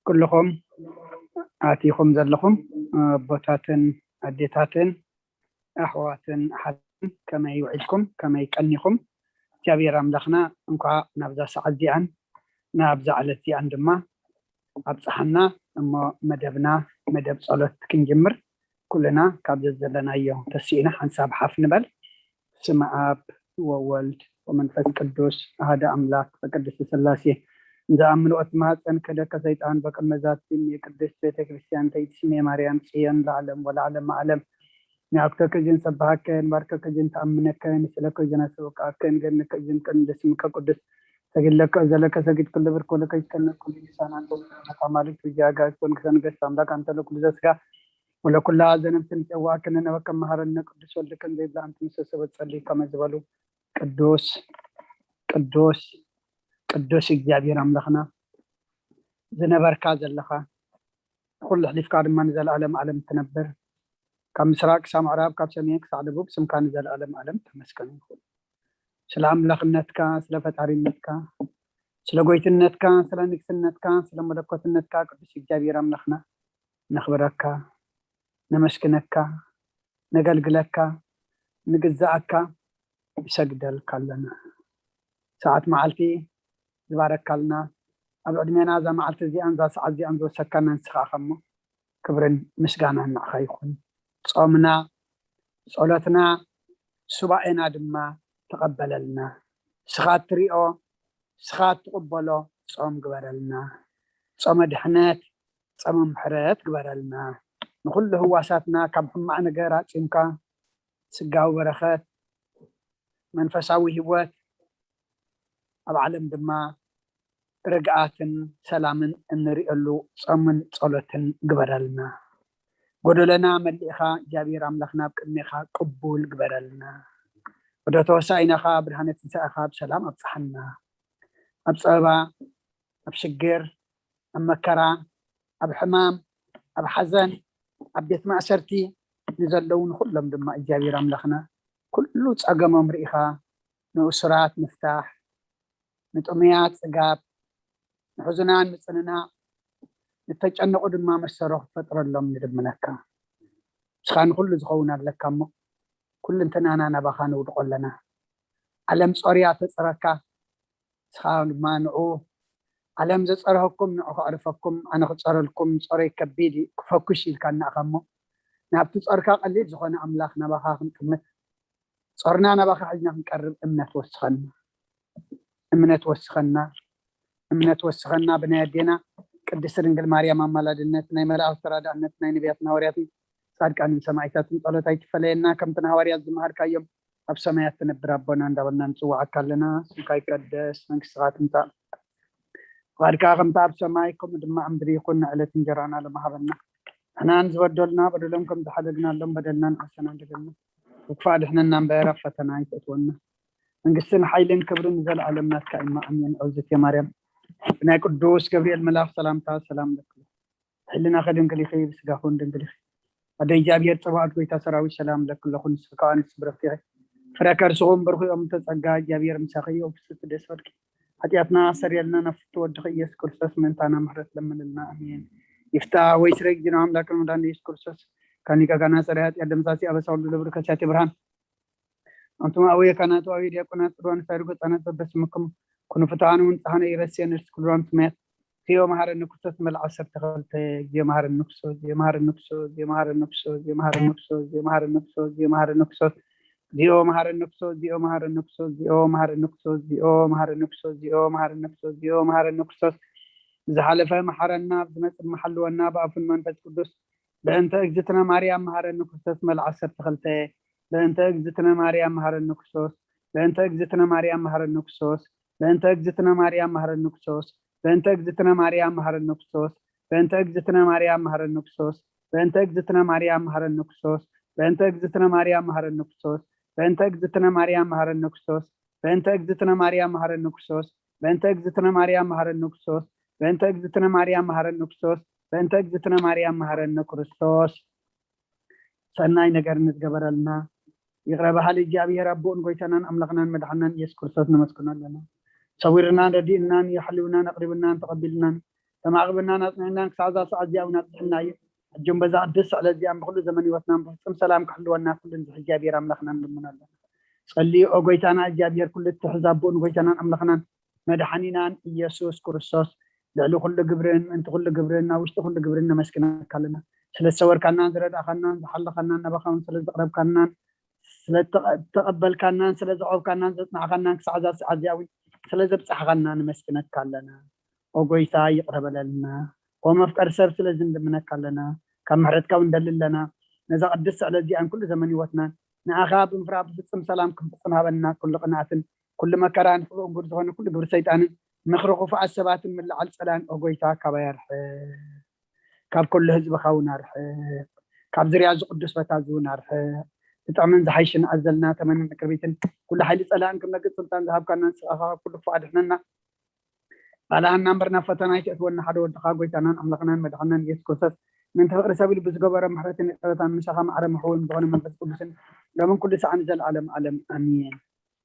كلكم آتيكم زلكم بوتاتن أديتاتن أحواتن أحد كما يوعدكم كما يكنيكم كبير أملخنا انكوا نبذا سعدي عن نبذا علتي عندما أبصحنا أما مدب صلت كنجمر كلنا كابز زلنا يوم تسينا حنساب حف نبل سمع أب وولد ومنفس قدوس هذا أملاك فقدس سلاسي إذا أمنوا أتمهات أن كذا كزيتان بكر مزات سمي قدس بيت كريستيان تيسمي مريم سيان العالم والعالم عالم نعكتك جن سبحك نباركك جن تأمنك نسلك جن سوك كن جنك جن كن دسمك قدس سجل لك زلك سجد كل بركولك كن كل إنسان أنت كمالك تجاهك كن كسان قسم لك أنت لك لزسك ولا كل هذا نمتن واكننا وكم مهرنا قدس ولك زي بلا أنت مسسبت تصلي كما زبالو قدوس قدوس قدوس እግዚአብሔር አምላኽና ዝነበርካ ዘለኻ ኩሉ ሕሊፍካ ድማ ንዘለዓለም ዓለም ትነብር ካብ ምስራቅ ክሳብ ምዕራብ ካብ ሰሜን ክሳብ ደቡብ ስምካ ንዘለዓለም ዓለም ተመስገን ይሁን ስለ አምላኽነትካ ስለ ፈጣሪነትካ ስለ ጎይትነትካ ስለ ንግስነትካ ስለ መለኮትነትካ ቅዱስ እግዚአብሔር አምላኽና ነኽብረካ ነመስግነካ ነገልግለካ ንግዛእካ ይሰግደልካ ኣለና ሰዓት መዓልቲ ዝባረካልና ኣብ ዕድሜና ዛ መዓልቲ እዚኣን ዛ ሰዓት እዚኣን ዝወሰካና ንስኻ ኸሞ ክብርን ምስጋናን ንዓኻ ይኹን ጾምና ጸሎትና ሱባኤና ድማ ተቐበለልና ስኻ ትሪኦ ስኻ ትቕበሎ ጾም ግበረልና ጾመ ድሕነት ጾመ ምሕረት ግበረልና ንኩሉ ህዋሳትና ካብ ሕማዕ ነገር ኣፂምካ ስጋዊ በረኸት መንፈሳዊ ህይወት ኣብ ዓለም ድማ ርግኣትን ሰላምን እንሪእሉ ጾምን ጸሎትን ግበረልና ጎደለና መልእኻ እግዚአብሔር አምላኽና ኣብ ቅድሜኻ ቅቡል ግበረልና ወደ ተወሳኢናኻ ብርሃነ ትንሣኤኻ ብሰላም ኣብፅሓና ኣብ ፀበባ ኣብ ሽግር ኣብ መከራ ኣብ ሕማም ኣብ ሓዘን ኣብ ቤት ማእሰርቲ ንዘለዉ ንኩሎም ድማ እግዚአብሔር አምላኽና ኩሉ ፀገሞም ርኢኻ ንእስራት ምፍታሕ ንጥሙያት ፅጋብ ንሕዙናን ምፅንና ንተጨነቁ ድማ መሰሮ ክፈጥረሎም ንድምነካ ንስኻ ንኩሉ ዝኸውን ኣለካ እሞ ኩሉ እንትናና ናባኻ ንውድቆ ኣለና ዓለም ጾርያ ተፅረካ ንስኻ ድማ ንዑ ዓለም ዘፀረኸኩም ንዑ ከዕርፈኩም ኣነ ክፀረልኩም ጾረይ ከቢድ ክፈኩሽ ኢልካ እናእኻ እሞ ናብቲ ጾርካ ቀሊል ዝኾነ ኣምላኽ ናባኻ ክንጥምት ጾርና ናባኻ ሕዝና ክንቀርብ እምነት ወስኸና ብናይ ኣዴና ቅድስት ድንግል ማርያም ኣማላድነት ናይ መላእክት ተራዳእነት ናይ ነቢያትን ሃዋርያትን ጻድቃንን ሰማዕታትን ጸሎት ኣይትፈለየና ከምቲ ሃዋርያት ዝመሃርካዮም ኣብ ሰማያት ትነብር ኣቦና እንዳበልና ንጽዋዓካ ኣለና ስምካ ይቀደስ መንግስትኻ ትምጻእ ፈቃድካ ከምቲ ኣብ ሰማይ ከምኡ ድማ ኣብ ምድሪ ይኹን ንዕለት እንጀራና ለመሃበና ንሕናን ዝበደሉና በደሎም ከም ዝሓደግናሎም በደልና ንዓሰና እንደገና ወክፋእ ድሕነና እምበር ኣብ ፈተና ይተእትወና መንግስትን ሓይልን ክብርን ዘለዓለም ናትካ ኢማ ኣሜን እግዝእትየ ማርያም ብናይ ቅዱስ ገብርኤል መልአክ ሰላምታ ሰላም ለክሉ ሕልና ከድንግል ይኺ ብስጋኹን ድንግል ይኺ ኣደ እግዚአብሔር ጽባኦት ጎይታ ሰራዊት ሰላም ለክለኹን ስካን ስብረፍቲ ፍረ ከርስኹም ብርኹኦም ተጸጋ እግዚአብሔር ምሳኺ ወብስት ደስ ወድቂ ኃጢአትና ሰሪየልና ነፍቱ ወድኺ ኢየሱስ ክርስቶስ መንታና ምሕረት ለምንልና አሜን ይፍታ ወይ ስረግ ጅና አምላክ መድኃኒታችን ኢየሱስ ክርስቶስ ከኒካ ጋና ሰሪያት ያደምሳሲ አበሳውሉ ለብርከቻት ብርሃን አንቱማ ወይ ካናቱ አዊ ዲያቆናት ሩዋን ሳይሩ ከጻናት በስምኩም كن فتانو انتهنا يرسي نرس كلران تمات فيو مهار النكسوس ملع عصر تخلت يا مهار النكسوس يا مهار النكسوس يا مهار النكسوس يا مهار النكسوس يا مهار النكسوس يا مهار النكسوس ديو مهار النكسوس ديو مهار النكسوس ديو مهار النكسوس ديو مهار النكسوس ديو مهار النكسوس ديو مهار النكسوس زحلفه محرنا بمثل محل والنابع في المنفذ القدس بأنت اجتنا مريم مهار النكسوس ملع عصر تخلت بأنت اجتنا مريم مهار النكسوس بأنت اجتنا مريم مهار النكسوس بأنت اجتنا مريم مهر النكسوس بأنت اجتنا مريم مهر النكسوس بأنت اجتنا مريم مهر النكسوس بأنت اجتنا مريم مهر النكسوس بأنت اجتنا مريم مهر النكسوس بأنت اجتنا مريم مهر النكسوس بأنت اجتنا مريم مهر النكسوس بأنت اجتنا مريم مهر النكسوس بأنت اجتنا مريم مهر النكسوس بأنت اجتنا مريم مهر النكسوس سناي نجر نتجبرلنا يقرب حالي جابي ربون قويتنا أملقنا مدحنا يسكر صوتنا مسكنا لنا صورنا ردينا يحلونا نقربنا تقبلنا تماغبنا ناطعنا كسازا سعديا وناطعنا الجم بزا قدس على زيان بكل زمن يوتنا بفصم سلام كحلونا كل جابير أملخنا من الله صلي أوجيتنا جابير كل التحزابون وجيتنا أملخنا مدحنينا يسوع كريستوس لعلو كل جبرين أنت كل جبريننا وش كل جبريننا مسكنا كلنا سلسة صور كنا زرد أخنا حل كنا نبخنا سلسة قرب كنا سلسة تقبل كنا سلسة عوب كنا زتنا كنا كسعزا سعدياوي سلسة بصحنا نمسكنا كلنا أوجيتا يقرب لنا وما فكر سر سلسة من كلنا كم حرتك وندللنا نزا قدس على زيان كل زمن يوتنا نأخاب انفراب بسم سلام كم بصنها بنا كل قناة كل مكان كل قبر سيطان مخرقوا في السبات من العل سلام أوجيتا كبير كاب كل هزب خونا رح كاب زرياز قدس بتازون رح تتعمل زحيشن أزلنا تمن مكربيتن كل حال سلام كم نقص سلطان ذهب كنا نسخها كل فؤاد إحنا على أن نمبرنا فتنا يتأثورنا حدو الدخاق ويتانا أملقنا مدحنا يسكوسس من تفقر سبيل بزقبرة محرتين إقرطان مشاخة معرى محول مدغون من بس قدسن لمن كل ساعة نزل عالم عالم أمين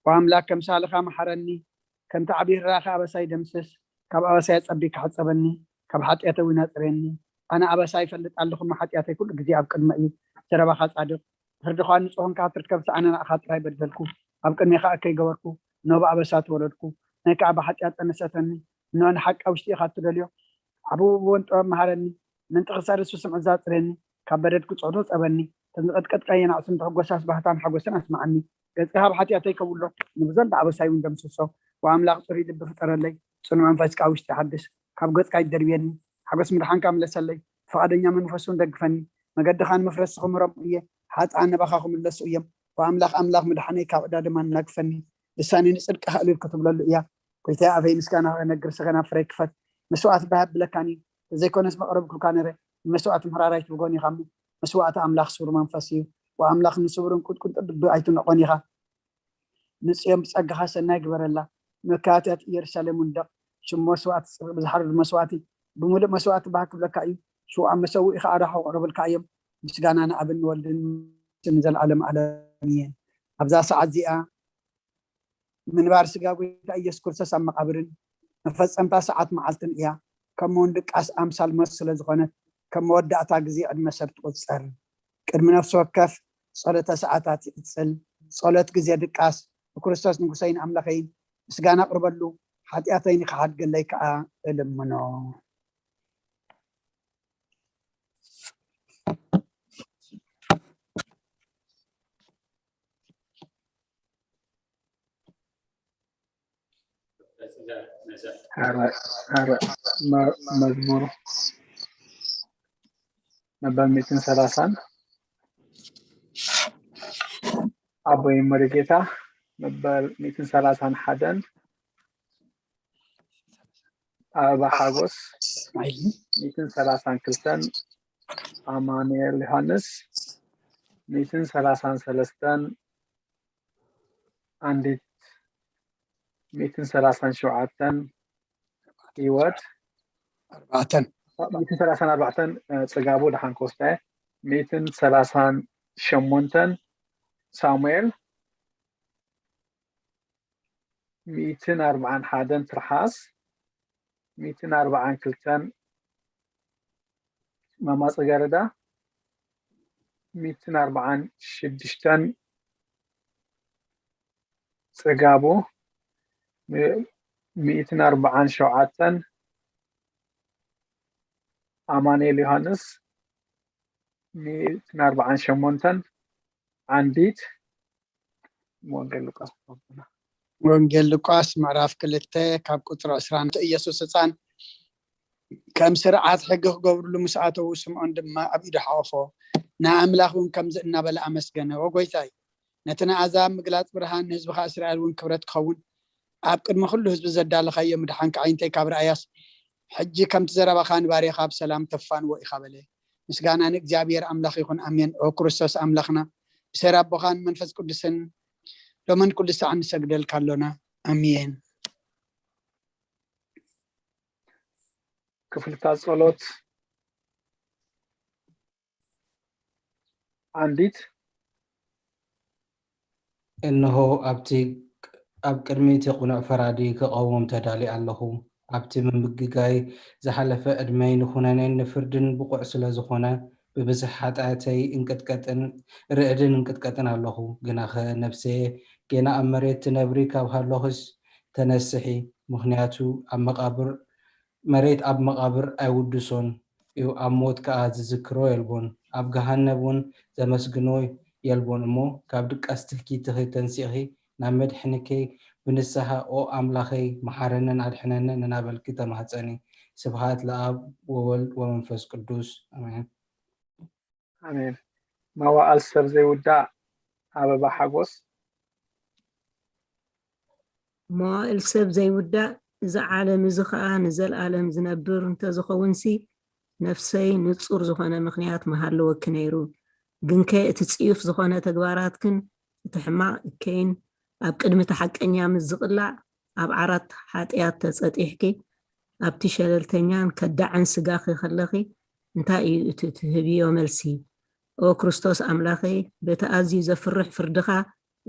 وأملاك كم سالخة محرني كم تعبير راخة أبساي دمسس كم أبساي أبيك حتصبني كم حتى يتوي ناصريني أنا أبساي فلت ألخم حتى يتوي كل جزي أبقى المائي سربا خاص عدق فردخوان نصوهم كاتر كبس أنا أخاط راي بدلكو أبقى نيخا أكي قوركو نوبا أبسات ولدكو نيكا أبا حتى يتنساتني نوان حق أوشتي أخاط دليو أبو وانت مهارني من تخسر السوسم عزات رني كبرت كتصعدوس أبني تنقد قد كاين عصم تحقوساس بحتان حقوسن أسمعني قصها بحتي أتيك بقوله نبزل دعوة سايون دمسوسو وأملاق تريد بفترة لي سنو أنفاس كاوش تحدث كابقوس كاي دربيني حقوس مدحان كامل سلي فقدنيا من فسون دقفني مقد خان مفرسكم ربيه حات عنا بخاكم اللسويم وأملاق مدحاني كابداد من لقفني لساني نسألك أهل الكتب للإياه كويتا أفي مسكانا نقر سغنا فريكفت مسوعة بهب لكاني زي كونس مقرب كل كانري مسوعة محرارة تبغوني خامو مسوعة أملاخ سور منفسي وأملاخ نسورن كنت بعيتون أقونيها نسيم بسأجها سنة جبر الله مكاتات يرسلم مندق شو مسوعة بزحر المسوعتي بمولد مسوعة بحك لكاي شو عم مسوي إخارة وقرب الكايم مسجانا أنا أبن ولدن نزل العالم عالميا أبزا ساعة زيئة من بارس جاوي تأيس كرسة سام قبرن نفس أمتا ساعات معلتن إياه كمون دك أس أمثال مسألة زغنة كم ودع تاجزي عد مسرت قصر كرم نفسه كف صلاة ساعات يتصل صلاة جزية دك أس وكريستوس نقصين أملاخين سجانا قرب له حتى أتيني خاد قال لك المنو هذا مزمور نبال 230 أبوي مريكيتا نبال 230 حدن أبا حاغوس 230 كلتن أمانيل يوحنس 233 عندي 237 هيوت 234 تجابو دحان كوستا 238 سامويل 240 حادن ترحاس 240 كلتن ماما صغيردا 240 شدشتن تجابو 240 شوعتن أمانيل يوحنس 240 شمونتن عنديت وانجيل لوقاس معرف كلته كاب قطر 10 ኢየሱስ ህፃን ከም ስርዓት ሕጊ ክገብርሉ ምስኣተው ስምዖን ድማ ኣብ ኢዱ ሓወፎ ንኣምላኹን ከም ዝእናበለ ኣመስገነ ወጎይታይ ነቲ ንኣሕዛብ ምግላፅ ብርሃን ንህዝብኻ እስራኤል እውን ክብረት ክኸውን ኣብ ቅድሚ ኩሉ ህዝቢ ዘዳለኻዮ ምድሓን ከዓይንተይ ካብ ርኣያስ ሕጂ ከምቲ ዘረባኻ ንባርያኻ ብሰላም ተፋንዎ ኢኻ በለ ምስጋና ንእግዚኣብሔር ኣምላኽ ይኹን ኣሜን ኦ ክርስቶስ ኣምላኽና ብሰራ ኣቦኻን መንፈስ ቅዱስን لمن كل ساعة نسجد كلنا أمين. كفلتا صلوت عنديت إنه أب قدمي تقنع فرادي كقوم تدالي اللهم ኣብቲ ምምግጋይ ዝሓለፈ ዕድመይ ንኹነነን ንፍርድን ብቑዕ ስለ ዝኾነ ብብዝሕ ሓጢኣተይ ርዕድን እንቅጥቀጥን ኣለኹ። ግናኸ ነፍሰየ ገና ኣብ መሬት ትነብሪ ካብ ሃለኹስ ተነስሒ። ምክንያቱ መሬት ኣብ መቃብር ኣይውድሶን እዩ፣ ኣብ ሞት ከዓ ዝዝክሮ የልቦን፣ ኣብ ገሃነብ እውን ዘመስግኖ የልቦን እሞ ካብ ድቃስ ትልኪትኺ ተንሲኺ ናብ መድሕንከይ ብንስሓ ኦ ኣምላኸይ መሓረንን ኣድሕነንን እናበልኪ ተማህፀኒ። ስብሃት ለኣብ ወወልድ ወመንፈስ ቅዱስ ኣሜን። ኣሜን። መዋዕል ሰብ ዘይውዳእ ኣበባ ሓጎስ። መዋዕል ሰብ ዘይውዳእ እዚ ዓለም እዚ ከዓ ንዘለኣለም ዝነብር እንተዝኸውንሲ ነፍሰይ ንጹር ዝኾነ ምክንያት መሃለወኪ ነይሩ። ግንከ እቲ ጽዩፍ ዝኾነ ተግባራትክን እቲ ሕማቕ እከይን ኣብ ቅድሚ ተሓቀኛ ምስ ዝቕላዕ ኣብ ዓራት ሓጢኣት ተጸጢሕኪ ኣብቲ ሸለልተኛን ከዳዕን ስጋኺ ከለኺ እንታይ እዩ እቲ ትህብዮ መልሲ? ኦ ክርስቶስ ኣምላኸይ በቲ ኣዝዩ ዘፍርሕ ፍርድኻ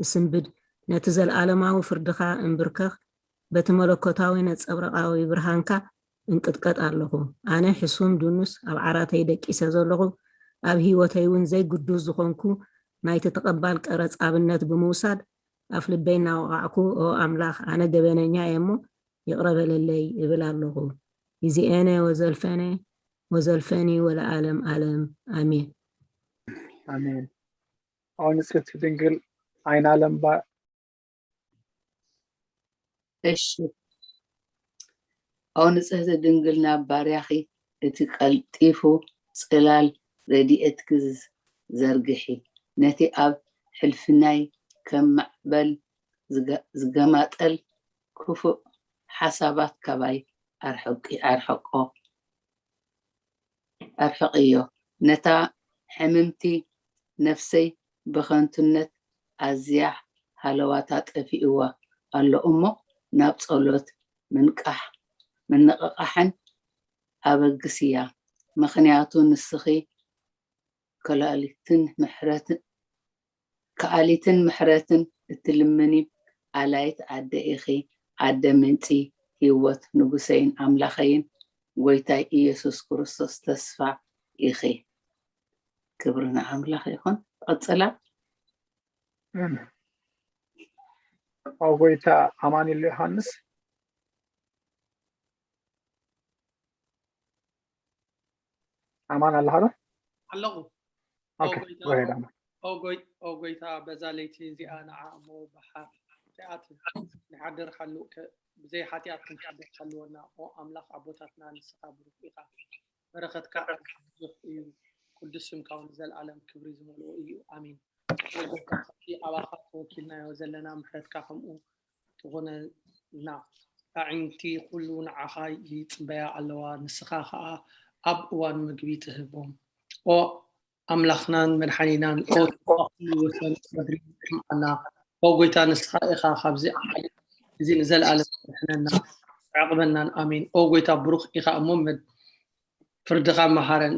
እስንብድ ነቲ ዘለኣለማዊ ፍርድኻ እምብርከኽ በቲ መለኮታዊ ነፀብረቃዊ ብርሃንካ እንቅጥቀጥ ኣለኹ። ኣነ ሕሱም ድኑስ ኣብ ዓራተይ ደቂሰ ዘለኹ ኣብ ሂወተይ እውን ዘይግዱስ ዝኾንኩ ናይቲ ተቐባል ቀረፅ ኣብነት ብምውሳድ ኣፍ ልበይ እናወቃዕኩ ኦ ኣምላኽ ኣነ ገበነኛ እየ እሞ ይቕረበለለይ ይብል ኣለኹ። ይዚአነ ወዘልፈኒ ወለዓለም ዓለም ኣሜን ኣሜን። ኣብ ንጽሕቲ ድንግል ዓይነ ዓለም እሺ ኣብ ንጽሕቲ ድንግል ናብ ባርያኺ እቲ ቀልጢፉ ጽላል ረድኤትኪ ዘርግሒ ነቲ ኣብ ሕልፍናይ ከም ማዕበል ዝገማጠል ክፉእ ሓሳባት ካባይ ኣርሕቅዮ ነታ ሕምምቲ ነፍሰይ ብኸንቱነት ኣዝያ ሃለዋታ ጠፊእዋ ኣሎ እሞ ናብ ጸሎት ምንቅቃሕን ኣበግስ እያ። ምክንያቱ ንስኺ ከኣሊትን ምሕረትን እትልምኒ ኣላይት ዓደ ኢኺ ዓደ ምንጪ ህይወት ንጉሰይን ኣምላኸይን ጎይታይ ኢየሱስ ክርስቶስ ተስፋ ኢኺ። ክብሪ ንኣምላኽ ይኹን። ቀጽላ ኣብ ጎይታ ኣማኑኤል ዮሃንስ ኣማን ኣለሃ ዶ? ኣለኹ። ኦ ጎይታ በዛ ለይቲ እዚኣ ንዓ እሞ ብሓጢኣት ንሓድር ሓሉቅ ብዘይ ሓጢኣት ክንሓድር ሓልወና ኦ ኣምላኽ ኣቦታትና ንስኻ ብሩክ ኢኻ በረኸትካ ብዙሕ እዩ ቅዱስ ስምካ ንዘለኣለም ክብሪ ዝመልኦ እዩ ኣሜን። ኣባኻ ተወኪልናዮ ዘለና ምሕረትካ ከምኡ ትኾነና ኣዒንቲ ኩሉ ንዓኻ ይፅበያ ኣለዋ ንስኻ ከዓ ኣብ እዋን ምግቢ ትህቦም ኦ ኣምላኽናን መድሓኒናን ወሰን ምድሪ ትስምዓና ኦ ጎይታ ንስኻ ኢኻ ካብዚ እዚ ንዘለኣለም ትሕነና ዕቅበናን ኣሜን። ኦ ጎይታ ብሩኽ ኢኻ እሞ ፍርድኻ መሃረኒ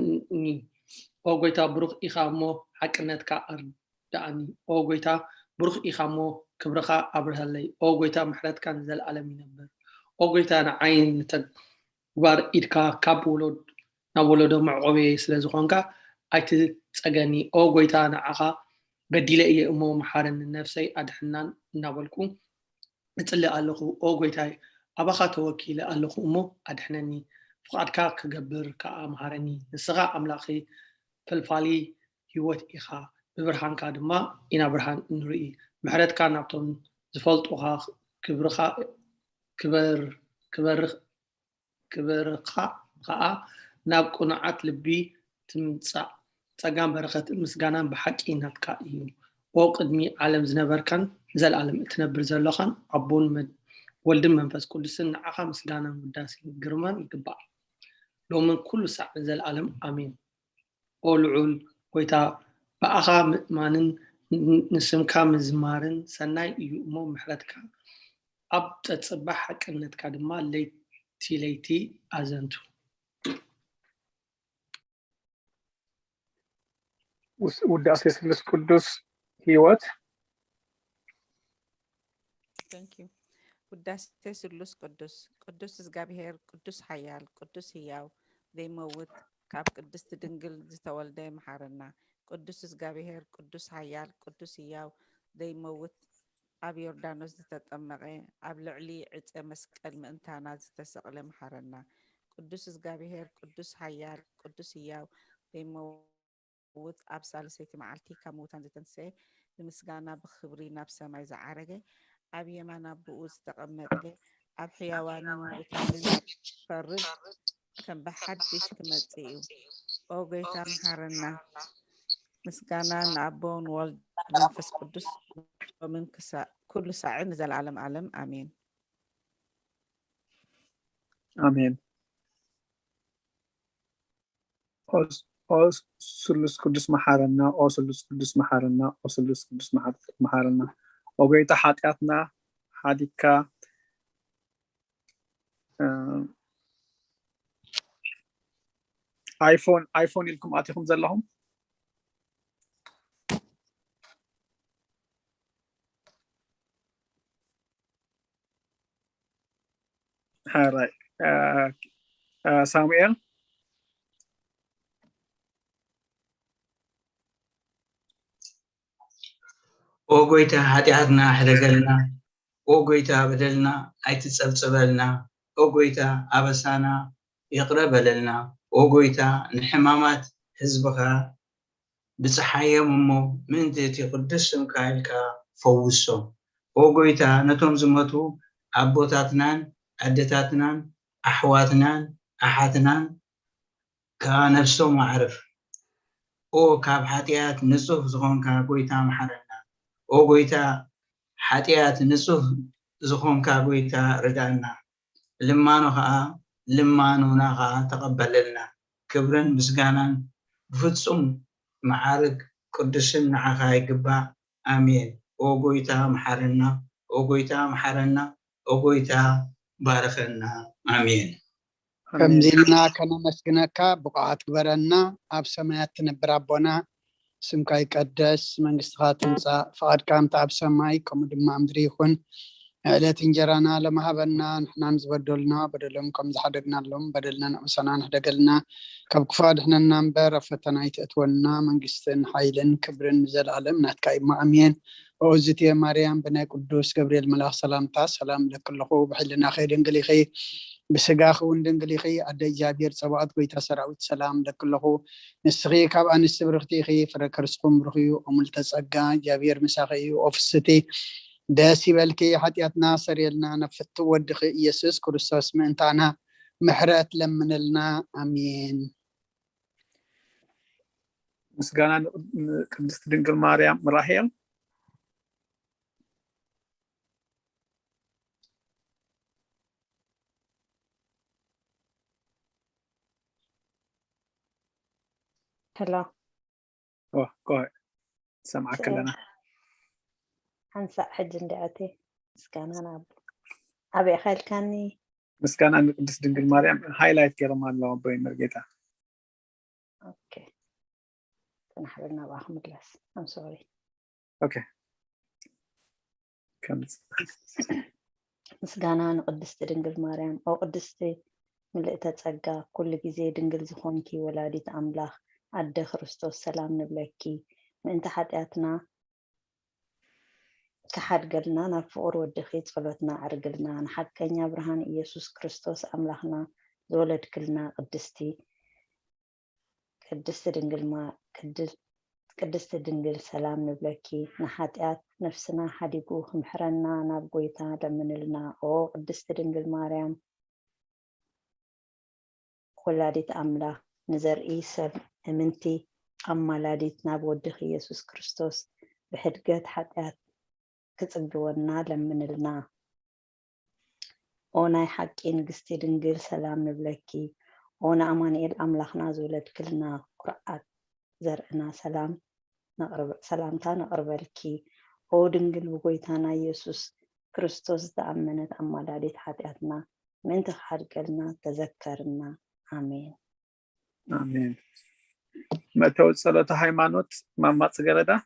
ኦ ጎይታ ብሩኽ ኢኻ እሞ ሓቅነትካ ኣርዳእኒ ኦ ጎይታ ብሩኽ ኢኻ እሞ ክብርኻ ኣብርሃለይ ኦ ጎይታ ምሕረትካ ንዘለኣለም ይነብር ኦ ጎይታ ንዓይን ንተግባር ኢድካ ካብ ወሎድ ናብ ወለዶ መዕቆበየ ስለዝኾንካ ኣይትፀገኒ ኦ ጎይታ ንዓኻ በዲለ እየ እሞ መሓረኒ ነፍሰይ ኣድሕናን እናበልኩ እፅልእ ኣለኹ ኦ ጎይታይ ኣባኻ ተወኪለ ኣለኹ እሞ ኣድሕነኒ ፍቃድካ ክገብር ከዓ መሃረኒ ንስኻ ኣምላኺ ፈልፋሊ ህይወት ኢኻ ብብርሃንካ ድማ ኢና ብርሃን ንርኢ ምሕረትካ ናብቶም ዝፈልጡኻ ክበርካ ከዓ ናብ ቁኑዓት ልቢ ትምፃእ ፀጋም በረኸት ምስጋናን ብሓቂ ናትካ እዩ ኦ ቅድሚ ዓለም ዝነበርካን ዘለኣለም እትነብር ዘለኻን ኣቦን ወልድን መንፈስ ቅዱስን ንዓኻ ምስጋናን ውዳሴን ግርማን ይግባእ ሎምን ኩሉ ሳዕ ዘለኣለም ኣሜን። ኦ ልዑል ጎይታ ብኣኻ ምእማንን ንስምካ ምዝማርን ሰናይ እዩ እሞ ምሕረትካ ኣብ ተፅባሕ ሓቅነትካ ድማ ለይቲ ኣዘንቱ ውዳሴ ስሉስ ቅዱስ ህይወት ውዳሴ ስሉስ ቅዱስ ቅዱስ እግዚአብሔር ቅዱስ ሓያል ቅዱስ ህያው ዘይመውት ካብ ቅድስቲ ድንግል ዝተወልደ መሓረና ቅዱስ እግዚአብሔር ቅዱስ ሓያል ቅዱስ ህያው ዘይመውት ኣብ ዮርዳኖስ ዝተጠመቐ ኣብ ልዕሊ ዕፀ መስቀል ምእንታና ዝተሰቕለ መሓረና ቅዱስ እግዚአብሔር ቅዱስ ሓያል ቅዱስ ህያው ዘይመውት ኣብ ሳልሰይቲ መዓልቲ ካብ ሙታን ዝተንስአ ብምስጋና ብክብሪ ናብ ሰማይ ዝዓረገ ኣብ የማን ኣቦኡ ዝተቐመጠ ኣብ ሕያዋንን ሙታንን ፈርድ ከም ብሓድሽ ክመጽእ እዩ ኦ ጎይታ መሓረና ምስጋና ንኣቦን ወልድ መንፈስ ቅዱስ ሎምን ኩሉ ሳዕን ዘለዓለም ዓለም ኣሜን አሜን ኦ ስሉስ ቅዱስ መሓረና ኦ ስሉስ ቅዱስ መሓረና ኦ ስሉስ ቅዱስ መሓረና ኦ ጎይታ ኃጢአትና ሓዲካ አይፎን ኢልኩም አቲኩም ዘለኹም ሃራይ ሳሙኤል ኦ ጎይታ ኃጢአትና ሕደገልና ኦ ጎይታ በደልና ኣይትጸብጽበልና ኦ ጎይታ አበሳና ይቅረበለልና ኦ ጎይታ ንሕማማት ህዝብኻ ብፀሓዮም እሞ ምእንቲ እቲ ቅዱስ ስምካ ኢልካ ፈውሶም ኦ ጎይታ ነቶም ዝመቱ ኣቦታትናን ኣዴታትናን ኣሕዋትናን ኣሓትናን ካብ ነፍሶም ኣዕርፍ ኦ ካብ ሓጢአት ንጹህ ዝኾንካ ጎይታ መሓረና ኦ ጎይታ ሓጢአት ንጹህ ዝኾንካ ጎይታ ርዳእና ልማኖ ከዓ ልማኑና ከዓ ተቐበለልና ክብርን ምስጋናን ብፍጹም መዓርግ ቅዱስን ንዓኻ ይግባእ ኣሜን ኦ ጎይታ መሓረና ኦ ጎይታ መሓረና ኦ ጎይታ ባረኸና ኣሜን ከምዚልና ከነመስግነካ ብቕዓት ግበረና ኣብ ሰማያት ትነብር ኣቦና ስምካ ይቀደስ መንግስትኻ ትምጻእ ፍቓድካ ከምቲ ኣብ ሰማይ ከምኡ ድማ ኣብ ምድሪ ይኹን ዕለት እንጀራና ለማሃበና ንሕና ንዝበደሉና በደሎም ከም ዝሓደግናሎም በደልና ንዕሰና ንሕደገልና ካብ ክፉ ኣድሕነና እምበር ኣብ ፈተና ይትእትወና መንግስትን ሓይልን ክብርን ዘለዓለም ናትካ ኢማ ኣሜን ወእዝትየ ማርያም ብናይ ቅዱስ ገብርኤል መልኣኽ ሰላምታ ሰላም ለክለኹ ብሕልና ኸይድንግል ኢኺ ብስጋኺ እውን ድንግል ኢኺ ኣደ እግዚኣብሔር ፀባኦት ጎይታ ሰራዊት ሰላም ለክለኹ ንስኺ ካብ ኣንስቲ ብርኽቲ ኢኺ ፍረ ከርስኹም ብሩኽ እዩ ኦ ምልዕተ ጸጋ እግዚኣብሔር ምሳኺ እዩ ኦ ፍስቲ ደስ ይበልኪ ኃጢአትና ሰሪየልና ነፍቲ ወድኺ ኢየሱስ ክርስቶስ ምእንታና ምሕረት ለምንልና አሜን ምስጋና ቅድስት ድንግል ማርያም ራሄል هلا قاعد سمعك لنا هنسى حج ندعتي مسكان أنا أبي خيل كاني مسكان أنا قدس دنجل مريم هايلايت كلام الله بين مرجيتا أوكي أنا حبيبنا بأحمد لاس I'm sorry أوكي كم مسكان أنا قدس دنجل مريم أو قدستي ملئت ጸጋ كل ጊዜ ድንግል ዝኾንኪ ወላዲት አምላኽ አደ ክርስቶስ ሰላም ንብለኪ ምእንቲ ኃጢአትና كحدقلنا نفور ودخيت صلوتنا عرقلنا نحكينا برهان إيسوس كريستوس أملاحنا زولد كلنا قدست دنقل ما قدست دنقل سلام نبلكي نحاتيات نفسنا حديقوخ محرنا نابقويتا لمن لنا أو قدست دنقل مريم ولادت أملاح نزر إيسا أمنتي أما لادت نابودخ إيسوس كريستوس بحدقات حاتيات كتبونا لمن لنا أونا حقي نقستي دنقل سلام نبلكي أونا أمانيل أملاخنا زولد كلنا قرآت زرعنا سلامتا نقرب لكي أو دنقل بقويتانا يسوس كريستوس تأمنت أما لاديت حاتياتنا من تخار قلنا تذكرنا آمين آمين ما توصلت هايمانوت ما تسجلده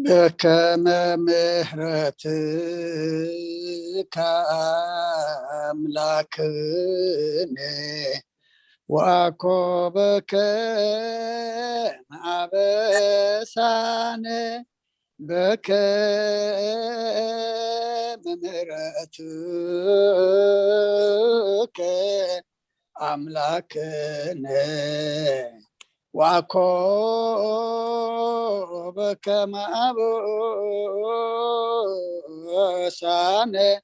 بكم مهرتك أملاكني وأكوبك عبساني بكم مهرتك أملاكني وأكوبك عبساني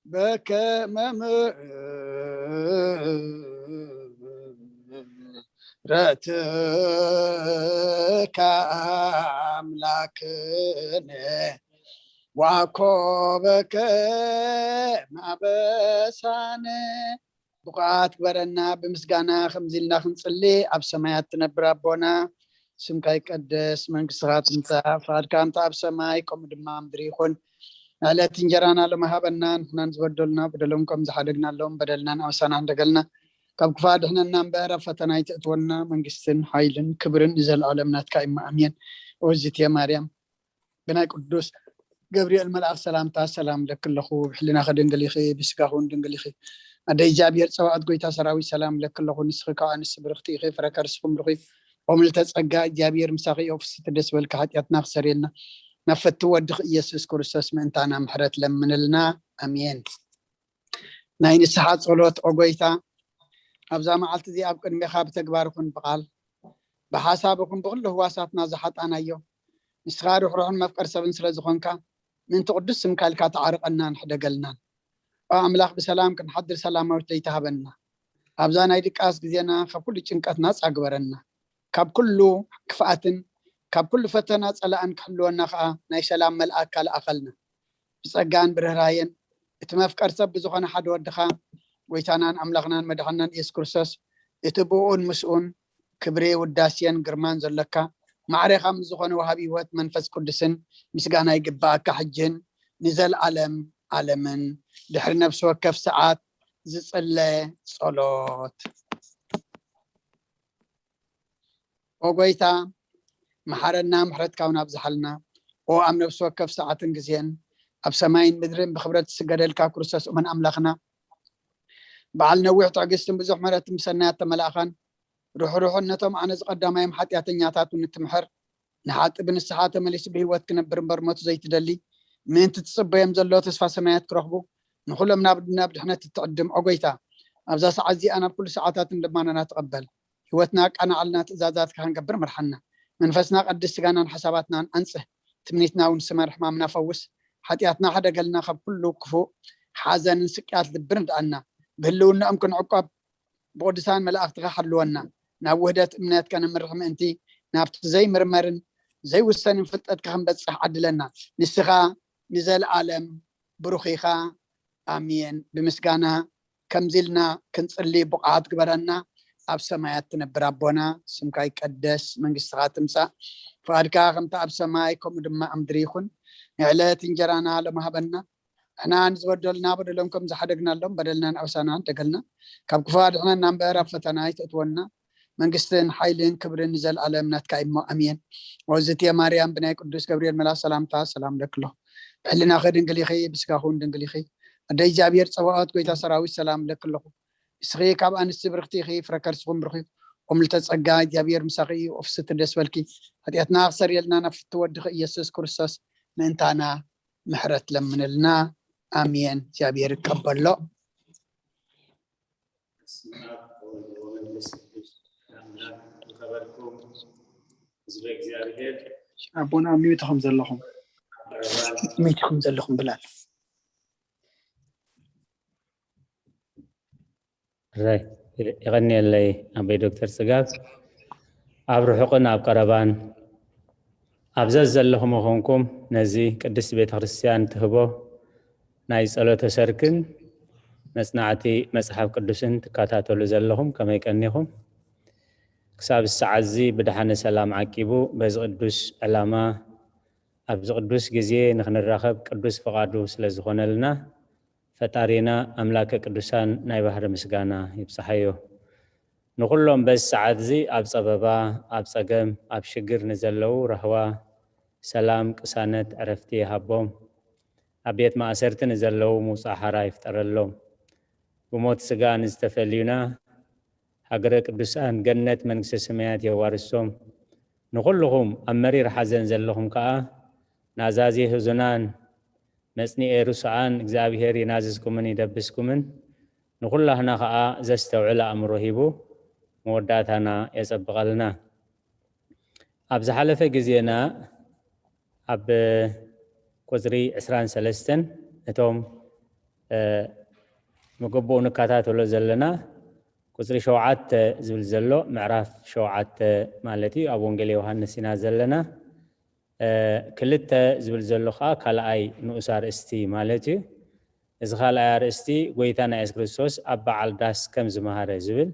بكم مهرتك أملاكني وعقوبك معبساني بقعات برنا بمسقانا خمزيلنا خنصلي أب سمايات تنبر أبونا سمكا يقدس منكسرات انتا فادكا انتا أب سمايكم دمام دريخون على تنجرانا لما هبنا نحن نزبدلنا بدلونكم زحدقنا لهم بدلنا نعوسانا عندقلنا كم كفاد احنا ننبارا فتنا يتأتونا منقسن حيلن كبرن إزال عالمنا تكايم أمين وزيت يا مريم بناي قدوس جبريل ملأ سلامتا سلام لك اللخو بحلنا خدنقليخي بسكاهون دنقليخي أدي جابير سواء قويتا سراوي سلام لك اللخو نسخكا عن السبرختي خي فركرسكم رخي وملتز أقا جابير مساقي أوفسي تدس والكحات يتناخ سريلنا نفتو ودخ يسوس كريستوس من تانا محرت لمن لنا أمين ناين السحات صلوت أقويتا أبزا معلت دي أبقن مخاب تقباركم بقال بحسابكم بقول له واساتنا زحات أنا يو نسخار روحون مفكر سبن سلازخونكا من تقدس مكالكا تعارق أننا نحدقلنا أملاخ بسلام كن حضر سلامة وتيتهبنا أبزا نايدك آس جزينا خبكل چنكات ناس أقبرنا كاب كله كفاءة كاب كل فتنة على أن كحلونا خا ناي سلام ملأك على أقلنا بسقان برهراين اتمافكر سب بزخنا حد ودخا ويتانان أملاخنا مدحنا إسكرسس يتبوون مسؤون كبري وداسيان قرمان زلكا معرخة مزخنا وهابي وات منفس قدسن مسقانا يقباك حجن نزل علمن دحر نفسه وكف ساعات زصلي صلوت وقويتا محرنا محرت كونا بزحلنا وأم نفسه وكف ساعات انقزين أب سماين مدرين بخبرة السجادة كاكروسس ومن أملاخنا بعلنا ويعطى قستم بزح مرات مسنات ملاخن روحوا نتم عن قدام يوم حتى ياتنياتات ونتمحر نحات ابن الساعات مليس بهوت كنبر برمت زي تدلي من تتصب يم زلو تصفى سمايات كرهبو نخل نابد احنا تتقدم عقيتا ابزا ساعزي انا بكل ساعات لما نتقبل هوتنا انا علنا تزازات كنقبر مرحنا منفسنا قدس كان حساباتنا انصح تمنيتنا ونسمر حمامنا فوس حتياتنا حدا قالنا خب كله كفو حزن سكات لبرند عنا بهلونا امكن عقاب بودسان ملاك تحلونا ناوهدت امنات كان مرحم انتي نابت زي مرمرن زي وسن فتت كم بصح عدلنا نسخا نزل عالم بروخيخا امين بمسكانا كمزلنا كنصلي بقعات كبرنا اب سمايات تنبر ابونا سمكاي قدس منغستها تمسا فادكا خمت اب سمايكم دما امدريخون علات انجرانا لمهبنا احنا نزودلنا بدلنكم زحدقنا لهم بدلنا اوسانا تقلنا كاب كفاد احنا نمبر فتنايت اتونا منغستن حيلين كبرن نزل عالمنا تكايم امين وزت يا مريم بناي قدوس جبريل ملا سلامتا سلام لك له بحلنا خير دنقليخي بسكاخون دنقليخي ادي جابير صوات كويتا سراوي سلام لك له اسخي كاب انس برختي خي فركرسكم برخي وملتصقا جابير مساقي وفست دسبلكي هديتنا اخسر يلنا نفت ودخ يسوس كريستوس ننتانا محرت لمن لنا امين جابير كبر له أبونا ميتهم زلهم بلال راي يغني اللي أبي دكتور سقاف أبرو حقنا بقربان أبزز لهم وخونكم نزي قدس بيت خريستيان تهبو نايس ألو تسركن مسنعتي مسحف قدسن تكاتاتو زلهم كما يكنيهم كساب السعزي بدحان سلام عكيبو بز قدس علامة أبز قدس جزيه نحن الرخب قدس فقادو سلزخون لنا فتارينا أملاك قدسان ناي بحر مسقانا يبصحيو نقولهم بس سعزي أب سببا أب سقم أب شقر نزلو رهوا ሰላም ቅሳነት ዕረፍቲ ሃቦም አቤት ማእሰርትን ዘለው ሙጻሐራ ይፍጠረሎም ብሞት ስጋ ንዝተፈልዩና ሃገረ ቅዱሳን ገነት መንግስተ ሰማያት የዋርሶም ንኹልኹም ኣብ መሪር ሓዘን ዘለኹም ከዓ ናዛዚ ህዙናን መጽኒኤ ሩስዓን እግዚአብሔር ይናዝዝኩምን ይደብስኩምን ንኹላህና ከዓ ዘስተውዕል ኣእምሮ ሂቡ መወዳእታና የጸብቐልና ኣብ ዝሓለፈ ግዜና ኣብ ቁፅሪ 23 እቶም መገቦኡ ንከታተሎ ዘለና ቁፅሪ 7 ዝብል ዘሎ ምዕራፍ 7 ማለት እዩ ኣብ ወንጌል ዮሃንስ ኢና ዘለና ክልተ ዝብል ዘሎ ከዓ ካልኣይ ንኡስ ኣርእስቲ ማለት እዩ እዚ ካልኣይ ኣርእስቲ ጎይታና ኢየሱስ ክርስቶስ ኣብ በዓል ዳስ ከም ዝመሃረ ዝብል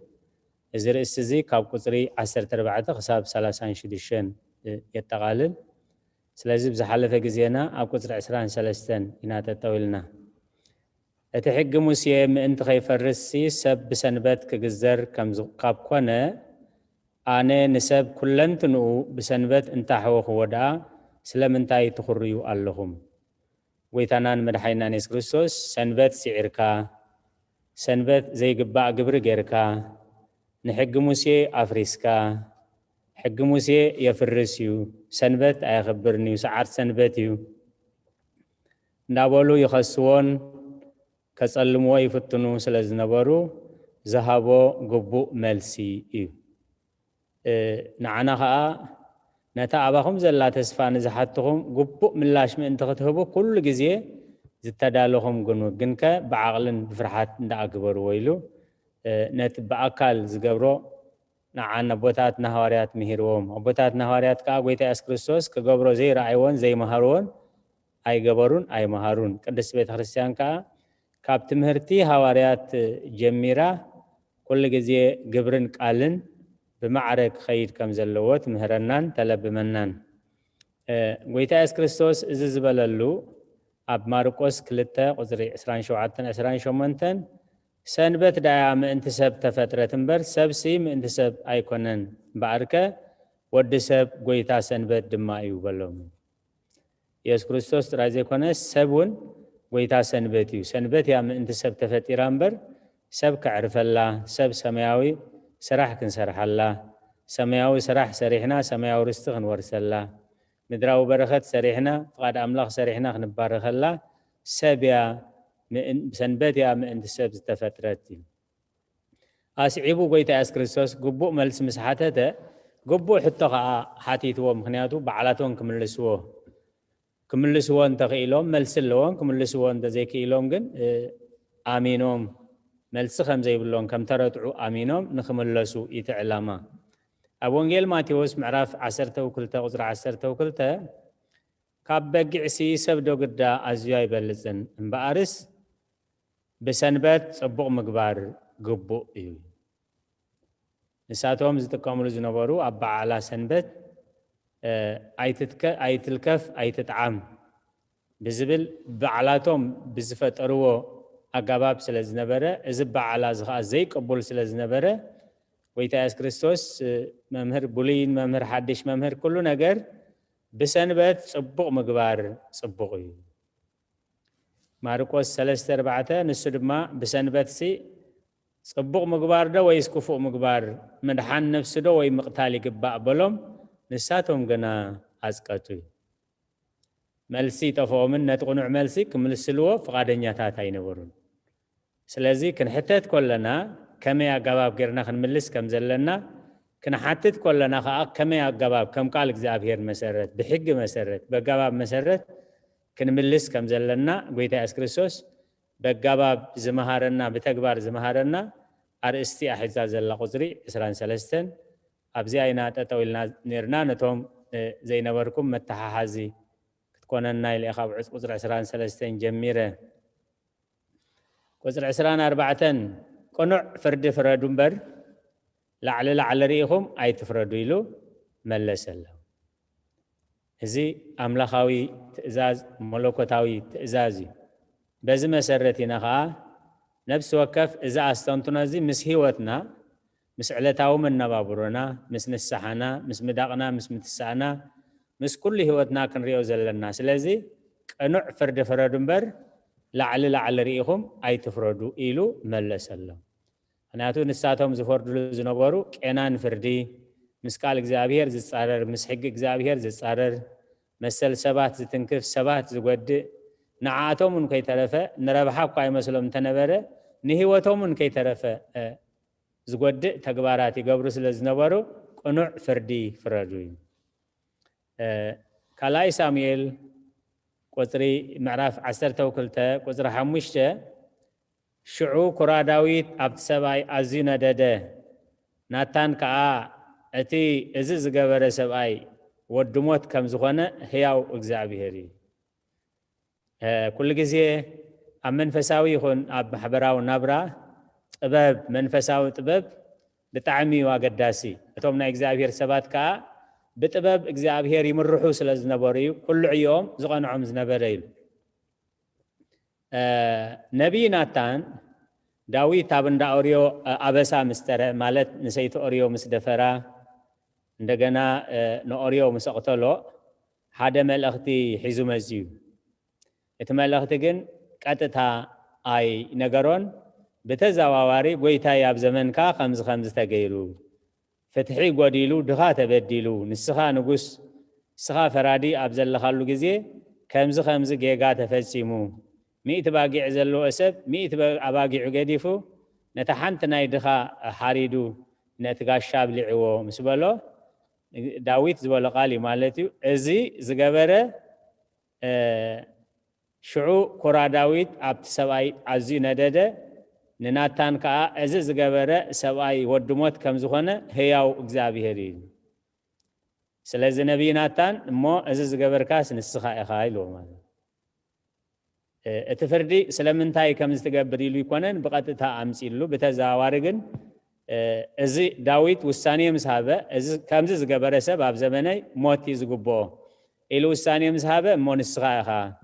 እዚ ርእስቲ እዚ ካብ ቁፅሪ 14 ክሳብ 36 የጠቃልል ስለዚ ብዝሓለፈ ግዜና ኣብ ቁፅሪ 23 ኢና ጠጠው ኢልና እቲ ሕጊ ሙሴ ምእንቲ ከይፈርስ ሰብ ብሰንበት ክግዘር ካብ ኮነ ኣነ ንሰብ ኩለንትንኡ ብሰንበት እንታሕወኽዎ ደኣ ስለምንታይ ትኽርዩ ኣለኹም ጎይታናን መድሓኒናን ኢየሱስ ክርስቶስ ሰንበት ሲዒርካ ሰንበት ዘይግባእ ግብሪ ጌርካ ንሕጊ ሙሴ ኣፍሪስካ ሕጊ ሙሴ የፍርስ እዩ ሰንበት ኣይኽብርን እዩ ሰዓት ሰንበት እዩ እንዳበሉ ይኸስዎን ከጸልምዎ ይፍትኑ ስለ ዝነበሩ ዝሃቦ ግቡእ መልሲ እዩ ንዓና ከዓ ነታ ኣባኹም ዘላ ተስፋ ንዝሓትኹም ግቡእ ምላሽ ምእንቲ ክትህቡ ኩሉ ግዜ ዝተዳለኹም ግንከ ብዓቕልን ብፍርሓት እንዳኣግበርዎ ኢሉ ነቲ ብኣካል ዝገብሮ ንዓና ኣቦታትና ሃዋርያት ምሂርዎም ኣቦታትና ሃዋርያት ከዓ ጎይታ ኢየሱስ ክርስቶስ ክገብሮ ዘይረኣይዎን ዘይመሃርዎን ኣይገበሩን ኣይመሃሩን ቅድስት ቤተ ክርስቲያን ከዓ ካብ ትምህርቲ ሃዋርያት ጀሚራ ኩሉ ግዜ ግብርን ቃልን ብማዕረግ ክኸይድ ከም ዘለዎ ትምህረናን ተለብመናን ጎይታ ኢየሱስ ክርስቶስ እዚ ዝበለሉ ኣብ ማርቆስ 2 ቁፅሪ 27-28 ሰንበት ዳያ ምእንቲ ሰብ ተፈጥረት እምበር ሰብሲ ምእንቲ ሰብ ኣይኮነን እምበኣርከ ወዲ ሰብ ጎይታ ሰንበት ድማ እዩ በሎም ኢየሱስ ክርስቶስ ጥራይ ዘይኮነስ ሰብ እውን ጎይታ ሰንበት እዩ ሰንበት ያ ምእንቲ ሰብ ተፈጢራ እምበር ሰብ ከዕርፈላ ሰብ ሰማያዊ ስራሕ ክንሰርሓላ ሰማያዊ ስራሕ ሰሪሕና ሰማያዊ ርስቲ ክንወርሰላ ምድራዊ በረኸት ሰሪሕና ፍቃድ ኣምላኽ ሰሪሕና ክንባረኸላ ሰብያ ሰንበት ያ ምእንቲ ሰብ ዝተፈጥረት እዩ ኣስዒቡ ጎይታ ኢየሱስ ክርስቶስ ግቡእ መልሲ ምስ ሓተተ ግቡእ ሕቶ ከዓ ሓቲትዎ ምክንያቱ በዓላቶም ክምልስዎ እንተኽኢሎም መልሲ ኣለዎም ክምልስዎ እንተዘይክኢሎም ግን ኣሚኖም መልሲ ከም ዘይብሎም ከም ተረትዑ ኣሚኖም ንክምለሱ እቲ ዕላማ ኣብ ወንጌል ማቴዎስ ምዕራፍ 12 ቁፅሪ 12 ካብ በጊዕሲ ሰብ ዶግዳ ኣዝዩ ኣይበልፅን እምበኣርስ ብሰንበት ፅቡቕ ምግባር ግቡእ እዩ ንሳቶም ዝጥቀምሉ ዝነበሩ ኣብ በዓላ ሰንበት ኣይትልከፍ ኣይትጥዓም ብዝብል በዓላቶም ብዝፈጠርዎ ኣገባብ ስለ ዝነበረ እዚ በዓላ እዚ ከዓ ዘይቅቡል ስለ ዝነበረ ጎይታ ኢየሱስ ክርስቶስ መምህር ብሉይን መምህር ሓድሽ መምህር ኩሉ ነገር ብሰንበት ፅቡቕ ምግባር ፅቡቕ እዩ ማርቆስ 3:4 ንሱ ድማ ብሰንበት ፅቡቕ ምግባር ዶ ወይስ ክፉእ ምግባር ምድሓን ነፍሲ ዶ ወይ ምቕታል ይግባእ በሎም ንሳቶም ገና ኣዝቀቱ መልሲ ጠፍኦምን ነቲ ቁኑዕ መልሲ ክምልስልዎ ፍቃደኛታት ኣይነበሩን ስለዚ ክንሕተት ኮለና ከመይ ኣገባብ ጌርና ክንምልስ ከም ዘለና ክንሓትት ኮለና ከዓ ከመይ ኣገባብ ከም ቃል እግዚአብሔር መሰረት ብሕጊ መሰረት በአገባብ መሰረት ክንምልስ ከም ዘለና ጎይታ ኢየሱስ ክርስቶስ በአገባብ ዝመሃረና በተግባር ዝመሃረና ኣርእስቲ ኣሒዛ ዘላ ቁፅሪ 23 ኣብዚ ኣይና ጠጠው ኢልና ነርና ነቶም ዘይነበርኩም መተሓሓዚ ክትኮነና ኢለ ካብ ቁፅሪ 23 ጀሚረ ቁፅሪ 24 ቁኑዕ ፍርዲ ፍረዱ እምበር ላዕሊ ላዕሊ ርኢኹም ኣይትፍረዱ ኢሉ መለሰለ እዚ ኣምላኻዊ ትእዛዝ መለኮታዊ ትእዛዝ እዩ በዚ መሰረት ኢና ከዓ ነፍሲ ወከፍ እዛ ኣስተንትኖ እዚ ምስ ህይወትና ምስ ዕለታዊ መነባብሮና ምስ ንስሓና ምስ ምዳቕና ምስ ምትሳእና مس كل هوتنا كنريو زلنا سلازي قنوع فرد فردنبر لعل ريهم أي تفردوا إلو ملس الله أناتو نساتهم زفردوا زنبارو كأنان فردي مسكال إجزابير زصارر مسحق إجزابير زصارر مسل سبات زتنكف سبات زود نعاتهم من كي ترفع نربحها قاي مسلم تنبره نهوتهم من كي ترفع زود تكباراتي قبرس لزنبارو قنوع فردي فردوين كلاي ساميل قطري معرف عسر توكلته قطر حمشته شعو كرا داويت عبد سباي أزينا دده ناتان كا أتي إزز جبر سباي ودموت كم زخانة هياو إجزابيهري كل جزء أمن فساوي خون أب حبراو نبرا طبب من فساوي طبب بتعمي وقداسي أتومنا إجزابيهر سبات كا بطبب إجزابيهر يمرحو سلز نبريو كل يوم زغان عمز نبريل نبي ناتان داوي تابن دا أوريو أبسا مسترى مالت نسيت أوريو مسدفرا عندنا نأوريو مسقطلو هذا ملأختي حزو مزيو اتملأختي جن كاتتها أي نجارون بتزاواري بويتا ياب زمن كا خمس تغيرو فتحي قديلو دغا تبديلو نسخا نغوس سخا فرادي أبزل خالو جزي خمس جيجا تفسيمو مئة باقي عزلو أسب مئة باقي عقديفو نتحنت نايدخا حاريدو نتغاشاب لعوو مسبالو داويت زبالو قالي مالتيو ازي زغبره شعو كرا داويت عبد سباي عزي ندده نناتان كا ازي زغبره سباي ودموت كم زخونه هياو اغزابيهري سلازي نبي ناتان مو ازي زغبركاس نسخا اخايلو مال اتفردي سلامنتاي كم استقبل يلو يكونن بقطتا امصيلو بتزاوارغن ازي داويت وساني مسحبه ازي كمز زغبره سباب زمني موتي زغبو الو وساني مسحبه مونسخاخا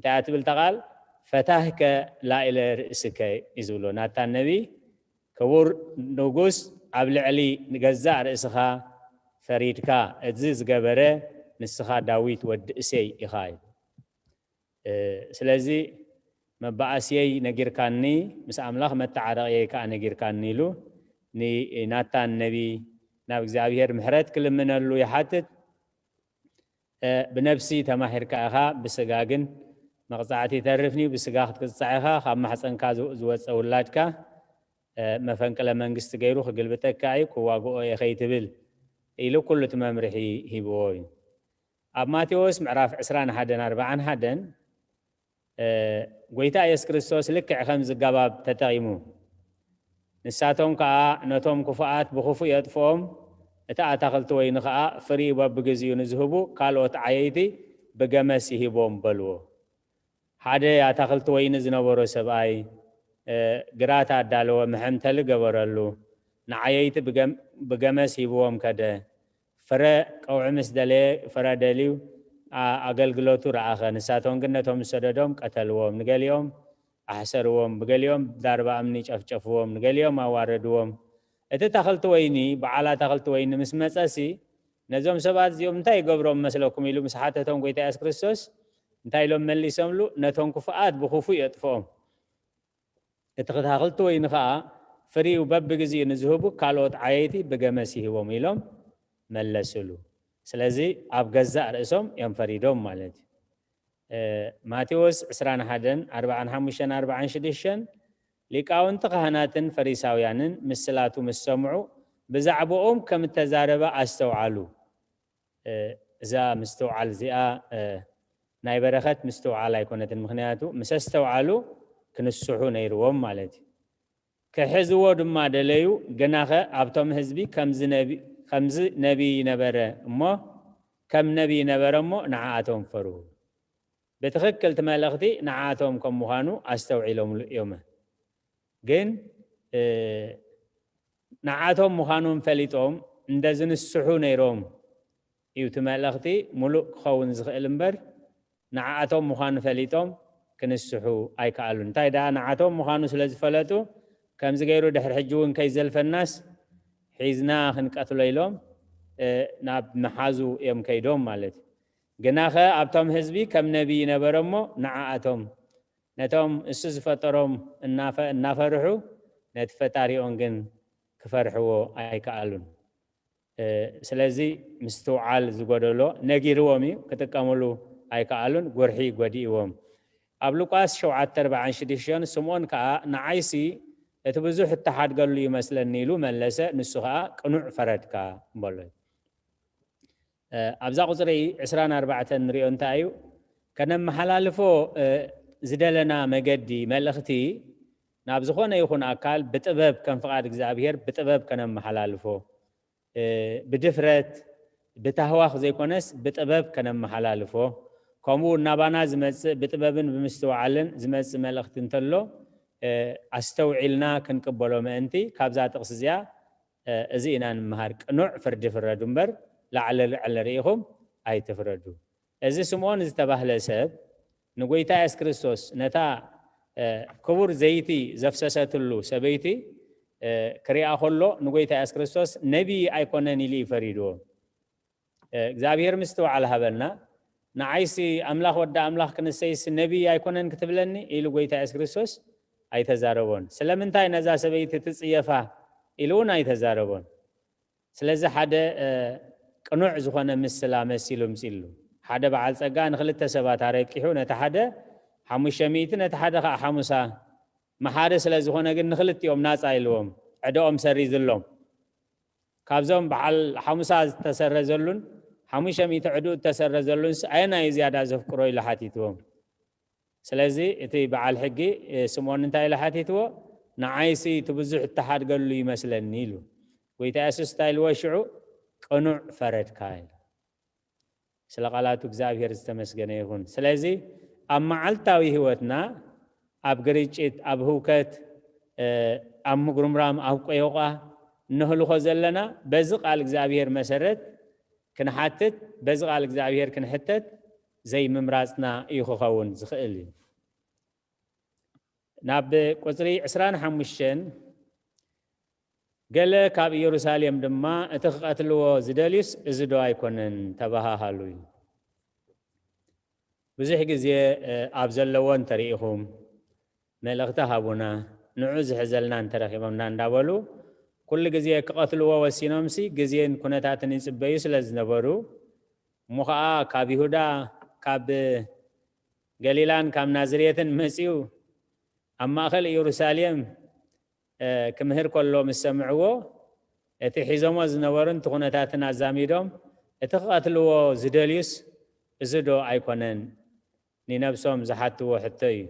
تعتبل تقال فتاهك لا الى راسك يزولو ناتان نبي كبور نوغوس عبل علي نغزا راسخا فريدكا ازي زغبره نسخا داويت ود اسي يخاي سلازي مبعسي نجير كاني مس أملاخ متعرقي كأنجير كاني له ني ناتان نبي ناب إجزابيهر محرات كل من اللو يحاتت بنفسي تماهر كأخا بسجاجن مقطعتي تعرفني بسجاخت قصعها خام حسن كازو زوج أولادك مفهوم كلام منجست جيرو خقلبتك كاي كواجو يخيتبل إلو كل تمام رحي هيبوي أبماتيوس معرف عسران حدن 40 حدن قويتا يس كريستوس لك خمس قباب تتغيمو نساتهم كا نتهم كفاءات بخفو يطفهم اتا اتاقلت وين خا فري وبجزيو نزهبو قالوا تعيتي بجمسي هبوم بلو حدا اتاقلت وين زنبرو سباي قراتا دالو محمتل قبرلو نعيت بجمسي هبوم كده فرا قوعمس دلي فرا دليو أقلقلوتو رعاخا نساتهم قنتهم سددهم قتلوهم نقاليهم أحسروهم بقاليهم داربا أمنيش أفجفوهم نقاليهم أواردوهم إذا تخلت ويني بعلا تخلت ويني مسمت أسي نزوم سبات يوم انتاي قبرهم مسلوكم إلو مسحاتتهم قويتا أس كريستوس انتاي لهم ملي سملو نتهم كفاءات بخوفو يطفوهم إذا تخلت ويني خاء فري وباب بقزي نزهبو كالوت عايتي بقمسي هوهم إلهم ملسلو سلازي أبغزاء رأسهم يوم فريدهم مالتي ماتيوس 21 شديشن لقاون تقهناتن فريساويانن مسلاتو مسمعو بزعبوهم كم التزاربة استوعلو إذا مستوعل زيا ناي برخت مستوعل يكونت المخنياتو مسستوعلو كنسحو نيروهم مالتي كحزو دما دليو جناخه أبتم حزبي خمز نبي نبره أما كم نبي نبره أما نعاتهم فرو بتخكل تمالختي نعاتهم كم مهانو أستوعي لهم يومه جن نعاتهم مهانو فليتهم ندزن السحون يروم يو تمالختي ملوك خون زغلمبر نعاتهم مهانو فليتهم كن السحو أي كالون تايدا نعاتهم مهانو سلز فلتو كم زغيرو دحر حجون كيزل فالناس حيزنا خنقاتو ليلهم ናብ መሓዙ እዮም ከይዶም ማለት ግናኸ ኣብቶም ህዝቢ ከም ነቢይ ነበረ እሞ ንዓኣቶም ነቶም እሱ ዝፈጠሮም እናፈርሑ ነቲ ፈጣሪኦም ግን ክፈርሕዎ ኣይከኣሉን ስለዚ ምስትውዓል ዝጎደሎ ነጊርዎም እዩ ክጥቀምሉ ኣይከኣሉን ጎርሒ ጎዲእዎም ኣብ ሉቃስ 7:46 ስምዖን ከዓ ንዓይሲ እቲ ብዙሕ እተሓድገሉ ይመስለኒ ኢሉ መለሰ ንሱ ከዓ ቅኑዕ ፈረድካ በሎ ኣብዛ ቁፅሪ 24 ንሪኦ እንታይ እዩ ከነመሓላልፎ ዝደለና መገዲ መልእኽቲ ናብ ዝኾነ ይኹን ኣካል ብጥበብ ከም ፍቓድ እግዚኣብሔር ብጥበብ ከነመሓላልፎ ብድፍረት ብታህዋኽ ዘይኮነስ ብጥበብ ከነመሓላልፎ ከምኡ ናባና ዝመፅእ ብጥበብን ብምስትውዓልን ዝመፅእ መልእኽቲ እንተሎ ኣስተውዒልና ክንቅበሎ ምእንቲ ካብዛ ጥቕስ እዚኣ እዚ ኢና ንምሃር ቅኑዕ ፍርዲ ፍረዱ እምበር ላዕለ ርኢኹም ኣይትፍረዱ እዚ ስምዖን ዝተባህለ ሰብ ንጎይታ ኢየሱስ ክርስቶስ ነታ ክቡር ዘይቲ ዘፍሰሰትሉ ሰበይቲ ክሪኣ ከሎ ንጎይታ ኢየሱስ ክርስቶስ ነቢይ ኣይኮነን ኢሉ ይፈሪድዎ እግዚኣብሔር ምስትውዓል ሃበልና ንዓይሲ ኣምላኽ ወዳ ኣምላኽ ክንሰይስ ነቢይ ኣይኮነን ክትብለኒ ኢሉ ጎይታ ኢየሱስ ክርስቶስ ኣይተዛረቦን ስለምንታይ ነዛ ሰበይቲ ትፅየፋ ኢሉ እውን ኣይተዛረቦን ስለዚ ሓደ ቅኑዕ ዝኾነ ምስላ መሲሉ ምፂሉ ሓደ በዓል ፀጋ ንክልተ ሰባት ኣረቂሑ ነቲ ሓደ 500 ነቲ ሓደ ከዓ 50 መሓደ ስለ ዝኾነ ግን ንክልቲኦም ናፃ ኢልዎም ዕድኦም ሰሪዝሎም ካብዞም በዓል 50 ዝተሰረዘሉን 500 ዕድኡ ዝተሰረዘሉን ኣየናይ ዝያዳ ዘፍቅሮ ኢሉ ሓቲትዎም ስለዚ እቲ በዓል ሕጊ ስምዖን እንታይ ኢሉ ሓቲትዎ ንዓይሲ እቲ ብዙሕ እተሓድገሉ ይመስለኒ ኢሉ ጎይታ ኢየሱስ እንታይ ኢልዎ ሽዑ ቅኑዕ ፈረድካ ኢሉ ስለ ቃላቱ እግዚአብሔር ዝተመስገነ ይሁን ስለዚ ኣብ መዓልታዊ ህይወትና ኣብ ግርጭት ኣብ ህውከት ኣብ ምጉርምራም ኣብ ቆይቋ ንህልኾ ዘለና በዚ ቃል እግዚአብሔር መሰረት ክንሓትት በዚ ቃል እግዚአብሔር ክንሕተት ዘይ ምምራፅና እዩ ክኸውን ዝኽእል እዩ ናብ ቁፅሪ 25 ገለ ካብ ኢየሩሳሌም ድማ እቲ ክቐትልዎ ዝደልዩስ እዚ ዶ ኣይኮነን ተባሃሃሉ እዩ ብዙሕ ግዜ ኣብ ዘለዎን ተሪኢኹም መልእኽቲ ሃቡና ንዑ ዝሕዘልና እንተረኺቦምና እንዳበሉ ኩሉ ግዜ ክቐትልዎ ወሲኖምሲ ግዜን ኩነታትን ይፅበዩ ስለ ዝነበሩ እሞ ከዓ ካብ ይሁዳ ካብ ገሊላን ካብ ናዝሬትን መፂኡ ኣብ ማእኸል ኢየሩሳሌም ክምህር ከሎ ምስ ሰምዕዎ እቲ ሒዞሞ ዝነበሩን እቲ ኩነታትን ኣዛሚዶም እቲ ክቐትልዎ ዝደልዩስ እዚ ዶ ኣይኮነን ንነብሶም ዝሓትዎ ሕቶ እዩ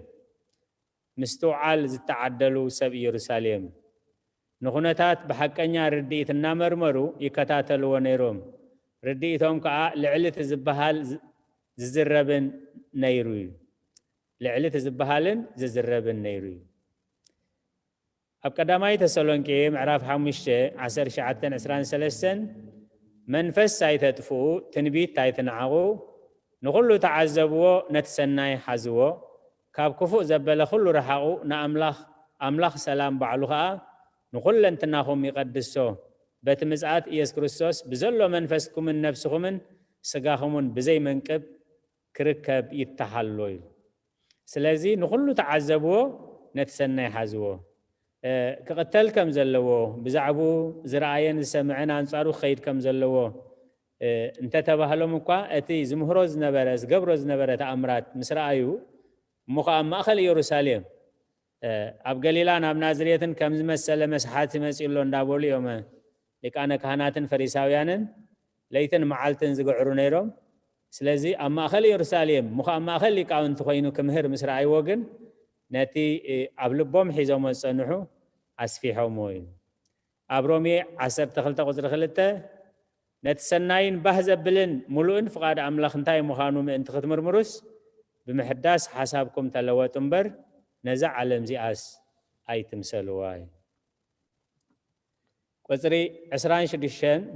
ምስትውዓል ዝተዓደሉ ሰብ ኢየሩሳሌም ንኹነታት ብሓቀኛ ርድኢት እናመርመሩ ይከታተልዎ ነይሮም ርድኢቶም ከዓ ልዕልቲ ዝበሃል ዝዝረብን ነይሩ እዩ ልዕልቲ ዝበሃልን ዝዝረብን ነይሩ እዩ ኣብ ቀዳማይ ተሰሎንቄ ምዕራፍ 5:19-23 መንፈስ ኣይተጥፍኡ ትንቢት ኣይትነዓቑ ንኹሉ ተዓዘብዎ ነቲ ሰናይ ሓዝዎ ካብ ክፉእ ዘበለ ኩሉ ረሓቑ ንኣምላኽ ሰላም ባዕሉ ከዓ ንኹለንትናኹም ይቐድሶ በቲ ምጽኣት ኢየሱስ ክርስቶስ ብዘሎ መንፈስኩምን ነፍስኹምን ስጋኹምን ብዘይ መንቅብ ክርከብ ይተሓሎ እዩ ስለዚ ንኹሉ ተዓዘብዎ ነቲ ሰናይ ሓዝዎ ክቕተል ከም ዘለዎ ብዛዕቡ ዝረኣየን ዝሰምዐን ኣንጻሩ ክኸይድ ከም ዘለዎ እንተተባህሎም እኳ እቲ ዝምህሮ ዝነበረ ዝገብሮ ዝነበረ ተኣምራት ምስ ረኣዩ እሞ ከዓ ኣብ ማእኸል ኢየሩሳሌም ኣብ ገሊላን ኣብ ናዝሬትን ከም ዝመሰለ መስሓቲ መፂሎ እንዳበሉ እዮም ሊቃነ ካህናትን ፈሪሳውያንን ለይትን መዓልትን ዝግዕሩ ነይሮም ስለዚ ኣብ ማእኸል ኢየሩሳሌም እሞ ከዓ ኣብ ማእኸል ሊቃውንቲ ኮይኑ ክምህር ምስ ረኣይዎ ግን ነቲ ኣብ ልቦም ሒዞሞ ዝፀንሑ ኣስፊሖምዎ እዩ ኣብ ሮሜ 12:2 ነቲ ሰናይን ባህ ዘብልን ሙሉእን ፍቓድ ኣምላኽ እንታይ ምዃኑ ምእንቲ ክትምርምሩስ ብምሕዳስ ሓሳብኩም ተለወጡ እምበር ነዛ ዓለም ዚኣስ ኣይትምሰልዋ እዩ ቁፅሪ 26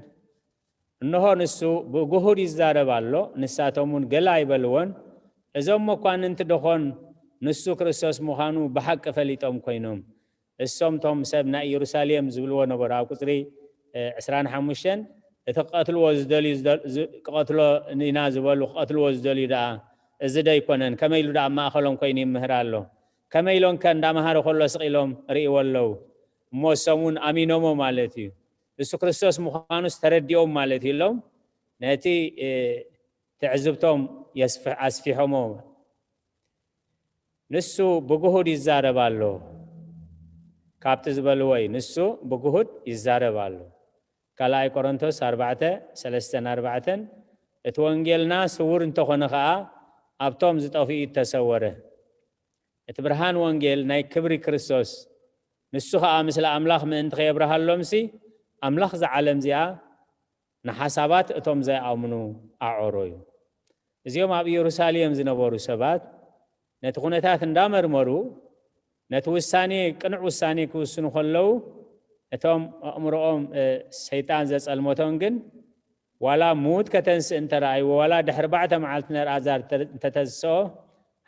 እንሆ ንሱ ብጉሁድ ይዛረብ ኣሎ ንሳቶምን ገላ ኣይበልዎን እዞም መኳንንቲ ደኾን ንሱ ክርስቶስ ምዃኑ ብሓቂ ፈሊጦም ኮይኖም እሶም ቶም ሰብ ናይ ኢየሩሳሌም ዝብልዎ ነበሩ ኣብ ቁፅሪ 25 اتقتلوا وزدلي قتلوا نينا زبلوا قتلوا وزدلي دا ازدا يكونن كما يلو دا ما اخلهم كاين يمهرالو كما يلون كان دا مهار كله سقيلهم ري ولو موسمون امينومو مالتي يسوع كريستوس مخانوس ترديوم مالتي لهم ناتي تعزبتهم يسفح اسفحهم نسو بجهود يزاربالو كابت زبلوي نسو بجهود يزاربالو كلاي كورنثوس 4:3-4 اتوانجيلنا سور انتو خنخا ابتوم زطفي تسوره اتبرهان وانجيل ناي كبري كريستوس نسو خا مثل املاخ من انت خيبرهالهم سي املاخ ز عالم زيا نحسابات اتوم زي امنو اعروي زيوم اب يروساليم زنبورو سبات نتخونتات اندامرمرو نتوساني قنع وساني كوسنو خلو اتوم امرؤم شيطان زص الموتون ولا موت كتنس انت راي ولا دحر بعد معلتنا ازار تتزسو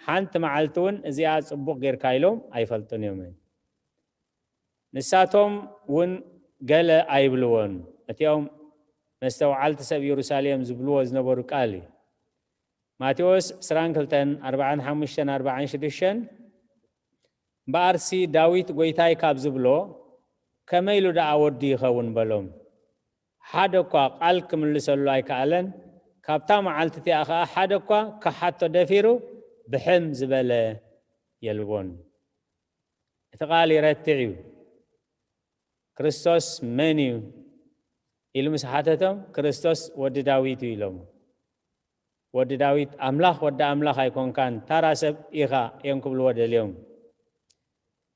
حنت معلتون ازيا صبوق غير كايلوم ايفلطون يومين نساتهم ون قال ايبلون اتيوم مستوعلت سب يروساليم زبلو زنبرو قالي ماتيوس 2:45-46 بارسي داويت غويتاي كاب زبلو كميلو دا اودي يخون بلوم حدقا قال كملسلو اي كالن كابتا معلتتي اخا حدقا كحتو دفيرو بحم زبله يلبون اتقال يرتعيو كريستوس منيو إلمس حاتتهم كريستوس ود داويت يلوم ود داويت املاح ود املاح يكون كان تراسب إيخا ينكبل ود اليوم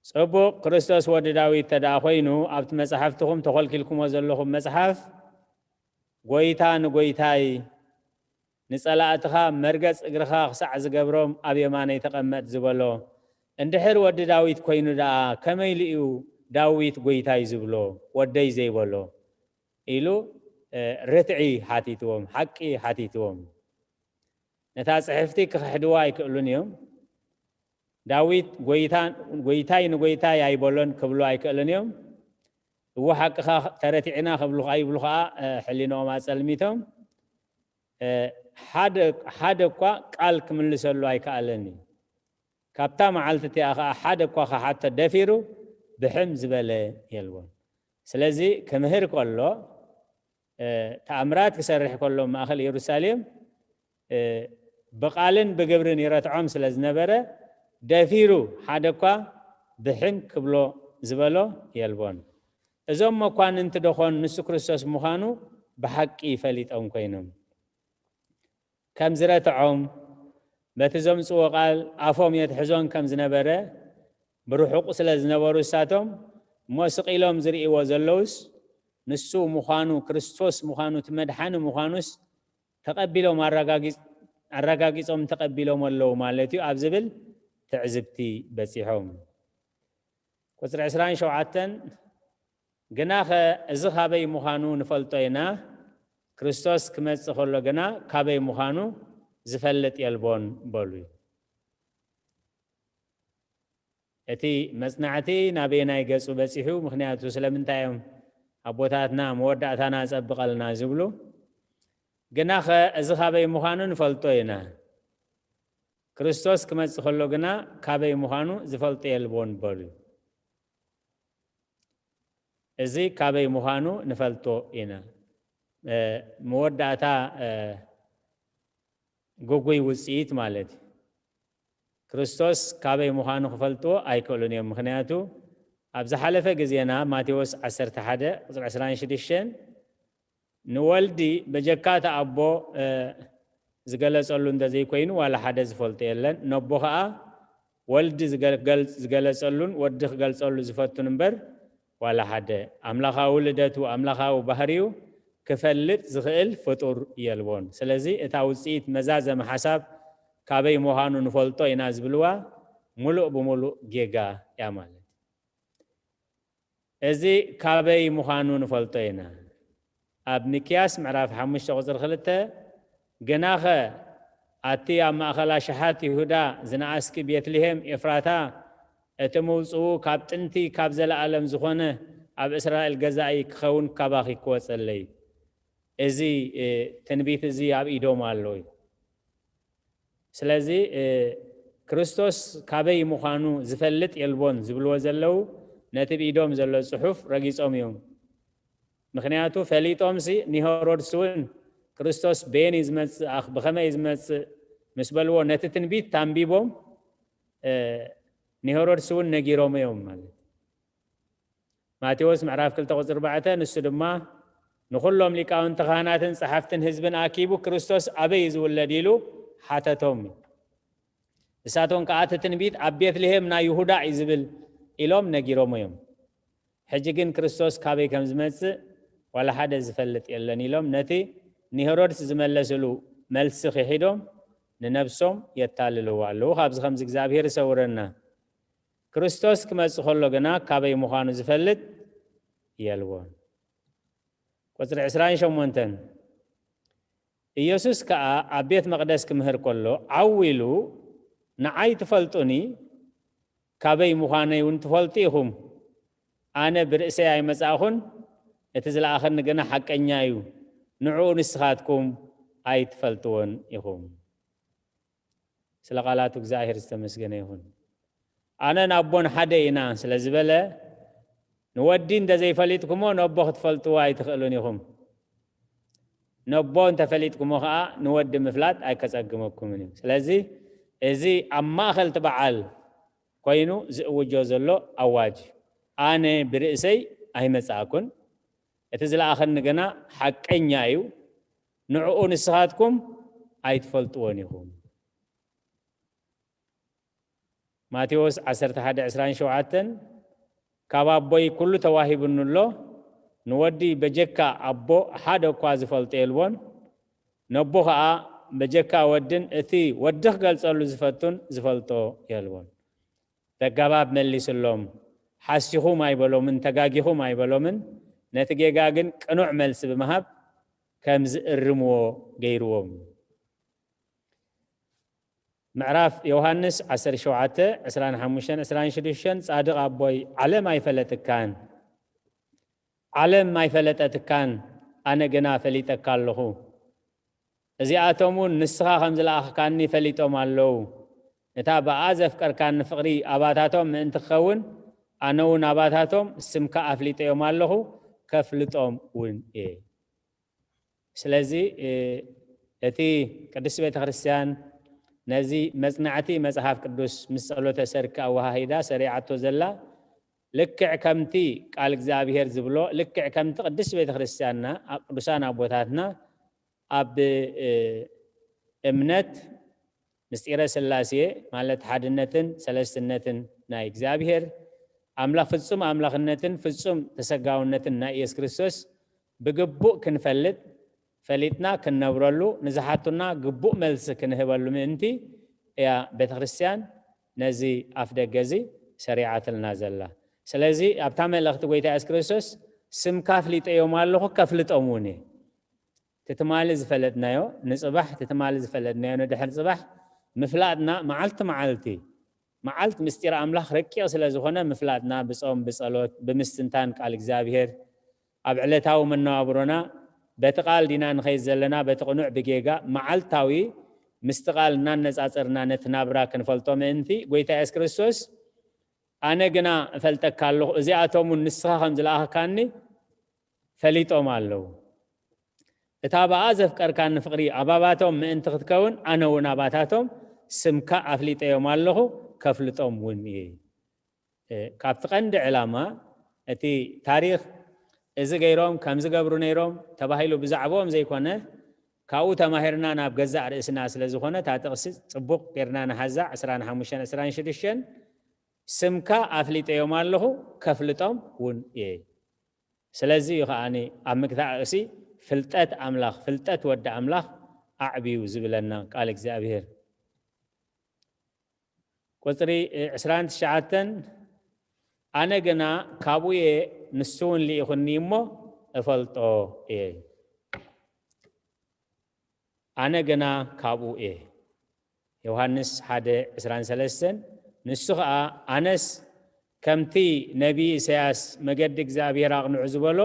صبو كريستوس ود داويت تدا خوينو ابت مصحفتكم تخلكلكم وزلكم مصحف غويتان غويتاي نصلاتها مرغص اغرخا خصع زغبروم اب يمانه يتقمط زبلو اندحر ود داويت كوينو دا كميليو داويت غويتاي زبلو ودي زيبلو إلو رتعي حاتيتهم حقي حاتيتهم نتا صحفتي كحدوا يكلون يوم داويت غويتاي نغويتاي ايبولون كبلو ايكلون يوم هو حق ترتعنا قبلو ايبلوها حلينو ما سلميتهم حدقا قال كملسلو ايكالني كابتا معلتتي اخا حدقا حتى دفيرو بحمز بلا يلون سلازي كمهر كله تأمرات كسرح كله ما أخل يروساليم بقالن بجبرن يرتعم سلاز نبرة دافيرو حدقا بحن كبلو زبلو يلبون إذا ما كان أنت دخون نسو كريستوس مخانو بحقي فليت أم كينهم كم زرتعم بتزم سو قال عفوم يتحزون كم زنبرة بروحق سلاز نبرو ساتهم موسق إلهم زري وزلوس نسو مخانو كريستوس مخانو تمدحان مخانوس تقبلوا الرقاقيس تقبلوا ملو مالتيو أبزبل تعزبتي بسيحهم كسر 20 شوعاتن جناخ ازخابي مخانو نفلطينا كريستوس كمص خلو جنا كابي مخانو زفلت يلبون بولوي اتي مصنعتي نابينا يقصو بسيحو مخنياتو سلمنتايم أبوتاتنا مودعتنا سبقلنا زبلو جناخ ازخابي مخانو نفلطينا كريستوس كمص خلو جنا كابي مخانو زفلط يلبون بولوي ازي كابي مخانو نفلطو إنا مودعتا غوغوي وسيت مالتي كريستوس كابي مخانو خفلطو ايكولوني مخنياتو ابز حلفه غزينا ماتيوس 11:26 نولدي بجكات ابو زغلصلو እንደዚህ ኮይኑ ዋላ ሓደ ዝፈልጥ የለን ነቦኻ ወልድ ዝገለጸሉን ወድኽ ገልጸሉ ዝፈቱን እንበር ዋላ ሓደ አምላኻው ልደቱ አምላኻው ባህሪው ክፈልጥ ዝኽእል ፍጡር የልቦን ስለዚ እታ ውጽኢት መዛዘም ሐሳብ ካበይ መሃኑ ንፈልጦ ኢና ዝብልዋ ሙሉእ ብሙሉእ ጌጋ ያ ማለት እዚ ካበይ መሃኑ ንፈልጦ ኢና ኣብ ሚክያስ ምዕራፍ 5:2 ገናኸ ኣቲ ኣብ ማእኸላ ሸሓት ይሁዳ ዝነኣስኪ ቤትልሄም ኤፍራታ እቲ ምውፅኡ ካብ ጥንቲ ካብ ዘለኣለም ዝኾነ ኣብ እስራኤል ገዛኢ ክኸውን ካባኺ ክወፀለይ ازي تنبيت ازي اب ايدوم አለይ ስለዚህ ክርስቶስ ካበይ ምዃኑ ዝፈልጥ የልቦን ዝብልዎ ዘለው ነቲ ኢዶም ዘሎ ጽሑፍ ረጊጾም እዮም ምክንያቱ ፈሊጦምሲ ኒሄሮድስውን ክርስቶስ ቤን ይዝመጽእ አኽ በኸመይ ይዝመጽእ ምስ በልዎ ነቲ ትንቢት ታንቢቦም ኒሄሮድስውን ነጊሮም እዮም ማለት ማቴዎስ ምዕራፍ 2 ቁጥር 4 ንሱ ድማ ንኹሎም ሊቃውንት ካህናትን ጸሓፍትን ህዝብን አኪቡ ክርስቶስ አበይ ዝውለድ ኢሉ ሓተቶም እሳቶን ከአት ትንቢት ኣብ ቤትልሔም ና ይሁዳ ይዝብል ኢሎም ነጊሮም እዮም ሕጂ ግን ክርስቶስ ካበይ ከም ዝመጽእ ወላ ሓደ ዝፈልጥ የለን ኢሎም ነቲ ኒሄሮድስ ዝመለስሉ መልሲ ኺሒዶም ንነብሶም የታልልዎ ኣለዉ ካብዚ ከምዚ እግዚአብሔር ይሰውረና ክርስቶስ ክመጽእ ከሎ ግና ካበይ ምዃኑ ዝፈልጥ የልዎን ቁጥሪ 28 ኢየሱስ ከዓ ኣብ ቤት መቅደስ ክምህር ከሎ ዓዊሉ ንዓይ ትፈልጡኒ ካበይ ምዃነይ እውን ትፈልጡ ኢኹም ኣነ ብርእሰይ ኣይመጻእኹን እቲ ዝለኣኸኒ ግና ሓቀኛ እዩ ንዕኡ ንስኻትኩም ኣይትፈልጥዎን ኢኹም ስለ ቃላቱ እግዚአብሔር ዝተመስገነ ይሁን ኣነ ናቦን ሓደ ኢና ስለ ዝበለ ንወዲ እንደዘይፈሊጥኩሞ ነቦ ክትፈልጥዎ ኣይትኽእሉን ኢኹም ነቦ እንተፈሊጥኩሞ ከዓ ንወዲ ምፍላጥ ኣይከጸግመኩምን እዩ ስለዚ እዚ ኣብ ማእኸል ትበዓል ኮይኑ ዝእውጆ ዘሎ ኣዋጅ ኣነ ብርእሰይ ኣይመጻእኩን እቲ ዝለኣኸኒ ግና ሓቀኛ እዩ ንዕኡ ንስኻትኩም ኣይትፈልጥዎን ኢኹም ማቴዎስ 11:27 ካብ ኣቦይ ኩሉ ተዋሂቡንሎ ንወዲ በጀካ ኣቦ ሓደ እኳ ዝፈልጦ የልቦን ነቦ ከዓ በጀካ ወድን እቲ ወዲ ክገልጸሉ ዝፈቱን ዝፈልጦ የልቦን ተጋባብ መሊስሎም ሓሲኹም ኣይበሎምን ተጋጊኹም ኣይበሎምን ነቲ ጌጋ ግን ቅኑዕ መልሲ ብምሃብ ከም ዝእርምዎ ገይርዎም ምዕራፍ ዮሐንስ 17:25-26 ጻድቕ ኣቦይ ዓለም ኣይፈለጥካን ዓለም ኣይፈለጠትካን ኣነ ግና ፈሊጠካ ኣለኹ እዚኣቶምን ንስኻ ከም ዝለኣኽካኒ ፈሊጦም ኣለዉ እታ በኣ ዘፍቀርካኒ ፍቕሪ ኣባታቶም ምእንቲ ክኸውን ኣነ እውን ኣባታቶም ስምካ ኣፍሊጠዮም ኣለኹ ከፍልጦም እውን እየ ስለዚ እቲ ቅዱስ ቤተ ክርስቲያን ነዚ መጽናዕቲ መጽሓፍ ቅዱስ ምስ ጸሎተ ሰርክ ኣወሃሂዳ ሰሪዓቶ ዘላ ልክዕ ከምቲ ቃል እግዚአብሔር ዝብሎ ልክዕ ከምቲ ቅዱስ ቤተ ክርስቲያንና ቅዱሳን ኣቦታትና ኣብ እምነት ምስጢረ ስላሴ ማለት ሓድነትን ሰለስትነትን ናይ እግዚአብሔር ኣምላኽ ፍጹም ኣምላኽነትን ፍጹም ተሰጋውነትን ናይ ኢየሱስ ክርስቶስ ብግቡእ ክንፈልጥ ፈሊጥና ክንነብረሉ ንዝሓቱና ግቡእ መልሲ ክንህበሉ ምእንቲ እያ ቤተ ክርስቲያን ነዚ ኣፍ ደገዚ ሰሪዓትልና ዘላ ስለዚ ኣብታ መልእኽቲ ጎይታ ኢየሱስ ክርስቶስ ስምካ ኣፍሊጠዮም ኣለኹ ከፍልጦም እውን እየ ትትማሊ ዝፈለጥናዮ ንፅባሕ ትትማሊ ዝፈለጥናዮ ንድሕሪ ፅባሕ ምፍላጥና መዓልቲ ምስጢር ኣምላኽ ረቂቕ ስለ ዝኾነ ምፍላጥና ብጾም ብጸሎት ብምስትንታን ቃል እግዚአብሔር ኣብ ዕለታዊ መነባብሮና በቲ ቃል ዲና ንኸይድ ዘለና በቲ ቅኑዕ ብጌጋ መዓልታዊ ምስቲ ቃል እናነጻጽርና ነቲ ናብራ ክንፈልጦ ምእንቲ ጎይታ ኢየሱስ ክርስቶስ ኣነ ግና እፈልጠካ ኣለኹ እዚኣቶምን ንስኻ ከም ዝለኣኽካኒ ፈሊጦም ኣለዉ እታ በኣ ዘፍቀርካኒ ፍቕሪ ኣባባቶም ምእንቲ ክትከውን ኣነ እውን ኣባታቶም ስምካ ኣፍሊጠዮም ኣለኹ ከፍልጦም እውን እየ ካብቲ ቀንዲ ዕላማ እቲ ታሪክ እዚ ገይሮም ከም ዝገብሩ ነይሮም ተባሂሉ ብዛዕቦም ዘይኮነ ካብኡ ተማሂርና ናብ ገዛእ ርእስና ስለ ዝኾነ እታ ጥቕሲ ፅቡቕ ጌርና ንሓዛዕ 25-26 ስምካ ኣፍሊጠዮም ኣለኹ ከፍልጦም እውን እየ ስለዚ እዩ ከዓኒ ኣብ ምግታዕ ርእሲ ፍልጠት ኣምላኽ ፍልጠት ወዲ ኣምላኽ ኣዕብዩ ዝብለና ቃል እግዚአብሔር ቁፅሪ 29 ኣነ ግና ካብኡ እየ ንሱ እውን ልኢኹኒ እሞ እፈልጦ እየ ኣነ ግና ካብኡ እየ ዮሐንስ 1:23 ንሱ ከዓ ኣነስ ከምቲ ነቢ ኢሳያስ መገዲ እግዚአብሔር ኣቕንዑ ዝበሎ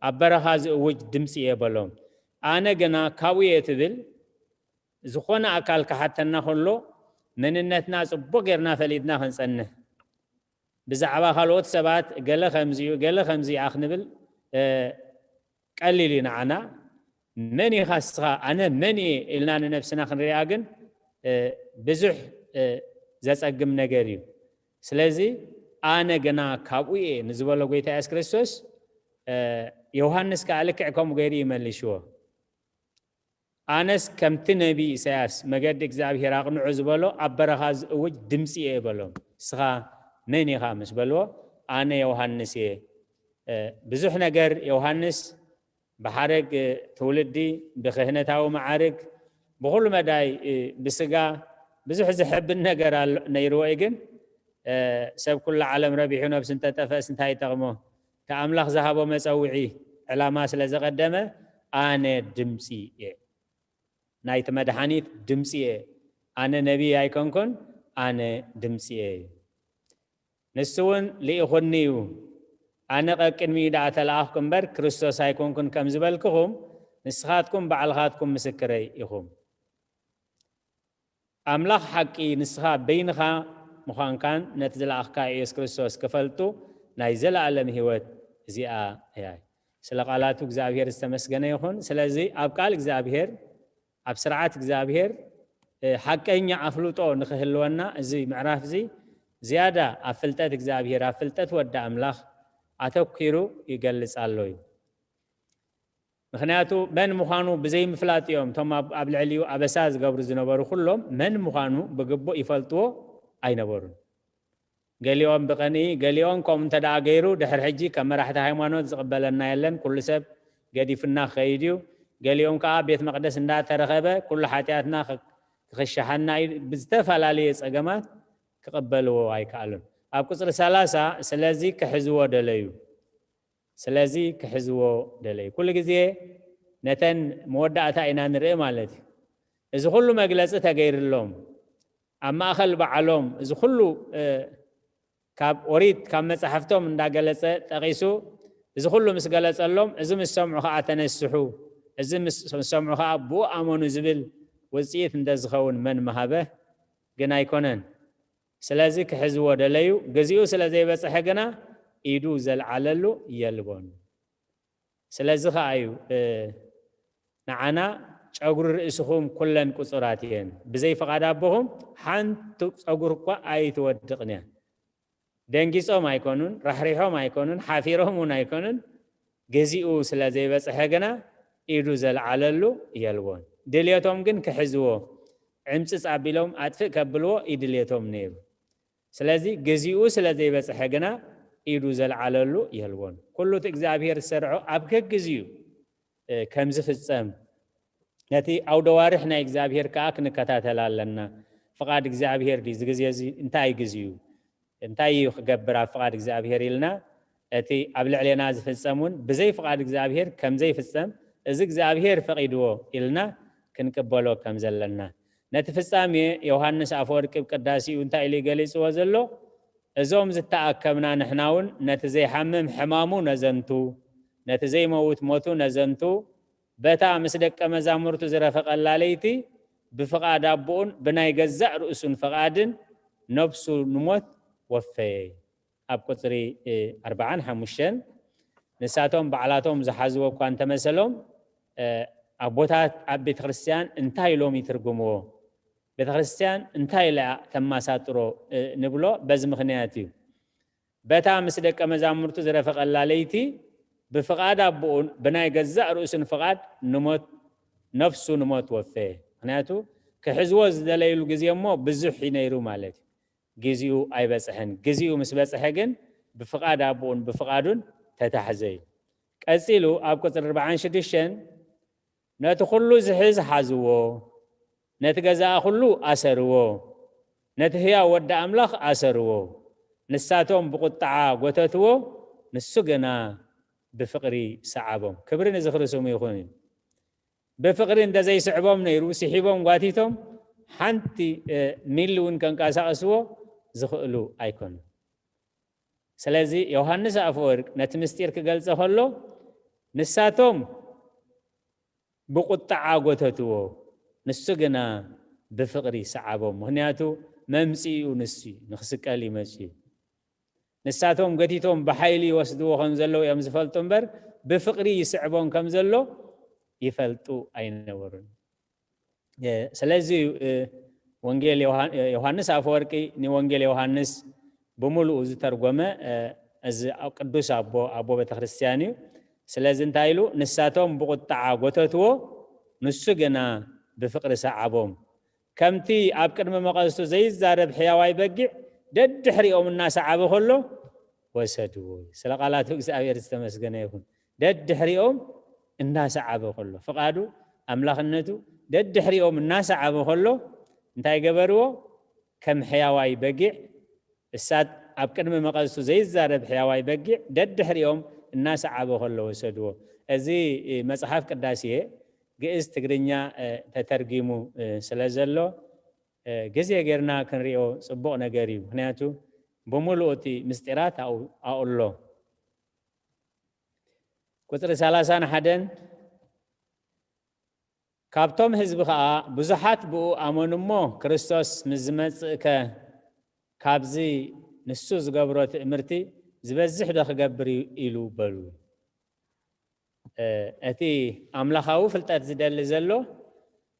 ኣብ በረኻ ዝእውጅ ድምፂ እየ በሎም أنا جنا كاوية تبل زخونا أكل كحتنا خلو من النتنا صبغرنا فليدنا خنسنه بزعبا خلوت سبات قال خمزي أخنبل قليلين عنا مني خاصها أنا مني إلنا نفسنا خنرياجن بزح زاس أقم نجاريو سلازي أنا جنا كابوي نزول قوي تأس كريستوس يوحنس كالك عكم غيري ملشوا أنس كم تنبي إساس مجد إجزاب هراقن عزبلو أبرخاز وج دمسي بلو سخا مني خامس بلو أنا يوحنس بزح نجار يوحنس بحرق تولدي بخهنة أو معارك بقول مداي بسجا بزح زحب النجار نيرويجن سب كل عالم ربيحنا بس انت تفاس انت هاي تغمو كأملاخ ذهبوا مسوعي علامات سلازة قدمه أنا دمسي نايت مدحانيت دمسي أنا نبي أيكونكن أنا دمسي نسون لإخونيو أنا قاكن ميدا أتلاقكم بر كريستوس أيكونكن كم زبالكم نسخاتكم بعلغاتكم مسكري إخوم أملاخ حقي نسخات بينها مخان كان نتزل أخكا إيس كريستوس كفلتو نايزل عالم هيوت زياء هاي سلقالاتو إجزابير استمسجنا يخون سلازي أبقال إجزابير أبسرعات إجزابير حقيني عفلوتو نخهلونا زي معرف زي زيادة أفلتات إجزابير أفلتات ودع أملاخ أتوكيرو يجلس علوي مخنياتو من مخانو بزي مفلات يوم ثم قبل عليو أبساز قبر زنبارو كلهم من مخانو بقبو يفلتو أي نبورن قال يوم بقني قال يوم كم تدع غيره دحر حجي كم راح تهيمانوت قبلنا يلن كل سب قدي فينا خيديو قال يوم كعب بيت مقدس ندا ترخبه كل حياتنا خشحنا بزتفل عليه صقمات تقبلوا اي كالون اب قصر 30 سلازي كحزو دليو سلازي كحزو دليو كل غزي نتن مودعتا اينا نري مالتي اذا كله مجلص تغير لهم اما اخل بعلوم اذا كله كاب أريد كم مصحفتهم من دجلسة تقيسو إذا كله مسجلس اللهم إذا مسمعوا خاطن السحو إذا مسمعوا خاب بو أمون زبل وزيت ندزخون من مهابه جنا يكونن سلازك حزوا دليو جزيو سلازي بس حقنا يدو زل عللو يلبون سلازك أيو نعنا أقول رئيسهم كلن كسراتين بزي فقاد أبوهم حنت أقول قا أي تودقنا دنجيسو ما يكونون رحريحو ما يكونون حافيرهم ما يكونون جزيئو سلازي بس حقنا إيدو زل عللو يلوون دليتهم جن كحزوه عمسس عبيلهم أدفق كبلو إدليتهم نيب سلازي جزيئو سلازي بس حقنا إيدو زل عللو يلوون كله تجزابير السرعو أبكك جزيئو كمزف السام نتي أو دوارحنا إجزابير كأك نكتاتلا لنا فقاد إجزابير دي زجزي انتاي جزيئو انتاي يخبر فقاد إجزابير إلنا أتي قبل علينا زف السمون بزي فقاد إجزابير كم زي في السم إذا إجزابير فقيدوه إلنا كنقبلو كم زلنا نتفسامي يوحنس أفورك بقداسي وانتاي لي جالس وزلو إزوم زتأكمنا نحناون نتزي حمم حمامو نزنتو نتزي موتو نزنتو بتا مسدك مزامرتو زرفق اللاليتي بفقاد أبون بناي جزع رؤسون فقادن نفسو نموت وفي أبقطري 4-5 نساتهم بعلاتهم زحزوا كوان تمثلهم أبوتات بيت خريستيان انتهي لهم يترجموه بيت خريستيان انتهي لا تم ساترو نبلو بزمخنياتي بتا مسدك مزامرتو زرفق اللاليتي بفقاد أبون بناي جزع رؤسون فقاد نموت نفسو نموت وفيه معناته كحزوز دليل جزيمو بزح ينيرو مالتي جزيو أي بسحن جزيو مس بسحجن بفقاد أبون بفقادون تتحزي كأسيلو أبكت 4-6 نتخلو زحز حزوه نتجزاء خلو أسروه نتهيا ود أملاخ أسروه نساتهم بقطعة قتتوه نسجنا بفقري سعبهم كبرين زخرسهم يخونين بفقرين ده زي سعبهم نيرو سحبهم قاتيتهم حنتي ميلون كان كاسا أسوه زخلو أيكون سلازي يوحنس أفورك نتمستير كجلسة هلو نساتهم بقطع عقوتتو نسجنا بفقري سعبو مهنياتو ممسي ونسي نخسكالي مسي نساتهم قتيتهم بحيلي وسدو خمزلو يمزفلتم بر بفقري يسعبون كمزلو يفلتو أين ورن سلازي وانجيل يوحنس أفوركي ني وانجيل يوحنس بملو ترجمة از قدوس أبو بيت خريستياني سلازي انتايلو نساتهم بقطع عقوتتو نسجنا بفقر سعبهم كمتي أبكر من مقاصد زي الزارب حياواي بقع دد حريقهم الناس عابه خلو وسدوا سلقالاتو إكسابير استمسقنا يكون دد حريقهم الناس عابه خلو فقادوا أملاخنتو دد حريقهم الناس عابه خلو انتاي قبروا كم حياواي بقع الساد أبكر من مقاصد زي الزارب حياواي بقع دد حريقهم الناس عابه خلو وسدوا أزي مصحف قداسيه جئز تقرنيا تترجمو سلازلو جزء غيرنا كنريو صبوق نجاري هنياتو بملؤتي مستيرات أو الله كتر سالسان حدن كابتوم حزبها بزحات بو أمونمو كريستوس مزمت كابزي نسوز قبرت امرتي زبزح دخ قبري إلو بلو أتي أملاخاو فلتات زدال زلو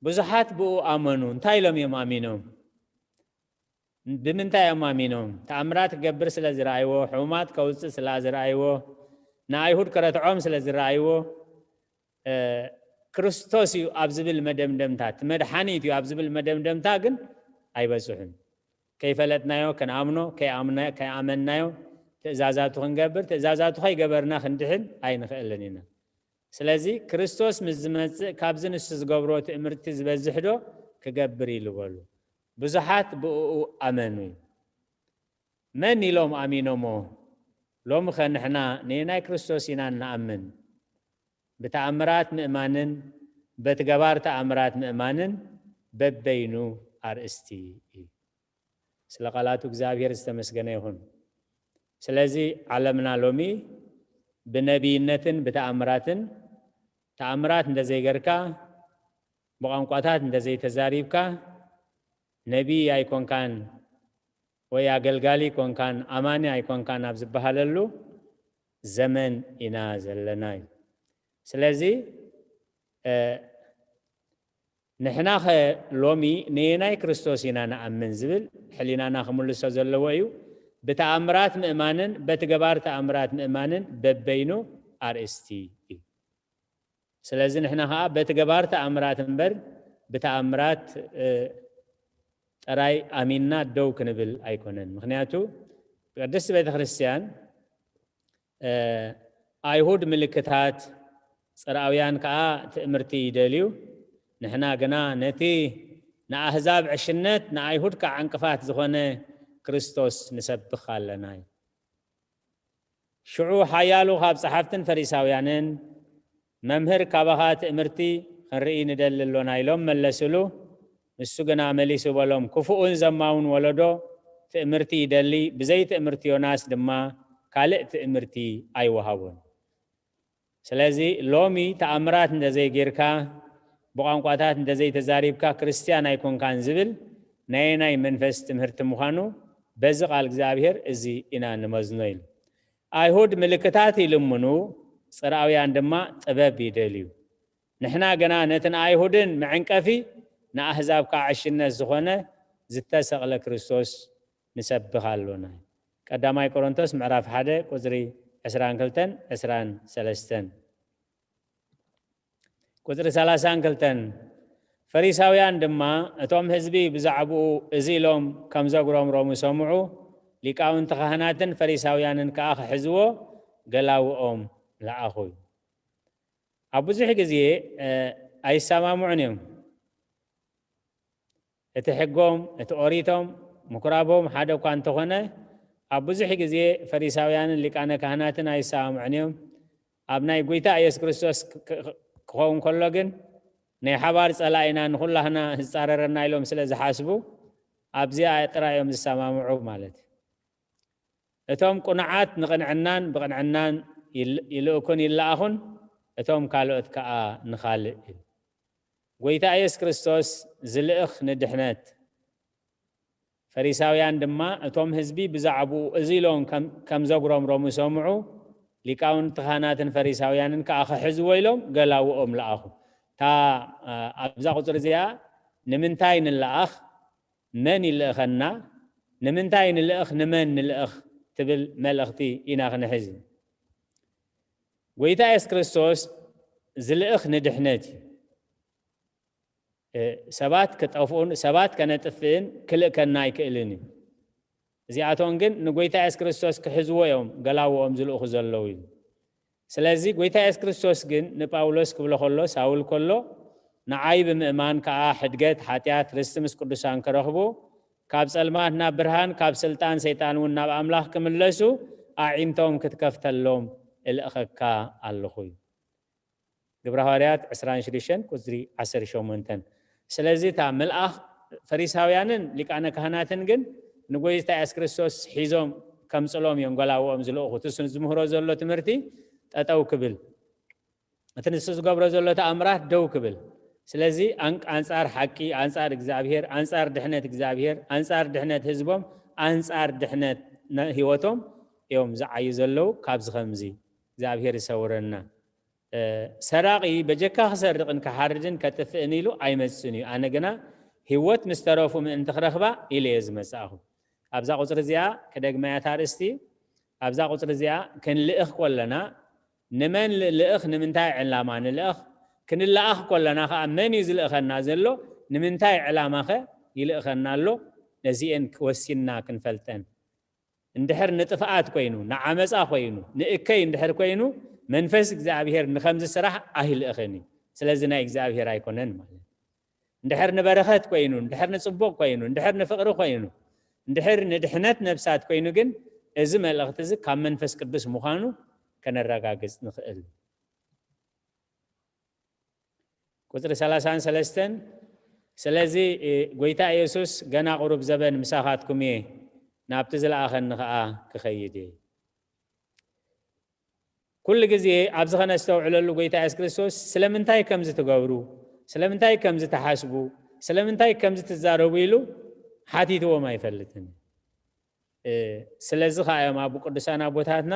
بزحات بو آمنون تايلم يمامينهم بمنتا يمامينهم تأمرات قبر سلا زرائيوه حومات كوز سلا زرائيوه نايهود كرتعوم سلا زرائيوه كريستوس يو أبزب المدمدم تات مدحانيت يو أبزب المدمدم تاقن أي بزحن كيف لتنايو كان آمنو كي آمنايو تأزازاتو خنقبر تأزازاتو خي قبرنا خندحن أي نخيلنينا سلازي كريستوس مزمت كابزن السز قبروت امرتز بزحدو كقبري لولو بزحات بو امنوي من يلوم امينو مو لوم خنحنا نينا كريستوس ينا نامن بتأمرات مؤمنن بتقبار تأمرات مؤمنن ببينو ارستي سلقالاتو እግዚአብሔር استمسገነ ይሁን ስለዚህ ዓለምና ሎሚ بنبينتن بتأمراتن تأمرات እንደዚህ ገርካ በቋንቋታት እንደዚህ ተዛሪብካ ነቢይ አይኮንካን ወይ አገልጋሊ ኮንካን አማኒ አይኮንካን አብዝባሃለሉ ዘመን ኢና ዘለናይ ስለዚህ ንሕና ሎሚ ንናይ ክርስቶስ ኢና ንኣምን ዝብል ሕሊናና ክምልሶ ዘለዎ እዩ بتأمرات مؤمنن بتجبار تأمرات مؤمنن ببينو أرستي سلازين إحنا ها بتجبار تأمرات مبر بتأمرات راي أميننا دو كنبل أيكونن مخنياتو قدس بيت خريستيان أيهود ملكتات سراويان كا تأمرتي دليو نحنا جنا نتي نأحزاب عشنت نأيهود كعنكفات زخنة كريستوس نسبخ لنا شعو حيالو خاب صحفتن فريساويانن ممهر كابهات امرتي خنرئي ندللونا يلوم ملسلو السجنا مليسو بلوم كفؤون زماون ولدو تأمرتي دلي بزي تأمرتي وناس دما كالئ تأمرتي أي وهاون سلازي لومي تأمرات ندزي جيركا بقانقواتات ندزي تزاريبكا كريستيان يكون كان زبل ناي منفس تمهرت مخانو بزق على እግዚአብሔር እዚ ኢና ንመዝኖይል አይሁድ ምልክታት ይልምኑ ጽራውያን ድማ ጥበብ ይደልዩ ንሕና ገና ነትን አይሁድን መዕንቀፊ ንኣህዛብ ካዕሽነት ዝኾነ ዝተሰቕለ ክርስቶስ ንሰብኻሉና ቀዳማይ ቆሮንቶስ ምዕራፍ 1 ቁጽሪ 22 23 ቁጽሪ 32 فريساويان دما اتوم حزبي بزعبو ازيلوم كم زغروم روم سمعو ليقاون تخهناتن فريساويانن كاخ حزو قلاوهم لا اخوي ابو زح غزي اي سمامعنيم اتحقوم اتوريتهم مكرابهم حدا كان تخونه ابو زح غزي فريساويانن ليقانا كهناتن اي سمامعنيم ابناي غويتا يسوع كريستوس كون كلوغن ني حبار صلاينا كلنا صاررنا يلوم سلاز حاسبو ابزي اطرايوم زسمامعو مالت اتوم قنعات نقنعنان بقنعنان يلؤكن يلاخن اتوم كالوت كا نخالق ጎይታ ኢየሱስ ክርስቶስ ዝልእኽ ንድሕነት ፈሪሳውያን ድማ እቶም ህዝቢ ብዛዕባኡ እዚሎም ከም ዘጉረምረሙ ሰምዑ ሊቃውንቲ ካህናትን ፈሪሳውያንን ከዓ ክሕዝቦ ኢሎም ገላውኦም ለኣኹ እታ ኣብዛ ቁፅሪ እዚኣ ንምንታይ ንለኣኽ መን ይልእኸና ንምንታይ ንልእኽ ንመን ንልእኽ ትብል መልእኽቲ ኢና ክንሕዝ ጎይታ ኢየሱስ ክርስቶስ ዝልእኽ ንድሕነት ሰባት ከጠፍኡን ሰባት ከነጥፍእን ክልእከና ኣይክእልን እዚኣቶም ግን ንጎይታ ኢየሱስ ክርስቶስ ክሕዝዎ እዮም ገላውኦም ዝልእኹ ዘለዉ እዩ ስለዚ ጎይታ ኢየሱስ ክርስቶስ ግን ንጳውሎስ ክብሎ ከሎ ሳውል ከሎ ንዓይ ብምእማን ከዓ ሕድገት ሓጢኣት ርስቲ ምስ ቅዱሳን ክረኽቡ ካብ ጸልማት ናብ ብርሃን ካብ ስልጣን ሰይጣን እውን ናብ ኣምላኽ ክምለሱ ኣዒንቶም ክትከፍተሎም እልእኸካ ኣለኹ እዩ ግብረ ሐዋርያት 26 ቁፅሪ 18 ስለዚ እታ መልኣኽ ፈሪሳውያንን ሊቃነ ካህናትን ግን ንጎይታ ኢየሱስ ክርስቶስ ሒዞም ከምፅሎም እዮም ገላውኦም ዝልእኹ እቲ ዝምህሮ ዘሎ ትምህርቲ ጠጠው ክብል እቲ ንሱ ዝገብሮ ዘሎ ተኣምራት ደው ክብል ስለዚ ኣንጻር ሓቂ ኣንጻር እግዚአብሔር ኣንጻር ድሕነት እግዚአብሔር ኣንጻር ድሕነት ህዝቦም ኣንጻር ድሕነት ህይወቶም እዮም ዝዓዩ ዘለው ካብዚ ከምዚ እግዚአብሔር ይሰውረና ሰራቂ በጀካ ክሰርቅን ክሓርድን ከጥፍእን ኢሉ ኣይመፅን እዩ ኣነ ግና ህይወት ምስ ተረፉ ምእንቲ ክረኽባ ኢለ እየ ዝመፅኣኹ ኣብዛ ቁፅሪ እዚኣ ከደግመያታ ርእስቲ ኣብዛ ቁፅሪ እዚኣ ክንልእኽ ኮለና ንመን ልእኽ ንምንታይ ዕላማ ንልእኽ ክንለኣኽ ኮለና ከዓ መን እዩ ዝልእኸና ዘሎ ንምንታይ ዕላማ ኸ ይልእኸና ኣሎ ነዚአን ወሲና ክንፈልጠን እንድሕር ንጥፍኣት ኮይኑ ንዓመፃ ኮይኑ ንእከይ እንድሕር ኮይኑ መንፈስ እግዚአብሔር ንኸምዚ ስራሕ ኣይልእኽን እዩ ስለዚ ናይ እግዚአብሔር ኣይኮነን ማለት እንድሕር ንበረኸት ኮይኑ እንድሕር ንፅቡቕ ኮይኑ እንድሕር ንፍቕሪ ኮይኑ እንድሕር ንድሕነት ነብሳት ኮይኑ ግን እዚ መልእኽቲ እዚ ካብ መንፈስ ቅዱስ ምዃኑ ከነረጋግፅ ንኽእል ቁፅሪ 33 ስለዚ ጎይታ ኢየሱስ ገና ቁሩብ ዘበን ምሳኻትኩም እየ ናብቲ ዝለኣኸኒ ከዓ ክኸይድ እየ ኩሉ ግዜ ኣብዚ ኸነስተውዕለሉ ጎይታ ኢየሱስ ክርስቶስ ስለምንታይ ከምዚ ትገብሩ ስለምንታይ ከምዚ ተሓስቡ ስለምንታይ ከምዚ ትዛረቡ ኢሉ ሓቲትዎም ኣይፈልጥን ስለዚ ከዓ እዮም ኣብ ቅዱሳን ኣቦታትና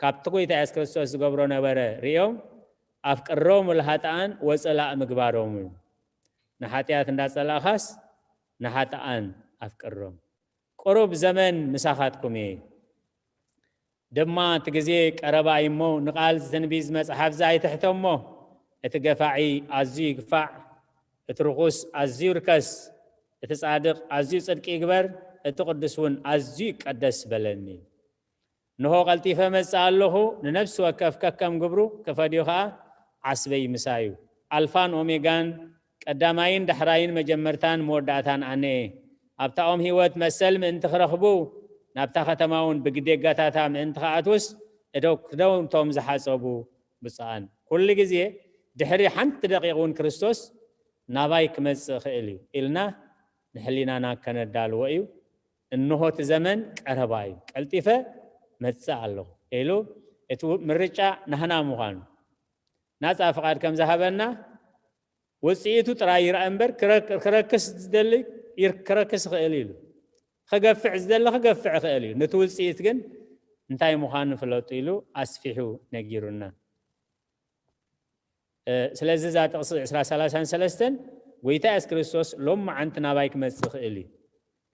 ካብቲ ጎይታ ኢየሱስ ክርስቶስ ዝገብሮ ነበረ ርኦም ኣፍቅሮም ለሃጣን ወፀላእ ምግባሮም እዩ ንሓጢኣት እንዳፀላእኻስ ንሓጣን ኣፍቅሮም ቁሩብ ዘመን ምሳኻትኩም እየ ድማ እቲ ግዜ ቀረባ እሞ ንቓል ትንቢት መፅሓፍ ዘይትሕቶ እሞ እቲ ገፋዒ ኣዝዩ ይግፋዕ እቲ ርኩስ ኣዝዩ ርከስ እቲ ጻድቕ ኣዝዩ ጽድቂ ይግበር እቲ ቅዱስ እውን ኣዝዩ ይቀደስ በለኒ ንሆ ቀልጢፈ መፅእ ኣለኹ ንነፍሲ ወከፍ ከከም ግብሩ ከፈድዩ ከዓ ዓስበይ ምሳዩ ኣልፋን ኦሜጋን ቀዳማይን ዳሕራይን መጀመርታን መወዳእታን ኣነ ኣብታኦም ህይወት መሰል ምእንቲ ክረኽቡ ናብታ ከተማ እውን ብግዴጋታታ ምእንቲ ከኣትውስ ክደውንቶም ዝሓፀቡ ብፅኣን ኩሉ ግዜ ድሕሪ ሓንቲ ደቂቕ እውን ክርስቶስ ናባይ ክመፅእ ክእል እዩ ኢልና ንሕሊናና ከነዳልዎ እዩ እንሆ እቲ ዘመን ቀረባ እዩ ቀልጢፈ መፅእ ኣለኹ ኢሉ እቲ ምርጫ ናህና ምዃኑ ናፃ ፍቓድ ከም ዝሃበና ውፅኢቱ ጥራይ ይርአ እምበር ክረክስ ዝደሊ ክረክስ ክእል ኢሉ ክገፍዕ ዝደሊ ክገፍዕ ክእል እዩ ነቲ ውፅኢት ግን እንታይ ምዃኑ ፍለጡ ኢሉ ኣስፊሑ ነጊሩና ስለዚ እዛ ጥቕሲ 33 ጎይታ ኢየሱስ ክርስቶስ ሎም መዓንቲ ናባይ ክመፅእ ክእል እዩ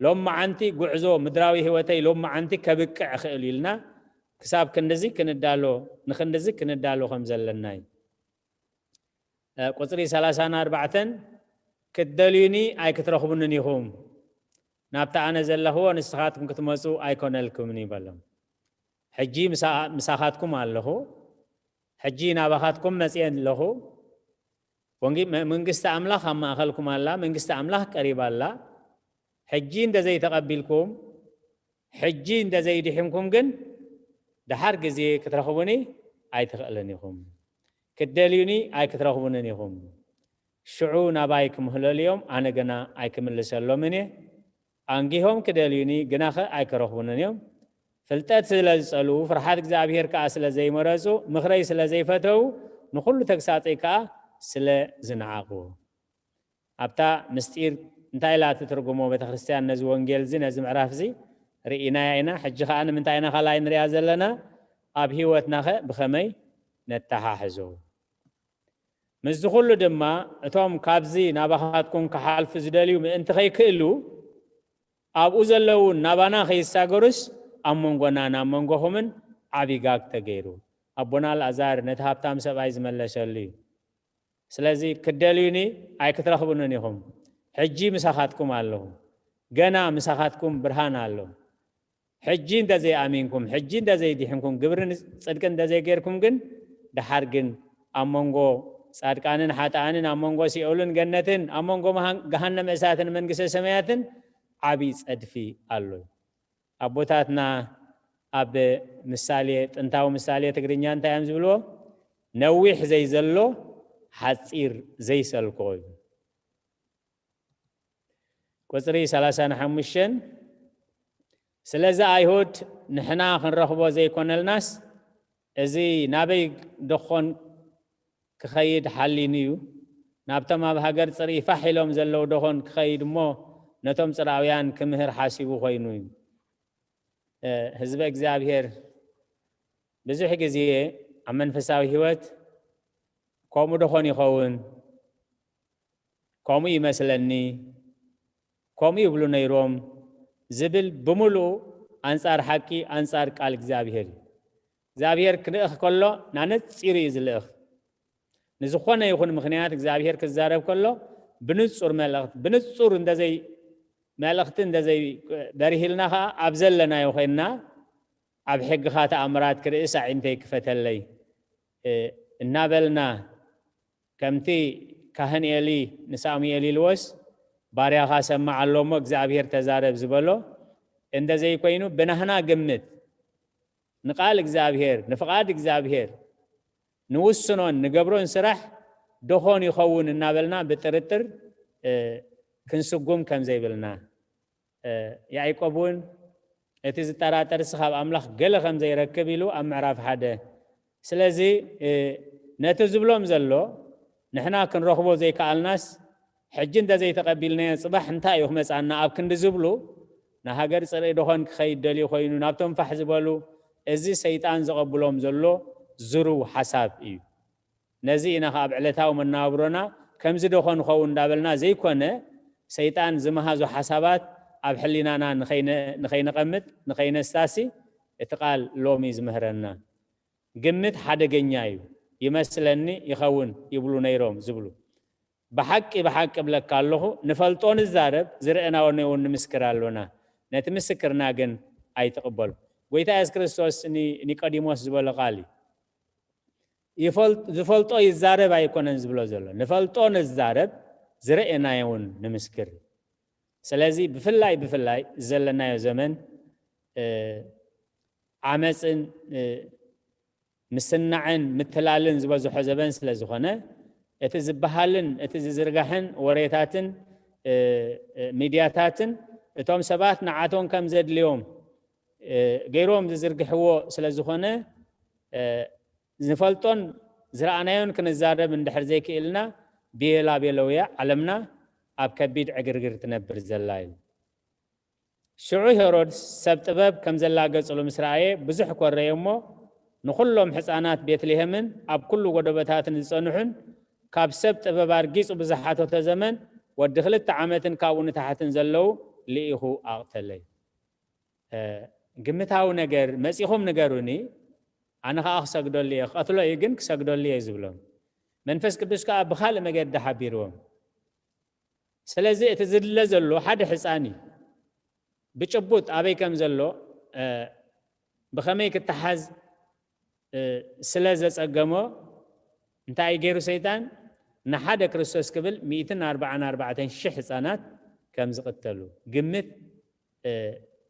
ሎም መዓንቲ ጉዕዞ ምድራዊ ህይወተይ ሎም መዓንቲ ከብቅዕ ክእል ኢልና ክሳብ ክንደዚ ክንዳሎ ንክንደዚ ክንዳሎ ከም ዘለና እዩ ቁፅሪ 34 ክትደልዩኒ ኣይክትረኽቡንን ኢኹም ናብታ ኣነ ዘለኽዎ ንስኻትኩም ክትመፁ ኣይኮነልኩምን ይበሎም ሕጂ ምሳኻትኩም ኣለኹ ሕጂ ናባኻትኩም መፅአ ኣለኹ መንግስቲ ኣምላኽ ኣብ ማእኸልኩም ኣላ መንግስቲ ኣምላኽ ቀሪባ ኣላ ሕጂ እንደዘይተቐቢልኩም ሕጂ እንደዘይድሕምኩም ግን ድሓር ግዜ ክትረኽቡኒ ኣይትኽእልን ኢኹም ክትደልዩኒ ኣይክትረኽቡንን ኢኹም ሽዑ ናባይ ክምህለሉ እዮም ኣነ ገና ኣይክምልሰሎምን እየ ኣንጊሆም ክደልዩኒ ግናኸ ኣይክረኽቡንን እዮም ፍልጠት ስለ ዝፀልኡ ፍርሓት እግዚአብሔር ከዓ ስለ ዘይመረፁ ምኽረይ ስለ ዘይፈተው ንኩሉ ተግሳፀይ ከዓ ስለ ዝነዓቑ أبتا مستير انتاي لا تترجمو بتخريستيان نز وانجيل زي نز معرف زي رئينا يعينا حجخ أنا من تاينا خلاين رياز لنا أبهي وتناخ بخمي نتحاحزو مزدخلو دما اتوم كابزي نابخاتكم كحالف زداليو من انت خي كيلو أبو زلون نابانا خي ساغورس أمونغونا نامونغوهمن عبيقاك تغيرو أبونا الأزار نتهابتام سبايز ملشالي سلازي كداليوني أي كترخبوننيهم حجي مساخاتكم اللهم جنا مساخاتكم برهان اللهم حجين دا زي آمينكم حجين دا زي ديحنكم قبرن صدقن دا زي غيركم جن دحارجن أمونغو صادقانن حاتانن أمونغو سيئولن جنتن أمونغو جهنم إساتن من قصة سمياتن عبيس أدفي اللهم أبوتاتنا أب مسالية انتاو مسالية تقرينيان تايم زبلو نويح زي زلو حتصير زي سلكوي قصري سلاسان حمشن سلازا ايهود نحنا خنرخبو زي كون الناس ازي نابي دخون كخيد حلينيو نابتما بهاجر صري فحلهم زلو دخون كخيد مو نتوم صراويان كمهر حاسبو خوينوي حزب እግዚአብሔር ብዙሕ ግዜ ኣብ መንፈሳዊ ህይወት ከምኡ ደኾን ይኸውን ከምኡ ይመስለኒ ከምኡ ይብሉ ነይሮም ዝብል ብምሉእ ኣንጻር ሓቂ ኣንጻር ቃል እግዚአብሔር ክንእኽ ከሎ ናነፂሩ እዩ ዝልእኽ ንዝኾነ ይኹን ምክንያት እግዚአብሔር ክዛረብ ከሎ ብንጹር መልእኽቲ ብንጹር እንደዘይ مالختن እንደዘይ በሪሂልና ኸ ኣብዘለና ይኾይና ኣብ ሕግኻ ተኣምራት ክርእሳ ዕንተይ ክፈተለይ እናበልና ከምቲ ካህን ኤሊ ንሳሙኤል ኢልዎስ ባርያኻ ሰማዕ ኣሎሞ እግዚአብሔር ተዛረብ ዝበሎ እንደዘይ ኮይኑ ብናህና ግምት ንቃል እግዚአብሔር ንፍቃድ እግዚአብሔር ንውስኖን ንገብሮን ስራሕ ደኾን ይኸውን እናበልና ብጥርጥር كنسقوم كم زي بلنا يعقوبون اتز تراتر سخاب أملاخ قل خم زي ركبيلو أم عراف حدا سلازي نتزبلوم زلو نحنا كنروحبو زي كالناس حجين دا زي تقبلنا صباح انتا يخمس عنا أب كندزبلو نهاجر صري دهون خيد دلي خوينو نابتم فحزبالو ازي سيطان زقبلوم زلو زرو حساب ايو نزي نخاب علتاو من نابرونا كم زي دهون خون دابلنا زي كونه سيطان زمهازو حسابات أب حلينانا نخين قمت نخين استاسي اتقال لومي زمهرنا قمت حدا قنيايو يمثلني يخون يبلو نيروم زبلو بحق بلك قالوه نفلطون الزارب زرقنا ونون نمسكرالونا نتمسكرنا قن أي تقبل ويتا يس كريستوس ني قديموس زبلو قالي يفلطو الزارب أيكونن زبلو زلو نفلطون الزارب زرقنا يون نمسكر سلازي بفلاي زلنا يو زمن عمسن مسنعن متلالن زبزو حزبن سلازخونه اتزبحالن اتزرغحن وريتاتن ميدياتاتن اتوم سبات نعاتون كم زد اليوم غيروم زرغحو سلازخونه زفلطون زرعنايون كنزارب اندحر زي كيلنا بيلا بيلويا علمنا أب كبيد عقرقر تنبر الزلايل شعو هيرود سبت باب كم زلاقة صلو مسرائي بزح كوريومو نخلهم حسانات بيت لهمن أب كل قدبتات نصنحن كاب سبت باب أرقيس وبزحاتو تزمن ودخلت تعامتن كاون تحتن زلو لإيهو أغتلي قمتاو نقر مسيخهم نقروني أنا خاخ ساقدو لي أطلو إيقن كساقدو لي يزبلون منفس قدس كا بخال مجد حبيروم سلازي اتزل زلو حد حساني بچبوت ابي كم زلو بخميك التحز سلاز صقمو انتاي غيرو سيطان نحد كريستوس قبل 144 شح حسانات كم زقتلو قمت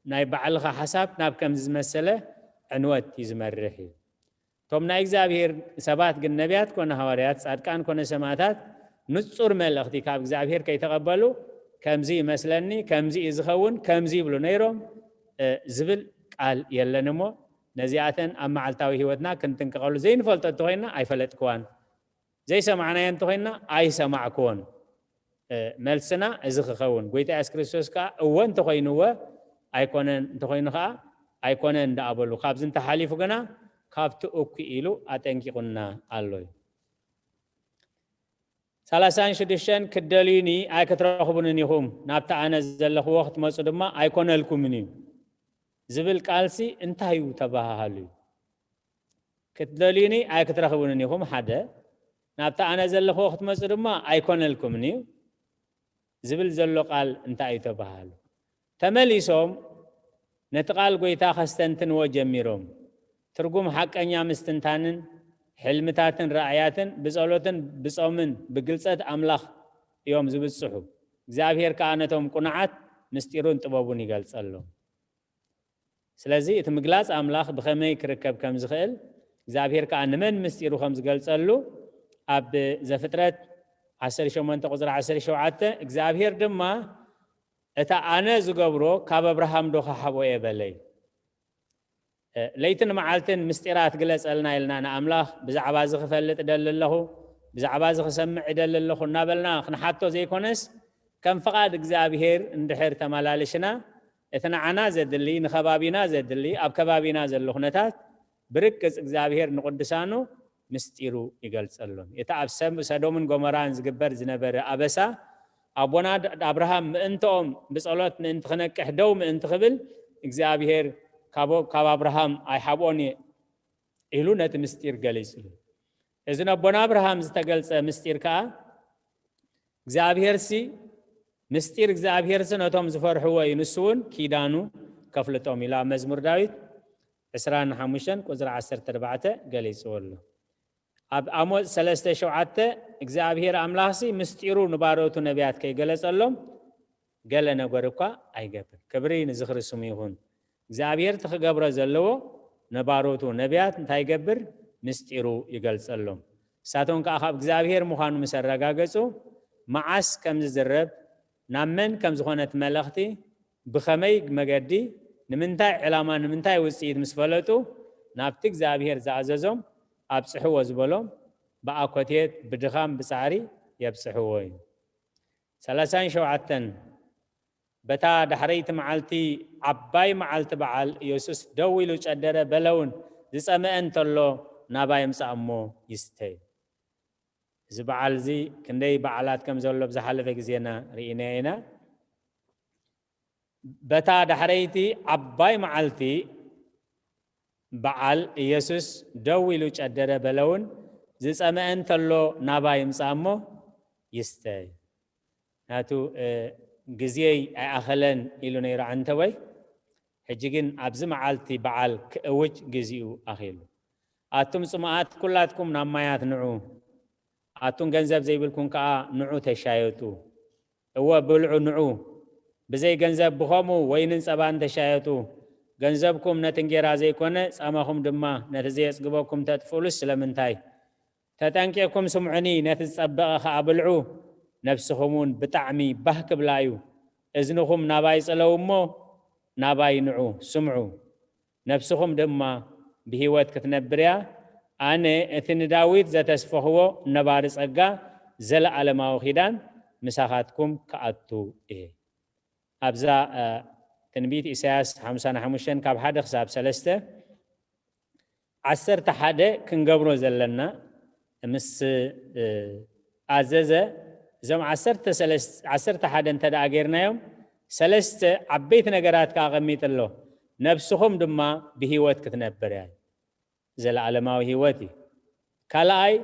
ناي بعلخه حساب ناب كم زمسله عنوت يزمرحي تومنا እግዚአብሔር ሰባት ግን ነቢያት ኮነ ሐዋርያት ጻድቃን ኮነ ሰማዕታት ንጹር መልእኽቲ ካብ እግዚአብሔር ከይተቀበሉ ከምዚ ይመስለኒ ከምዚ ይዝኸውን ከምዚ ይብሉ ነይሮም ዝብል ቃል የለንሞ ነዚያተን ኣብ መዓልታዊ ህይወትና ክንጥንቀቀሉ ዘይንፈልጦ እንተኾይና ኣይፈለጥክዋን ዘይሰማዕናዮ እንተኾይና ኣይሰማዕክዎን ملسنا إذا خون قويت إيسوس كريستوس كا أول تخينوا أيكونن تخينوا خا أيكونن دا أبلو خابزن تحاليف جنا خابت أوكيلو أتنكي قلنا الله سلاسان شدشان كدليني أي كترخبونني هم نابت أنا زل وقت ما صدما أيكون لكم مني زبل كالسي انتهيو تباهالي كدليني أي كترخبونني هم حدا نابت أنا زل وقت ما صدما أيكون لكم مني زبل زل قال انتهيو تباهالي تمليسهم نتقال قويتا خستنتن وجميرهم ترقم حق أنيا مستنتانن حلمتاتن رأياتن بزولتن بصومن بقلصت أملاخ يوم زبصحو እግዚአብሔር ከአነቶም ቁንዓት ምስጢሩን ጥበቡን ይገልጸሉ ስለዚህ እቲ ምግላጽ አምላኽ ብኸመይ ክርከብ ከም ዝኽእል እግዚአብሔር ከአነመን ምስጢሩ ከም ዝገልጸሉ ኣብ ዘፍጥረት 18 ቁጥሪ 17 እግዚአብሔር ድማ እታ ኣነ ዝገብሮ ካብ አብርሃም ዶ ከሓቦ የበለይ ليتن معالتن مستيرات قلص لنا يلنا أملاخ بزعبا زخ فلت دلله بزعبا زخ سمع دلله نابلنا خنحاتو زي كونس كم فقاد እግዚአብሔር እንድሕር ተማላለሽና እተና ዓና ዘድሊ ንኸባቢና ዘድሊ ኣብ ከባቢና ዘሎ ሁነታት ብርቅጽ እግዚአብሔር ንቅዱሳኑ ምስጢሩ ይገልጸሎም እቲ ኣብ ሰዶምን ጎሞራን ዝግበር ዝነበረ አበሳ አቦና አብርሃም ምእንቶም ብጸሎት ምእንት ክነቅሕ ደው ምእንት ክብል እግዚአብሔር ካብ አብርሃም አይሓቦኒ ኢሉ ነቲ ምስጢር ገሊጽሉ እዚ ነቦና አብርሃም ዝተገልጸ ምስጢር ከዓ እግዚአብሔር ሲ ምስጢር እግዚአብሔር ነቶም ዝፈርሕዎ ይንሱውን ኪዳኑ ከፍልጦም ኢላ መዝሙር ዳዊት 25 ቁጥሪ 14 ገሊጽወሉ ኣብ አሞጽ 3:7 እግዚአብሔር አምላኽ ሲ ምስጢሩ ንባሮቱ ነቢያት ከይገለጸሎም ገለ ነገር እኳ አይገብር ክብሪ ንዝኽሪ ስሙ ይሁን እግዚአብሔር ተኸገብረ ዘለዎ ነባሮቱ ነቢያት እንታይ ይገብር ምስጢሩ ይገልጸሎም ሳቶን ከ አኻብ እግዚአብሔር ምዃኑ መሰረጋገጹ መዓስ ከም ዝዝረብ ናመን ከም ዝኾነት መልእኽቲ ብኸመይ መገዲ ንምንታይ ዕላማ ንምንታይ ውጽኢት ምስ ፈለጡ ናብቲ እግዚአብሔር ዝኣዘዞም ኣብጽሕዎ ዝበሎም ብኣኮቴት ብድኻም ብጻዕሪ የብጽሕዎ እዩ 37 በታ ድሕረይቲ መዓልቲ ዓባይ መዓልቲ በዓል ኢየሱስ ደው ኢሉ ጨደረ በለውን ዝጸመአ እንተሎ ናባይ ምጻእ እሞ ይስተይ እዚ በዓል እዚ ክንደይ በዓላት ከም ዘሎ ብዝሓለፈ ግዜና ርኢና ኢና በታ ድሕረይቲ ዓባይ መዓልቲ በዓል ኢየሱስ ደው ኢሉ ጨደረ በለውን ዝጸመአ እንተሎ ናባይ ምጻእ እሞ ይስተይ ናቱ ግዜይ ኣይኣኸለን ኢሉ ነይሩ አንተ ወይ ሕጂ ግን ኣብዚ መዓልቲ በዓል ክእውጅ ግዚኡ ኣኺሉ ኣቱም ጽማኣት ኩላትኩም ናብ ማያት ንዑ ኣቱም ገንዘብ ዘይብልኩም ከዓ ንዑ ተሻየጡ እወ ብልዑ ንዑ ብዘይ ገንዘብ ብኸሙ ወይንን ጸባን ተሻየጡ ገንዘብኩም ነቲ እንጌራ ዘይኮነ ጻማኹም ድማ ነቲ ዘየጽግበኩም ተጥፍሉስ ስለምንታይ ተጠንቂዕኩም ስምዑኒ ነቲ ዝጸበቐ ከዓ ብልዑ ነፍስኹምን ብጣዕሚ ባህ ክብላዩ እዝንኹም ናባይ ጽለው እሞ ናባይ ንዑ ስምዑ ነፍስኹም ድማ ብህይወት ክትነብር እያ ኣነ እቲ ንዳዊት ዘተስፈኽዎ ነባሪ ጸጋ ዘለዓለማዊ ኺዳን ምሳኻትኩም ከኣቱ እየ ኣብዛ ትንቢት ኢሳያስ 55 ካብ 1 ክሳብ 3 11 ክንገብሮ ዘለና ምስ ኣዘዘ እዞም 11 እንተደኣ ጌርናዮም 3 ዓበይቲ ነገራት ካቐሚጥ ኣሎ ነፍስኹም ድማ ብህይወት ክትነብር እያ ዘለዓለማዊ ህይወት እዩ ካልኣይ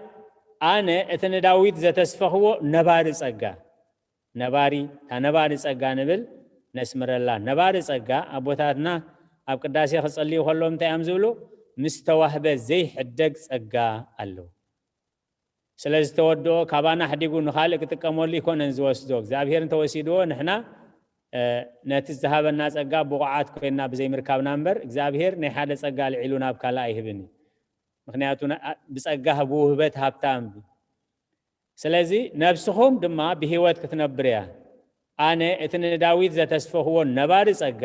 ኣነ እቲ ንዳዊት ዘተስፈኽዎ ነባሪ ጸጋ ነባሪ ነባሪ ጸጋ ንብል ነስምረላ ነባሪ ጸጋ ኣቦታትና ኣብ ቅዳሴ ክጸልዩ ከለዎም እንታይ እዮም ዝብሉ ምስ ተዋህበ ዘይሕደግ ጸጋ ኣለዎ ስለዚ ተወድኦ ካባና ሕዲጉ ንኻልእ ክጥቀመሉ ይኮነን ዝወስዶ እግዚአብሔር እንተወሲድዎ ንሕና ነቲ ዝሃበና ጸጋ ብቑዓት ኮይና ብዘይምርካብና እምበር እግዚአብሔር ናይ ሓደ ጸጋ ልዒሉ ናብ ካልእ ኣይህብን ምክንያቱ ብጸጋ ብውህበት ሃብታም ስለዚ ነብስኹም ድማ ብህይወት ክትነብር እያ ኣነ እቲ ንዳዊት ዘተስፈኽዎ ነባሪ ጸጋ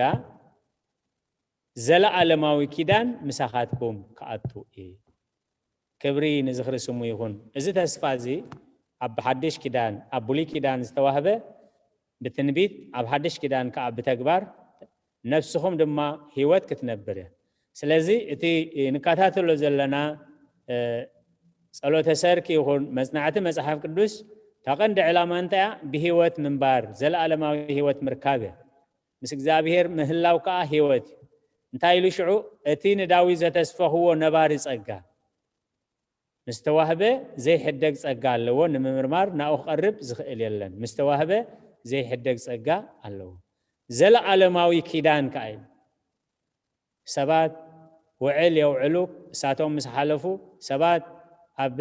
ዘለዓለማዊ ኪዳን ምሳኻትኩም ከኣቱ እየ ክብሪ ንዝኽሪ ስሙ ይኹን እዚ ተስፋ እዚ أب حدش كدان أبولي كدان استوهبه بتنبيت أب حدش كدان كأب بتكبر نفسهم دما هيوت كتنبره سلازي اتي نكاتات اللي زلنا صلوة سرك يكون مصنعات مصحف قدوس تقند علامة انت بهيوت منبار زل علامة هيوت مركابه مس እግዚአብሔር ምህላው ካ ህይወት እንታይ ኢሉ ሽዑ እቲ ንዳዊ ዘተስፋ ሁዎ ነባሪ ጸጋ مستوهبه زي حدق ጸጋ ኣለዎ ንምምርማር ናኡ ቀርብ ዝኽእል የለን مستوهبه زي حدق ጸጋ ኣለዎ ዘለዓለማዊ ኪዳን ካይ ሰባት ውዕል የውዕሉ እሳቶም ምስ ሓለፉ ሰባት ኣብ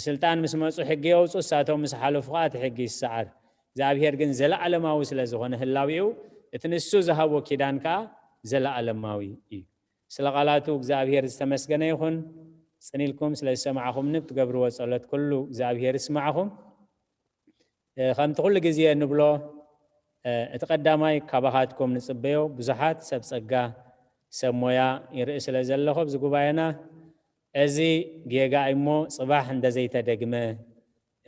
ስልጣን ምስ መጹ ሕጊ የውጹ እሳቶም ምስ ሓለፉ ኸ ሕጊ ይሰዓር እግዚአብሔር ግን ዘለዓለማዊ ስለ ዝኾነ ህላዊው እትንሱ ዝሃቦ ኪዳን ካ ዘለዓለማዊ እዩ ስለ ቃላቱ እግዚአብሔር ዝተመስገነ ይኹን ጽኒልኩም ስለ ሰማዓኹም ንትገብርዎ ጸሎት ኩሉ እግዚአብሔር ይስማዓኹም ከምቲ ኩሉ ግዜ ንብሎ እቲ ቀዳማይ ካባኻትኩም ንጽበዮ ብዙሓት ሰብ ጸጋ ሰብ ሞያ ይርኢ ስለ ዘለኹ ኣብዚ ጉባኤና እዚ ጌጋ እሞ ጽባሕ እንደዘይተደግመ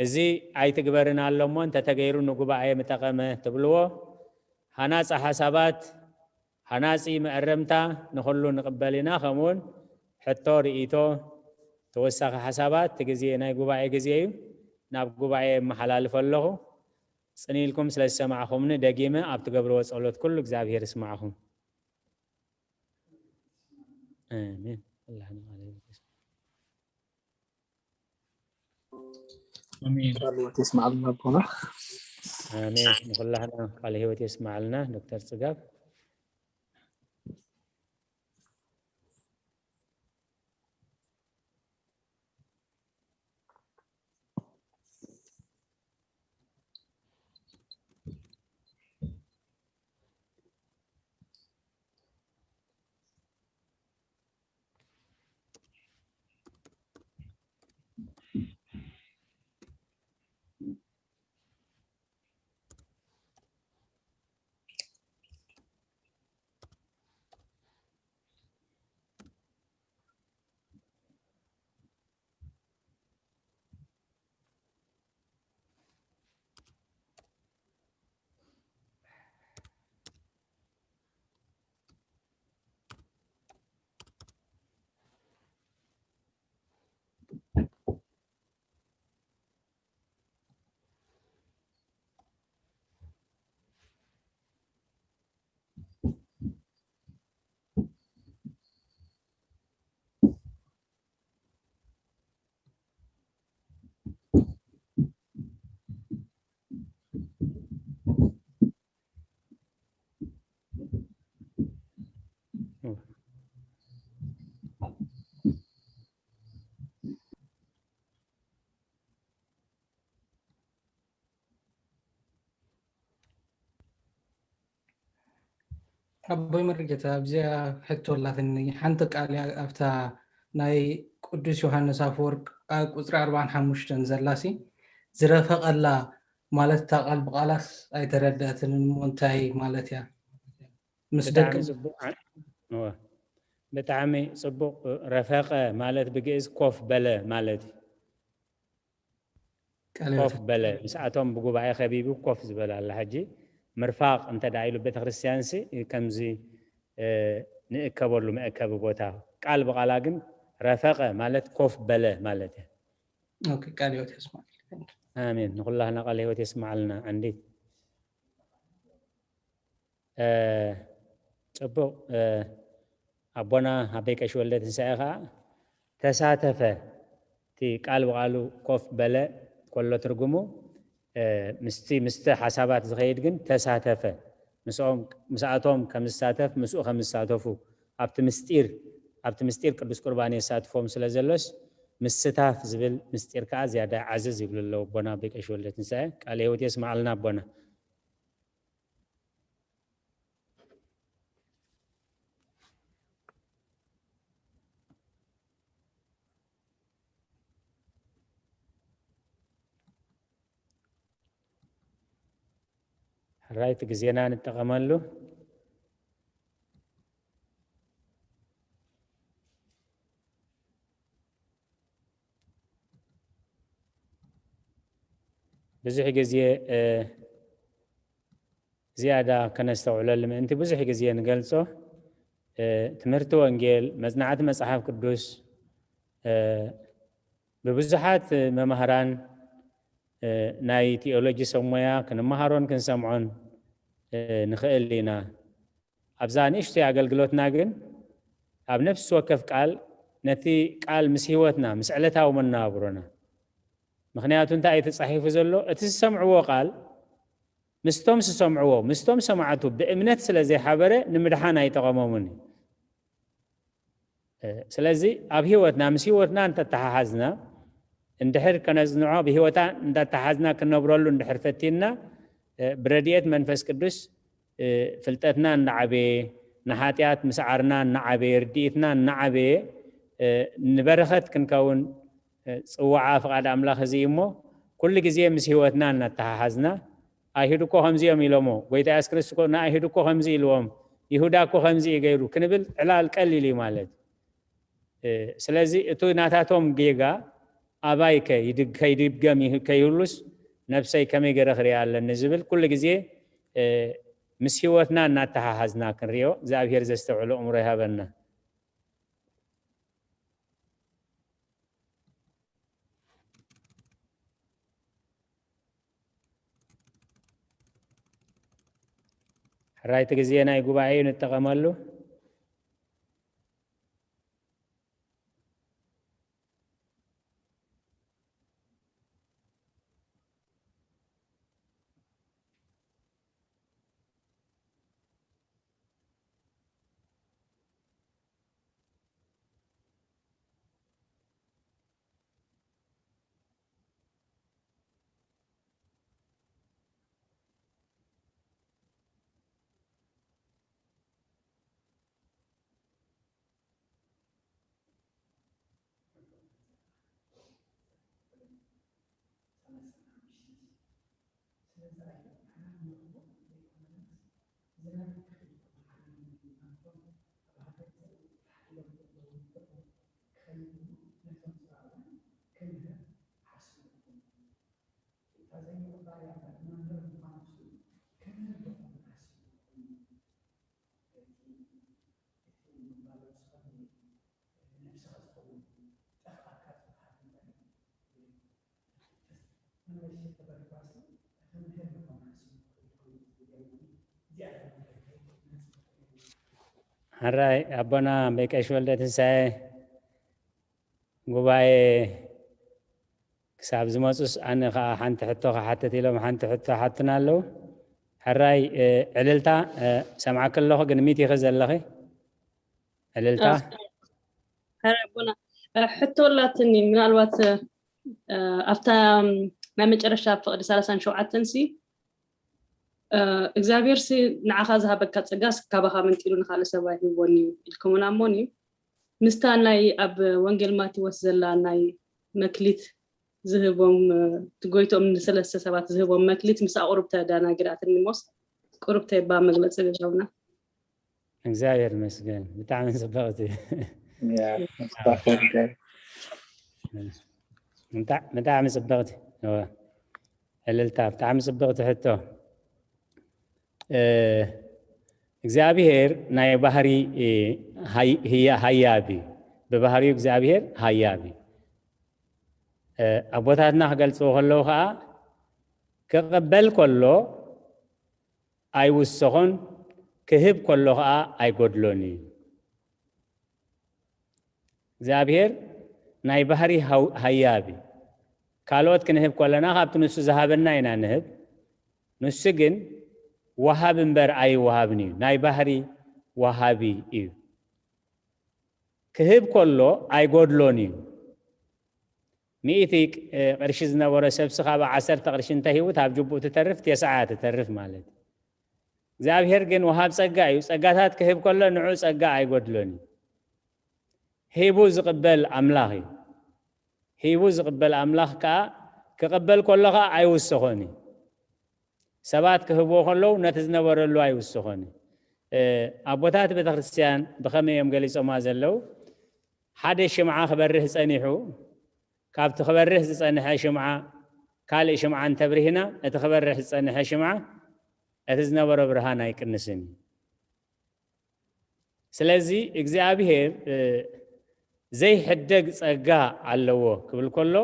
እዚ ኣይትግበርን ኣሎሞ እንተተገይሩ ንጉባኤ ምጠቐመ ትብልዎ ሃናፂ ሓሳባት ሃናፂ መዕረምታ ንኹሉ ንቕበል ኢና ከምኡውን ሕቶ ርእይቶ ተወሳኺ ሓሳባት እቲ ግዜ ናይ ጉባኤ ግዜ እዩ ናብ ጉባኤ መሓላልፍ ኣለኹ ጽኒኢልኩም ስለ ዝሰማዕኹምኒ ደጊመ ኣብ ትገብርዎ ጸሎት ኩሉ እግዚአብሔር ይስማዓኹም አሜን آمين الله تسمع لنا ربنا آمين نخلحنا قال هيوت يسمع لنا دكتور صقاب أبوي مرجت أبزيا حتى الله ثني حنتك على أفتا ناي قدوس يوحنس أفورك قصر 45 زلاسي زرفق الله مالت تقال بقالاس أي تردات المنتهي مالتها مصدق بتعمي صبق رفاقة مالت بجيز كوف بلا مالتي كوف بلا مساعتهم بقبعي خبيبي كوف زبلا الله حجي مرفاق انت دايلو بيت كريستيانسي كمزي نأكبر له مأكب بوتا قال بقالا جن رفاقة مالت كوف بلا مالتها اوكي قال يوت يسمع آمين نقول الله نقال يوت يسمع لنا عندي صبق أبونا هبيك شو اللي تنساها تساتفة تي قال بقالو كوف بلا كله ترجمه مستي حسابات زغيد جن تساتفة مساعتهم كمساتف مسؤ خمساتفو أبت مستير كردوس قرباني ساتفهم سلازلوس مستاف زبل مستير كازيادة عزيز يقول الله بنا بيك أشوال اللي تنساه قال يهود يسمع لنا بنا رايت جزينا نتقمل له بزح جزية زيادة كنستوعل لما أنت بزح جزية نقلصه تمرت وانجيل مزنعات مصحف قدوس ببزحات ممهران ناي تيولوجي سمويا كنمهرون كنسمعون نخيل لنا أبزان إيش تيعقل قلوتنا جن أب نفس وكف قال نتي قال مسيوتنا مسألتها ومنا برونا مخنيات انت ايت صحيح زلو اتسمعوا قال مستوم سمعوا مستوم سمعتوا بامنت سلازي حبره نمدحان ايتقمموني سلازي اب هيوتنا مسيوتنا انت تحازنا اندحر كنزنعو بهيوتا انت تحازنا كنبرلو اندحر فتينا برديت منفس قدوس فلتتنا نعبي نحاتيات مسعرنا نعبي رديتنا نعبي نبرخت كنكون صواعا فقاد أملاخ زيمو كل جزية مسيوتنا نتحازنا أهيدو كو همزي أميلومو ويتا أسكرس كو نا أهيدو كو همزي لوم يهودا كو همزي غيرو كنبل علال قليلي مالت سلازي اتو ناتاتوم جيغا أباي كيدبقامي كيولوس نفسي كمي غرخ ريال النزبل كل جزية مسيوتنا نتحازنا كنريو زابير زستوعلو أمرها بنا رايت جزينا يقبعي نتقملو هراي أبونا بيكاش ولدت ساي قباي كساب زموسوس أنا حنت حتى حتى تيلو حنت حتى حتنا له هراي عللتا سمعك الله قنميتي خزل لخي عللتا هراي أبونا حتى ولا تني من الوقت أفتا ما مجرشة فقد سالسان شو عتنسي እግዚአብሔር ሲ ንዓኻ ዝሃበካ ፀጋስ ካባኻ ምንጢሉ ንኻለ ሰብኣይ ሂቦኒ ኢልኩም ናሞኒ ምስታ ናይ ኣብ ወንጌል ማቴዎስ ዘላ ናይ መክሊት ዝህቦም ትጎይቶም ንሰለስተ ሰባት ዝህቦም መክሊት ምስ ኣቁርብተ ዳናግራት ንሞስ ቁርብተ ይባ መግለፂ ገዛውና እግዚአብሔር ይመስገን ብጣዕሚ ጽብቕቲ ብጣዕሚ ጽብቕቲ ዕልልታ ብጣዕሚ ጽብቕቲ ሕቶ እግዚአብሔር ናይ ባህሪ ሃያቢ በባህሪው እግዚአብሔር ሃያቢ አቦታትና ከገልጽዎ ከለው ከዓ ከቀበል ከሎ ኣይውስኾን ክህብ ከሎ ከዓ ኣይጎድሎን እዩ እግዚአብሔር ናይ ባህሪ ሃያቢ ካልኦት ክንህብ ከለና ካብቲ ንሱ ዝሃበና ኢና ንህብ ንሱ ግን وهاب امبر اي وهابني ناي بحري وهابي ايو كهب كله اي غودلوني ميتيك قرشزنا ورا سبسخا ب10 قرش انتهيو تاب جبو تترف 9 تترف مالت እግዚአብሔር ግን وهاب ጸጋ እዩ ጸጋታት كهب كله ንዑ ጸጋ اي غودلوني هيبو زقبل املاخ هيبو زقبل املاخ كا كقبل كله اي وسخوني سبات كهبو خلو نتزنبرلو አይውስኾኒ አቦታት ቤተክርስቲያን በኸመዮም ገሊጾማ ዘለው ሓደ ሽምዓ ክበርህ ጸኒሑ ካብቲ ክበርህ ዝጸንሐ ሽምዓ ካልእ ሽምዓ እንተብሪህና እቲ ክበርሕ ዝፀንሐ ሽምዓ እቲ ዝነበረ ብርሃን ኣይቅንስን። ስለዚ እግዚኣብሔር ዘይሕደግ ፀጋ ኣለዎ ክብል ከሎ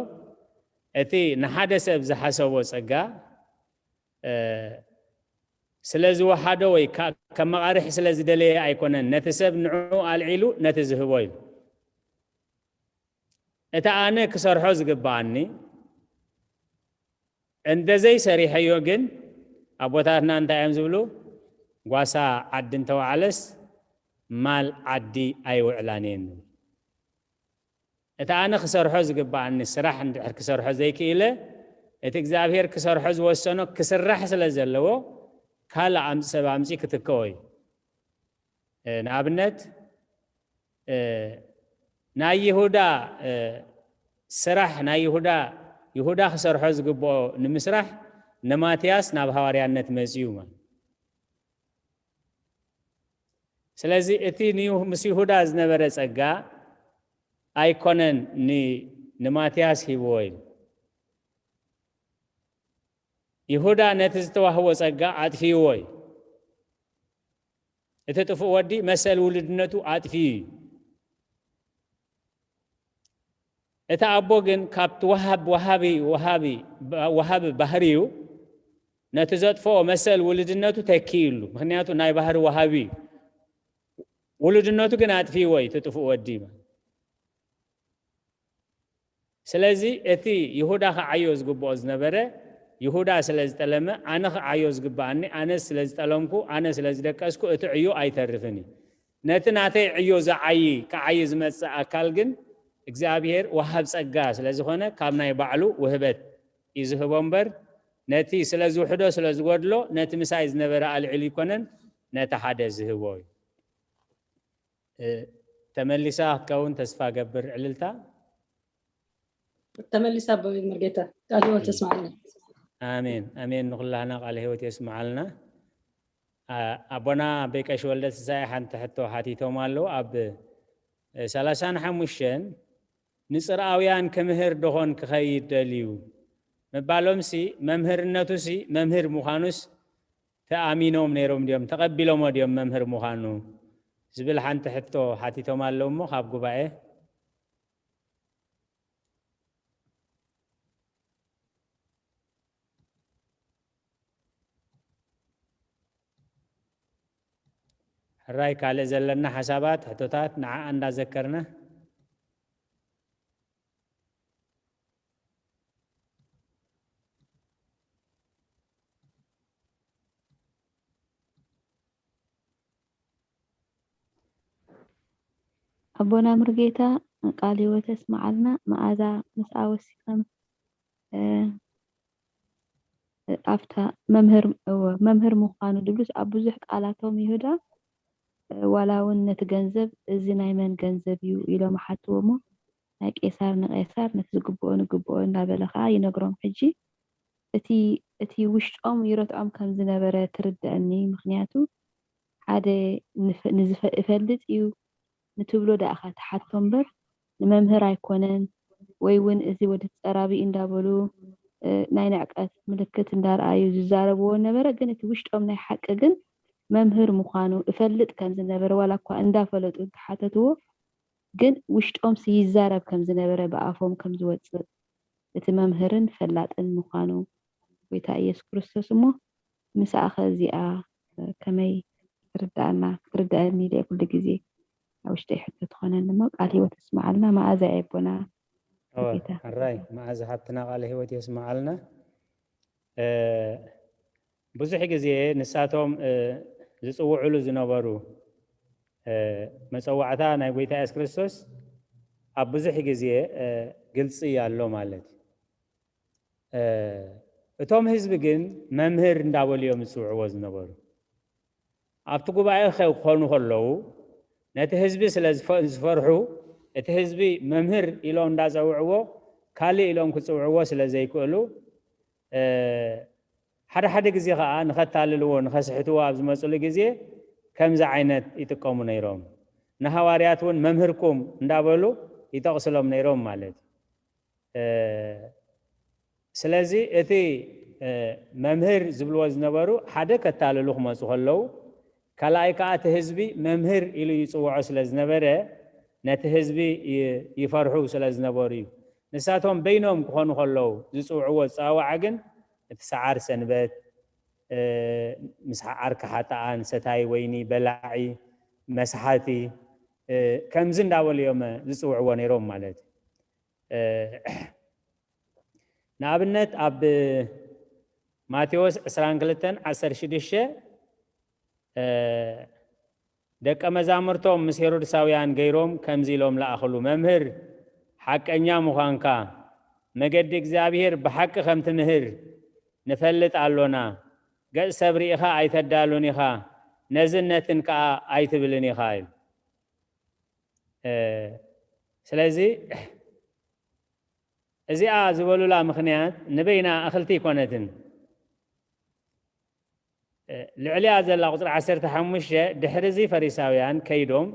እቲ ንሓደ ሰብ ዝሓሰቦ ፀጋ ስለ ዝወሓዶ ወይ ከም መቃርሒ ስለ ዝደለየ ኣይኮነን ነቲ ሰብ ንዕኡ ኣልዒሉ ነቲ ዝህቦ ኢሉ እቲ ኣነ ክሰርሖ ዝግባኣኒ እንደዘይ ሰሪሐዮ ግን ኣቦታትና እንታይ እዮም ዝብሉ ጓሳ ዓዲ እንተዋዕለስ ማል ዓዲ ኣይውዕላን እየን እቲ ኣነ ክሰርሖ ዝግባኣኒ ስራሕ እንድሕር ክሰርሖ ዘይክኢለ እቲ እግዚኣብሔር ክሰርሖ ዝወሰኖ ክስራሕ ስለ ዘለዎ ካልእ ሰብ ኣምፂ ክትከኦ እዩ ንኣብነት ናይ ይሁዳ ስራሕ ናይ ይሁዳ ክሰርሖ ዝግብኦ ንምስራሕ ንማትያስ ናብ ሃዋርያነት መፅዩ ማለት ስለዚ እቲ ምስ ይሁዳ ዝነበረ ፀጋ ኣይኮነን ንማትያስ ሂብዎ ኢሉ ይሁዳ ነቲ ዝተዋህቦ ፀጋ ኣጥፊይዎ እዩ እቲ ጥፉእ ወዲ መሰል ውልድነቱ ኣጥፊዩ እዩ እቲ ኣቦ ግን ካብቲ ወሃቢ ባህሪዩ ነቲ ዘጥፍኦ መሰል ውልድነቱ ተኪኢሉ ምክንያቱ ናይ ባህሪ ወሃቢ እዩ ውልድነቱ ግን ኣጥፊይዎ እዩ እቲ ጥፉእ ወዲ ስለዚ እቲ ይሁዳ ክዓዮ ዝግብኦ ዝነበረ ይሁዳ ስለ ዝጠለመ ኣነ ክዓዮ ዝግባኣኒ ኣነ ስለ ዝጠለምኩ ኣነ ስለ ዝደቀስኩ እቲ ዕዮ ኣይተርፍን እዩ ነቲ ናተይ ዕዮ ዝዓይ ክዓይ ዝመፅእ ኣካል ግን እግዚኣብሔር ወሃብ ፀጋ ስለ ዝኾነ ካብ ናይ ባዕሉ ውህበት እዩ ዝህቦ እምበር ነቲ ስለ ዝውሕዶ ስለ ዝጎድሎ ነቲ ምሳይ ዝነበረ ኣልዒሉ ይኮነን ነቲ ሓደ ዝህቦ እዩ ተመሊሳ ክትከውን ተስፋ ገብር ዕልልታ ተመሊሳ መርጌታ ቃል ህይወት ተስማዕልና አሜን አሜን ንኩላና ቃል ህይወት የስማዓልና ኣቦና በቀሽ ወልደ ትንሳኤ ሓንቲ ሕቶ ሓቲቶም ኣለው ኣብ 35 ንፅርኣውያን ክምህር ድኾን ክኸይድ ደልዩ ምባሎምሲ መምህርነቱሲ መምህር ምዃኑስ ተኣሚኖም ነይሮም ድዮም ተቐቢሎሞ ድዮም መምህር ምዃኑ ዝብል ሓንቲ ሕቶ ሓቲቶም ኣለው እሞ ካብ ጉባኤ ሕራይ ካልእ ዘለና ሓሳባት ሕቶታት ንዓ እንዳዘከርና ኣቦና ሙርጌታ ቃል ህይወት ተስማዓልና መዓዛ ምስ ኣወሲኸም ኣፍታ መምህር ምዃኑ ድብሉስ ኣብ ብዙሕ ቃላቶም ይሁዳ ዋላ እውን ነቲ ገንዘብ እዚ ናይ መን ገንዘብ እዩ ኢሎም ሓትዎ እሞ ናይ ቄሳር ንቄሳር ነቲ ዝግብኦ ንግብኦ እንዳበለ ከዓ ይነግሮም ሕጂ እቲ ውሽጦም ይረትዖም ከም ዝነበረ ትርድአኒ ምክንያቱ ሓደ ንዝፈልጥ እዩ ንትብሎ ዳእኻ ተሓቶ እምበር ንመምህር ኣይኮነን ወይ እውን እዚ ወዲ ፀራቢ እንዳበሉ ናይ ንዕቀት ምልክት እንዳርኣዩ ዝዛረብዎ ነበረ ግን እቲ ውሽጦም ናይ ሓቂ ግን መምህር ምዃኑ እፈልጥ ከም ዝነበረ ዋላ እኳ እንዳፈለጡ ተሓተትዎ ግን ውሽጦም ይዛረብ ከም ዝነበረ ብኣፎም ከም ዝወፅእ እቲ መምህርን ፈላጥን ምዃኑ ጎይታ ኢየሱስ ክርስቶስ እሞ ምስኣኸ እዚኣ ከመይ ትርዳእኒ ኢለ ኩሉ ግዜ ኣብ ውሽጠይ ሕቶ ትኾነኒ እሞ ቃል ህይወት ተስማዓልና መዓዛ የቦና ሕራይ መዓዛ ሃብትና ቃል ህይወት የስማዓልና ብዙሕ ግዜ ንሳቶም ዝፅውዕሉ ዝነበሩ መፀዋዕታ ናይ ጎይታ ኢየሱስ ክርስቶስ ኣብ ብዙሕ ግዜ ግልፂ ኣሎ ማለት እዩ እቶም ህዝቢ ግን መምህር እንዳበሉ እዮም ዝፅውዕዎ ዝነበሩ ኣብቲ ጉባኤ ክኾኑ ከለዉ ነቲ ህዝቢ ስለ ዝፈርሑ እቲ ህዝቢ መምህር ኢሎም እንዳፀውዕዎ ካልእ ኢሎም ክፅውዕዎ ስለ ዘይክእሉ ሓደ ግዜ ከዓ ንኸታልልዎ ንኸስሕትዎ ኣብ ዝመፅሉ ግዜ ከምዚ ዓይነት ይጥቀሙ ነይሮም ንሃዋርያት እውን መምህርኩም እንዳበሉ ይጠቕስሎም ነይሮም ማለት ስለዚህ እቲ መምህር ዝብልዎ ዝነበሩ ሓደ ከታልሉ ክመፁ ከለዉ ካልኣይ ከዓ እቲ ህዝቢ መምህር ኢሉ ይፅውዖ ስለ ዝነበረ ነቲ ህዝቢ ይፈርሑ ስለ ዝነበሩ እዩ ንሳቶም በይኖም ክኾኑ ከለዉ ዝፅውዕዎ ፀዋዕ ግን እቲ ሰዓር ሰንበት ምስ ዓርካ ሓጣኣን ሰታይ ወይኒ በላዒ መስሓቲ ከምዚ እንዳበሉ እዮም ዝፅውዕዎ ነይሮም ማለት እዩ ንኣብነት ኣብ ማቴዎስ 22:16 ደቀ መዛሙርቶም ምስ ሄሮድሳውያን ገይሮም ከምዚ ኢሎም ለኣኽሉ መምህር ሓቀኛ ምዃንካ መገዲ እግዚኣብሔር ብሓቂ ከም ትምህር ንፈልጥ ኣሎና ገጽ ሰብ ርኢኻ ኣይተዳሉን ኢኻ ነዝነትን ከዓ ኣይትብልን ኢኻ ኢሉ ስለዚ እዚኣ ዝበሉላ ምክንያት ንበይና ኣኽልቲ ይኮነትን ልዕልያ ዘላ ቁፅሪ 15 ድሕሪዚ ፈሪሳውያን ከይዶም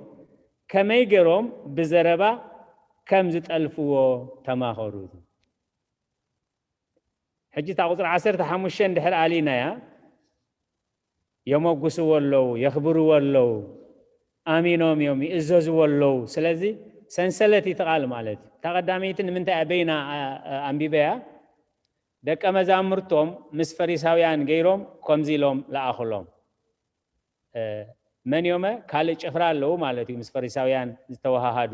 ከመይ ገይሮም ብዘረባ ከም ዝጠልፍዎ ተማኸሩ ሕጂ እታ ቁፅሪ 15 ድሕሪ ኣሊናያ የመጉስዎ ኣለዉ የኽብርዎ ኣለዉ ኣሚኖም እዮም ይእዘዝዎ ኣለዉ ስለዚ ሰንሰለት ይትቓል ማለት እዩ እታ ቀዳመይቲ ንምንታይ በይና ኣንቢበያ ደቀ መዛሙርቶም ምስ ፈሪሳውያን ገይሮም ከምዚ ኢሎም ለኣኽሎም መን ዮመ ካልእ ጭፍራ ኣለዉ ማለት እዩ ምስ ፈሪሳውያን ዝተዋሃሃዱ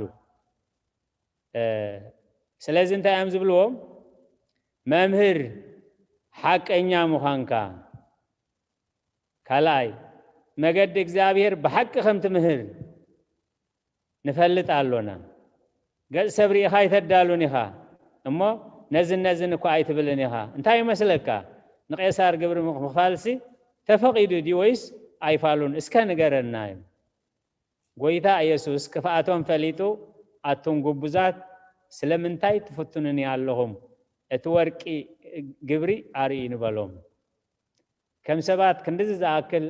ስለዚ እንታይ እዮም ዝብልዎም መምህር ሓቀኛ ምዃንካ ካልኣይ መገዲ እግዚኣብሔር ብሓቂ ከም ትምህር ንፈልጥ ኣሎና ገጽ ሰብ ርኢኻ ኣይተዳሉን ኢኻ እሞ ነዝን እኳ ኣይትብልን ኢኻ እንታይ ይመስለካ ንቄሳር ግብሪ ምኽፋልሲ ተፈቒዱ ዲ ወይስ ኣይፋሉን እስከ ንገረና እዩ ጎይታ ኢየሱስ ክፍኣቶም ፈሊጡ ኣቶም ጉቡዛት ስለምንታይ ትፍትኑኒ ኣለኹም እቲ ወርቂ ግብሪ ኣርኢ ንበሎም ከም ሰባት ክንድዚ ዝኣክል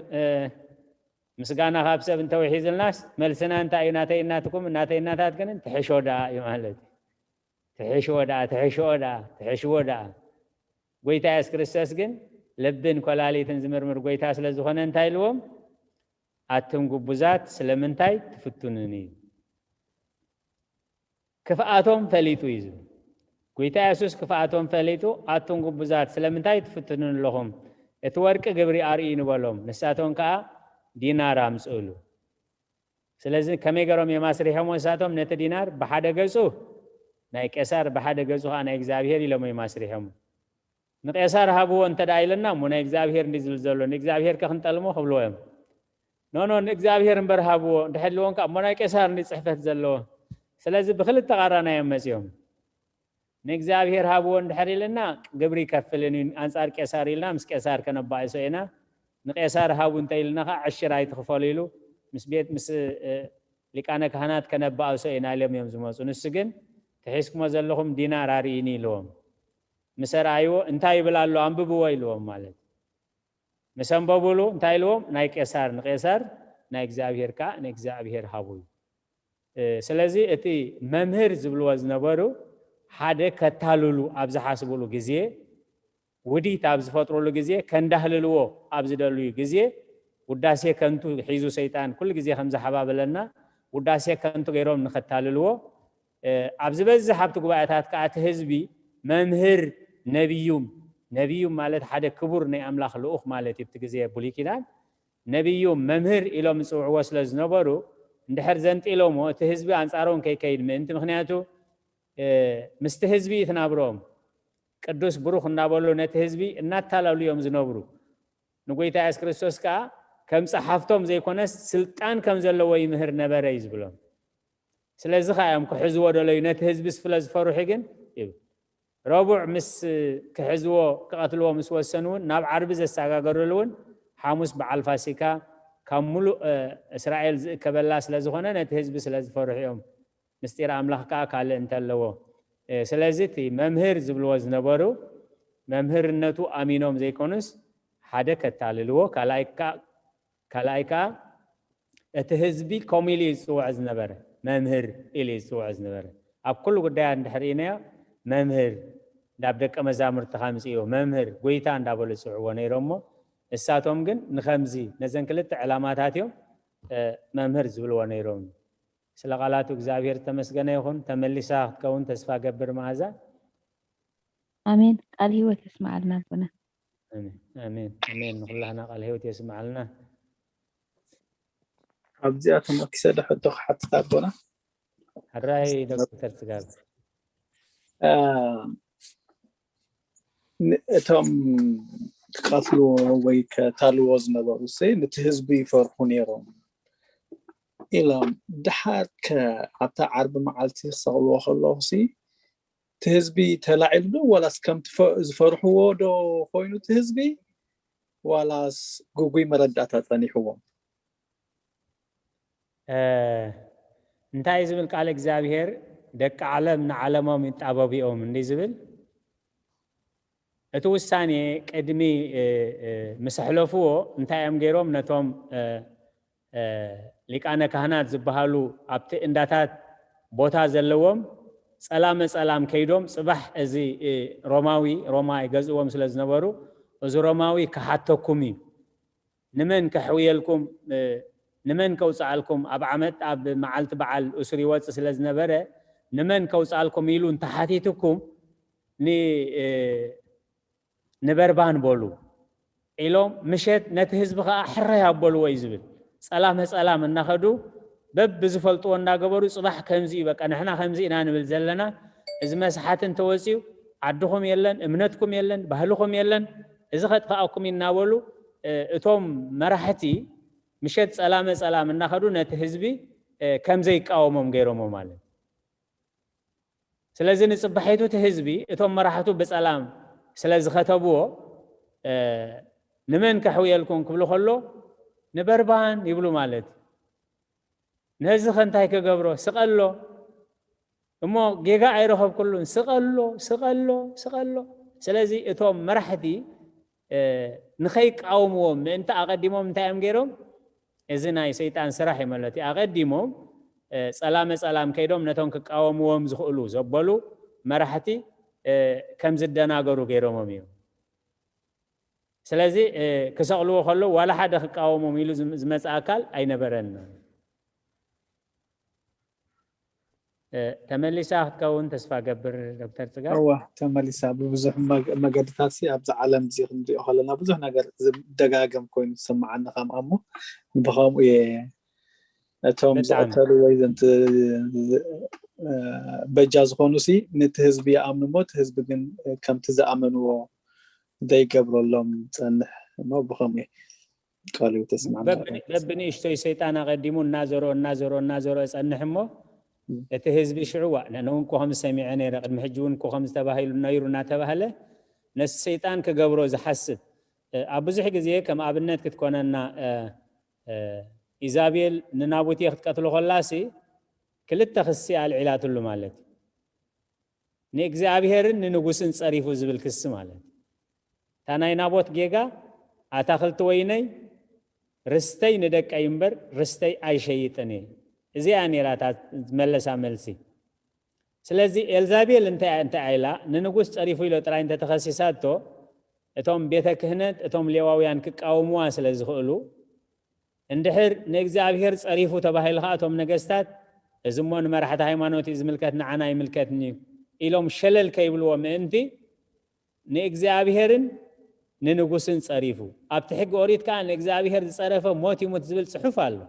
ምስጋና ካብ ሰብ እንተውሒዝልናስ መልስና እንታይ እዩ ናተይ እናትኩም እናተይ እናታት ግን ትሕሾ ደኣ እዩ ማለት ትሕሽዎ ደኣ ጎይታ ኢየሱስ ክርስቶስ ግን ልብን ኮላሊትን ዝምርምር ጎይታ ስለ ዝኾነ እንታይ ኢልዎም ኣቶም ጉቡዛት ስለምንታይ ትፍትኑኒ እዩ ክፍኣቶም ፈሊጡ እዩ ጎይታ ኢየሱስ ክፍኣቶም ፈሊጡ ኣቶም ጉቡዛት ስለምንታይ ትፍትኑን ኣለኹም እቲ ወርቂ ግብሪ ኣርኢ ንበሎም ንሳቶም ከዓ ዲናር ኣምፅእሉ ስለዚ ከመይ ገሮም የማስሪሖም ንሳቶም ነቲ ዲናር ብሓደ ገጹ ናይ ቄሳር ብሓደ ገጹ ከዓ ናይ እግዚኣብሔር ኢሎም የማስሪሖም ንቄሳር ሃብዎ እንተዳ ኢለና እሞ ናይ እግዚኣብሔር እንዲ ዝብል ዘሎ ንእግዚኣብሔር ከክንጠልሞ ክብልዎ እዮም ኖ ንእግዚኣብሔር እምበር ሃብዎ እንድሕልዎን ከዓ እሞ ናይ ቄሳር እንዲ ፅሕፈት ዘለዎ ስለዚ ብክልተ ቃራናዮም መፅኦም ንእግዚኣብሔር ሃብዎ እንድሕር ኢልና ግብሪ ከፍልን ኣንጻር ቄሳር ኢልና ምስ ቄሳር ከነባእሶ ኢና ንቄሳር ሃቡ እንታይ ኢልና ከዓ ዕሽር ኣይትኽፈሉ ኢሉ ምስ ሊቃነ ካህናት ከነባእሶ ኢና ኢሎም እዮም ዝመፁ ንሱ ግን ትሒዝኩሞ ዘለኹም ዲናር ኣርኢኒ ኢልዎም ምስ ረኣይዎ እንታይ ይብል ኣሎ ኣንብብዎ ኢልዎም ማለት ምስ ኣንበብሉ እንታይ ኢልዎም ናይ ቄሳር ንቄሳር ናይ እግዚኣብሔር ከዓ ንእግዚኣብሔር ሃቡ እዩ ስለዚ እቲ መምህር ዝብልዎ ዝነበሩ ሓደ ከታልሉ ኣብ ዝሓስብሉ ግዜ ውዲት ኣብ ዝፈጥሩሉ ግዜ ከንዳህልልዎ ኣብ ዝደልዩ ግዜ ውዳሴ ከንቱ ሒዙ ሰይጣን ኩሉ ግዜ ከም ዝሓባበለና ውዳሴ ከንቱ ገይሮም ንኸታልልዎ ኣብ ዝበዝሕ ኣብቲ ጉባኤታት ከዓ እቲ ህዝቢ መምህር ነቢዩም ማለት ሓደ ክቡር ናይ ኣምላኽ ልኡኽ ማለት እዩ እቲ ግዜ ብሉይ ኪዳን ነቢዩም መምህር ኢሎም ዝፅውዕዎ ስለ ዝነበሩ እንድሕር ዘንጢሎሞ እቲ ህዝቢ ኣንጻሮም ከይከይድ ምእንቲ ምክንያቱ ምስቲ ህዝቢ ይትናብሮም ቅዱስ ብሩኽ እናበሉ ነቲ ህዝቢ እናተላሉ እዮም ዝነብሩ ንጎይታ ኢየሱስ ክርስቶስ ከዓ ከም ፀሓፍቶም ዘይኮነስ ስልጣን ከም ዘለዎ ይምህር ነበረ እዩ ዝብሎም ስለዚ ከዓ እዮም ክሕዝዎ ደለዩ ነቲ ህዝቢ ስፍለ ዝፈርሑ ግን ይብል ረቡዕ ምስ ክሕዝዎ ክቐትልዎ ምስ ወሰኑ እውን ናብ ዓርቢ ዘሰጋገሩሉ እውን ሓሙስ በዓል ፋሲካ ካብ ሙሉእ እስራኤል ዝእከበላ ስለ ዝኾነ ነቲ ህዝቢ ስለ ዝፈርሑ እዮም ምስጢር ኣምላኽ ከዓ ካልእ እንተለዎ ስለዚ እቲ መምህር ዝብልዎ ዝነበሩ መምህርነቱ ኣሚኖም ዘይኮኑስ ሓደ ከታልልዎ ካልኣይ ከዓ እቲ ህዝቢ ከምኡ ኢሉ ይፅውዕ ዝነበረ መምህር ኢሉ ይፅውዕ ዝነበረ ኣብ ኩሉ ጉዳያት እንድሕር ኢናዮ መምህር ዳብ ደቀ መዛሙርት ካምጽዮ መምህር ጎይታ እንዳበሉ ጽዕዎ ነይሮሞ እሳቶም ግን ንኸምዚ ነዘን ክልተ ዕላማታት እዮም መምህር ዝብልዎ ነይሮም ስለ ቃላቱ እግዚአብሔር ተመስገነ ይሁን ተመሊሳ ክትከውን ተስፋ ገብር መዓዛ አሜን ቃል ህይወት ይስማዓልና አቡና አሜን አሜን አሜን ኩላና ቃል ህይወት ይስማዓልና ኣብዚኣቶም ክሰደ ሕቶ ሓትታ ኣቦና ሕራይ ዶክተር ጽጋብ እቶም ትቃትልዎ ወይ ከታልዎ ዝነበሩ ነቲ ህዝቢ ይፈርሑ ነይሮም ኢሎም ድሓር ከኣታ ዓርቢ መዓልቲ ክሰቕልዎ ከለኹ እቲ ህዝቢ ተላዒሉ ዶ ዋላስ ከምቲ ዝፈርሕዎ ዶ ኮይኑ እቲ ህዝቢ ዋላስ ጉጉይ መረዳእታ ጸኒሕዎም እንታይ ዝብል ቃል እግዚአብሔር ደቂ ዓለም ንዓለሞም ይጣበቢኦም እንዴ ዝብል እቲ ውሳኔ ቅድሚ ምስሕለፍዎ እንታይ እዮም ገይሮም ነቶም ሊቃነ ካህናት ዝበሃሉ ኣብቲ እንዳታት ቦታ ዘለዎም ጸላም ከይዶም ጽባሕ እዚ ሮማ ይገዝዎም ስለ ዝነበሩ እዚ ሮማዊ ከሓተኩም እዩ ንመን ከሕውየልኩም ንመን ከውፃልኩም ኣብ ዓመት ኣብ መዓልቲ በዓል እስሪ ይወፅ ስለ ዝነበረ ንመን ከውፃልኩም ኢሉ እንተሓቲትኩም ንበርባን በሉ ኢሎም ምሸት ነቲ ህዝቢ ከዓ ሕራይ ኣበልዎ እዩ ዝብል ጸላም እናኸዱ በብ ዝፈልጥዎ እናገበሩ ጽባሕ ከምዚ በቃ ንሕና ከምዚ ኢና ንብል ዘለና እዚ መስሓትን ተወፂኡ ዓድኹም የለን እምነትኩም የለን ባህልኹም የለን እዚ ኸጥፋኣኩም እናበሉ እቶም መራሕቲ ምሸት ጸላም እናኸዱ ነቲ ህዝቢ ከምዘይ ይቃወሞም ገይሮሞ ማለት ስለዚ ንጽባሒቱ እቲ ህዝቢ እቶም መራሕቱ በጸላም ስለ ዝኸተብዎ ንመን ከሕውየልኩም ክብሉ ከሎ ንበርባን ይብሉ ማለት ነዚ ኸንታይ ከገብሮ ስቐሎ እሞ ጌጋ ኣይረኸብ ኩሉን ስቐሎ ስለዚ እቶም መራሕቲ ንኸይቃወምዎም ምእንቲ ኣቐዲሞም እንታይ እዮም ገይሮም እዚ ናይ ሰይጣን ስራሕ እዩ ማለት እዩ ኣቐዲሞም ጸላም ከይዶም ነቶም ክቃወምዎም ዝኽእሉ ዘበሉ መራሕቲ ከም ዝደናገሩ ገይሮሞም እዮም ስለዚ ክሰቕልዎ ከሎ ዋላ ሓደ ክቃወሞም ኢሉ ዝመጽ ኣካል ኣይነበረን ተመሊሳ ክትከውን ተስፋ ገብር ዶክተር ጽጋብ እዋ ተመሊሳ ብብዙሕ መገድታት ኣብዛ ዓለም እዚ ክንሪኦ ከለና ብዙሕ ነገር ዝደጋገም ኮይኑ ዝስማዓና ከምኣ እሞ ብከምኡ እቶም ዝቀተሉ ወይ ዘንቲ በጃ ዝኾኑ ነቲ ህዝቢ ይኣምኑ ሞ እቲ ህዝቢ ግን ከምቲ ዝኣመንዎ ዘይገብረሎም ፀንሕ እሞ ብከምኡ ቃልዩ ተስማዕና በብንእሽተይ ሰይጣን ኣቐዲሙ እናዘሮ ፀንሕ እሞ እቲ ህዝቢ ሽዑዋ ነውን ኮኸም ሰሚዐ ነይረ ቅድሚ ሕጂ እውን ኮኸም ዝተባሂሉ ነይሩ እናተባህለ ነቲ ሰይጣን ክገብሮ ዝሓስብ ኣብ ብዙሕ ግዜ ከም ኣብነት ክትኮነና ኢዛቤል ንናቡቴ ክትቀትሎ ከላሲ ክልተ ክሲ ኣልዒላትሉ ማለት ንእግዚአብሔርን ንንጉስን ፀሪፉ ዝብል ክሲ ማለት እታ ናይ ናቦት ጌጋ ኣታክልቲ ወይነይ ርስተይ ንደቀይ እምበር ርስተይ ኣይሸይጥን እዚኣ ነይራታ ዝመለሳ መልሲ ስለዚ ኤልዛቤል እንታይ ኣይላ ንንጉስ ፀሪፉ ኢሎ ጥራይ እንተተኸሲሳቶ እቶም ቤተ ክህነት እቶም ሌዋውያን ክቃወምዋ ስለ ዝኽእሉ እንድሕር ንእግዚአብሔር ፀሪፉ ተባሂሉ ከዓ እቶም ነገስታት እዚ እሞ ንመራሕቲ ሃይማኖት እዩ ዝምልከት ንዓና ይምልከትኒ ኢሎም ሸለል ከይብልዎ ምእንቲ ንእግዚአብሔርን ንንጉስን ፀሪፉ ኣብቲ ሕጊ ኦሪት ከዓ ንእግዚአብሔር ዝፀረፈ ሞት ይሙት ዝብል ፅሑፍ ኣሎ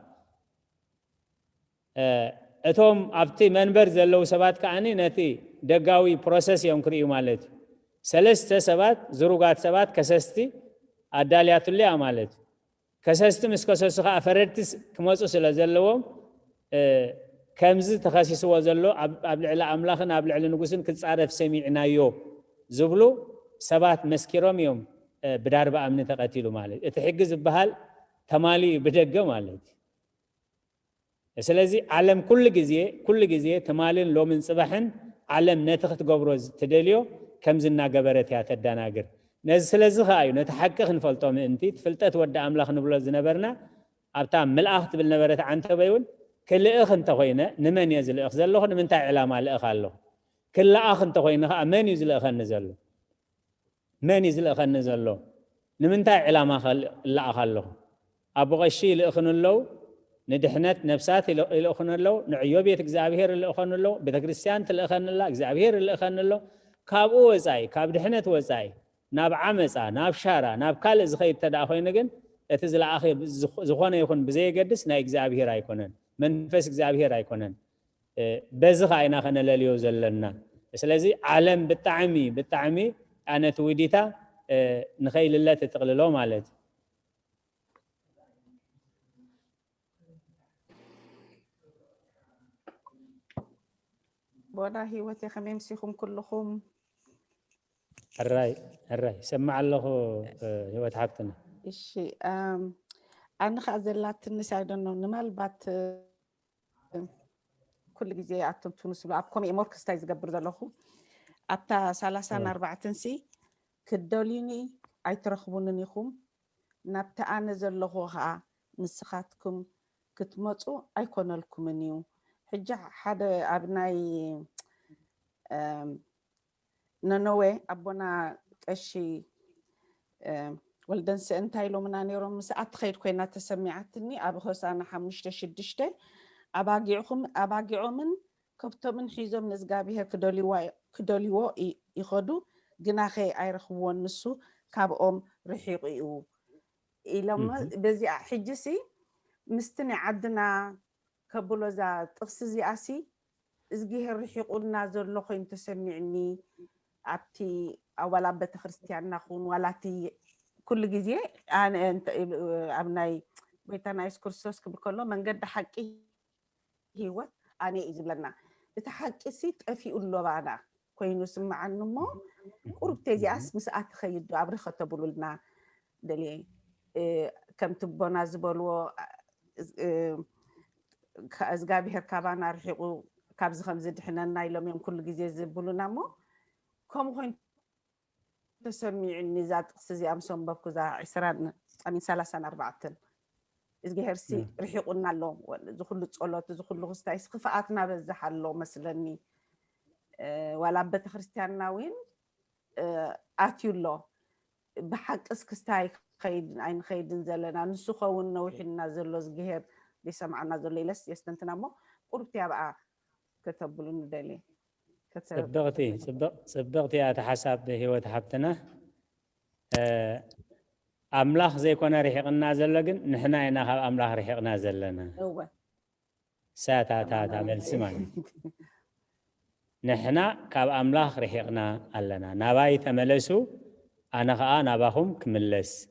እቶም ኣብቲ መንበር ዘለው ሰባት ከዓኒ ነቲ ደጋዊ ፕሮሰስ እዮም ክርእዩ ማለት እዩ ሰለስተ ሰባት ዝሩጋት ሰባት ከሰስቲ ኣዳልያትሉ ማለት እዩ ከሰስቲ ምስ ከሰሱ ከዓ ፈረድቲ ክመፁ ስለ ዘለዎም ከምዚ ተኸሲስዎ ዘሎ ኣብ ልዕሊ ኣምላኽን ኣብ ልዕሊ ንጉስን ክፃረፍ ሰሚዕናዮ ዝብሉ ሰባት መስኪሮም እዮም ብዳርባ እምኒ ተቐቲሉ ማለት እቲ ሕጊ ዝበሃል ተማሊ ብደገ ማለት ስለዚ ዓለም ኩሉ ግዜ ተማልን ሎምን ጽባሕን ዓለም ነቲ ክትገብሮ ትደልዮ ከምዚ እናገበረት እያ ተደናግር ነዚ ስለዚ ከዓ እዩ ነቲ ሓቂ ክንፈልጦ ምእንቲ ትፍልጠት ወዲ ኣምላኽ ንብሎ ዝነበርና ኣብታ መልኣኽ ትብል ነበረት ዓንተበይ እውን ክልእኽ እንተኮይነ ንመን እየ ዝልእኽ ዘለኹ ንምንታይ ዕላማ ልእኽ ኣለኹ كل آخر تقوينها من يزل أخن زلو من يزل أخن زلو نمنتع علامة لا أخلو أبغى الشيء اللي أخن له ندحنت نفسات اللي أخن له نعيو بيت إجزابير اللي أخن له بتكريستيان اللي أخن له إجزابير اللي أخن له كاب وزاي كاب دحنت وزاي ناب عمسا ناب شارع ناب كال زخيت تداخل نجن اتزل آخر زخانة يكون بزي قدس نا إجزابير هيكونن منفس إجزابير هيكونن بزخ عينا خنا لليو زلنا سلازي عالم بالتعمي أنا تويديتا نخيل الله تتقللو مالت بودا هيوتي خميمسيكم كلكم الراي سمع الله هيوت حبتنا إشي أنا خازلات النساء دونو نمال بات كل جزء عتم تونس بلعبكم إمور كستايز قبر دلخو أبتا سالسان 4 سي كدوليني أي ترخبوننيكم نبتا أنا زلخوها نسخاتكم كتمطو أي كونلكم نيو حجة حدا أبناي ننوي أبونا أشي ولدن سأنتاي لو من أني روم ساعات خير كوينا تسميعتني أبغوس أنا 5 6 أباقيعو من كبتو من حيزو من إزقابيها كدوليو يخدو جناخي أيرخوون نسو كابقوم رحيقيو إلما بزي حجسي مستني عدنا كبولو زا تغسزي أسي إزقيه الرحيقون نازل لخين تسمعني أبتي أولا بتخرستيان نخون ولاتي كل جزء أنا أنت أبناي بيتنا يسكرسوس كبكله من قد حقي هو أنا إجبلنا بتحقي تأفي أولو بعنا كوينو سمع عنه ما قرب تيجي أسمع ساعات خيدو عبر خطبوا لنا دلي كم تبنا زبلو أزجابي هركابنا رحقوا كابز 5 دحنا نايلهم يوم كل جزء زبلونا مو كم هين تسمعني ذات قصدي أمسون بكوزا 20 أمين 4 إزجي هرسي رحقنا لهم زخلوا تصلات زخلوا غستايس خفاتنا بزح الله مثلني ولا بتخرستياننا وين آتيو الله بحق اسكستاي خيد عين خيد نزلنا نسخة ونوحنا زلوا زجير بيسمعنا زلوا لس يستنتنا مو قربتي بقى كتبوا لنا دليل صدقتي أتحسب هو تحبتنا أملاخ زي كنا رحقنا زلقن نحنا يناخب أملاخ رحقنا زلنا ساتا بالسمان نحنا كاب أملاخ رحقنا لنا نباي تملسو أنا خا نباهم كملس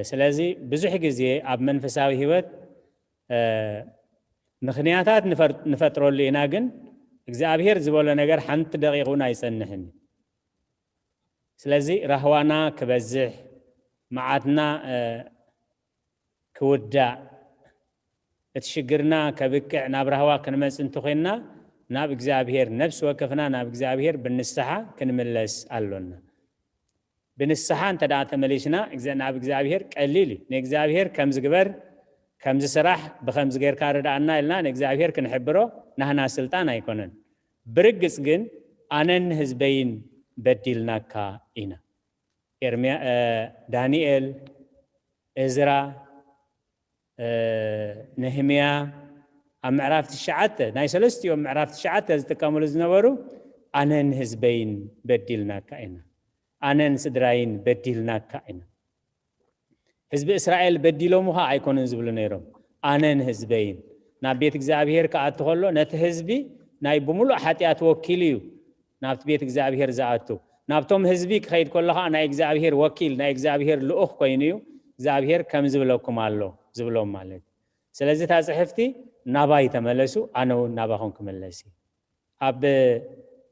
سلازي بزح جزء أب منفساوي هوت مخنياتات نفترو اللي ناقن እግዚአብሔር ዝበሎ ነገር ሓንቲ ደቂቁና ይጸንሕን ስለዚህ ረህዋና ክበዝሕ መዓትና ክውዳእ እትሽግርና ከብቅዕ ናብ ረህዋ ክንመጽ እንትኾይና ናብ እግዚአብሔር ነፍስ ወከፍና ናብ እግዚአብሔር ብንስሓ ክንምለስ አሎና ብንስሓ እንተዳ ተመሊስና ናብ እግዚአብሔር ቀሊል ንእግዚአብሔር ከም ዝግበር ከም ዝስራሕ ብከም ዝገርካ ረዳእና ኢልና ንእግዚአብሔር ክንሕብሮ ናህና ስልጣን አይኮነን ብርግጽ ግን አነን ህዝበይን በዲልናካ ኢና ኤርምያ ዳንኤል እዝራ ነህምያ ምዕራፍ 9 ናይ ሰለስቲኦም ምዕራፍ 9 ዝጥቀምሉ ዝነበሩ አነን ህዝበይን በዲልናካ ኢና አነን ስድራይን በዲልናካ ኢና ህዝብ እስራኤል በዲሎሙሃ አይኮነን ዝብሉ ነይሮም አነን ህዝበይን ናብ ቤት እግዚአብሔር ከአትኸሎ ነቲ ህዝቢ ናይ ብሙሉእ ሓጢአት ወኪል እዩ ናብቲ ቤት እግዚአብሔር ዝኣቱ ናብቶም ህዝቢ ክኸይድ ከለኻ ናይ እግዚአብሔር ወኪል ናይ እግዚአብሔር ልኡኽ ኮይኑ እዩ እግዚአብሔር ከም ዝብለኩም ኣሎ ዝብሎም ማለት ስለዚ እታ ጽሕፍቲ ናባይ ተመለሱ ኣነ እውን ናባኹም ክመለስ ኣብ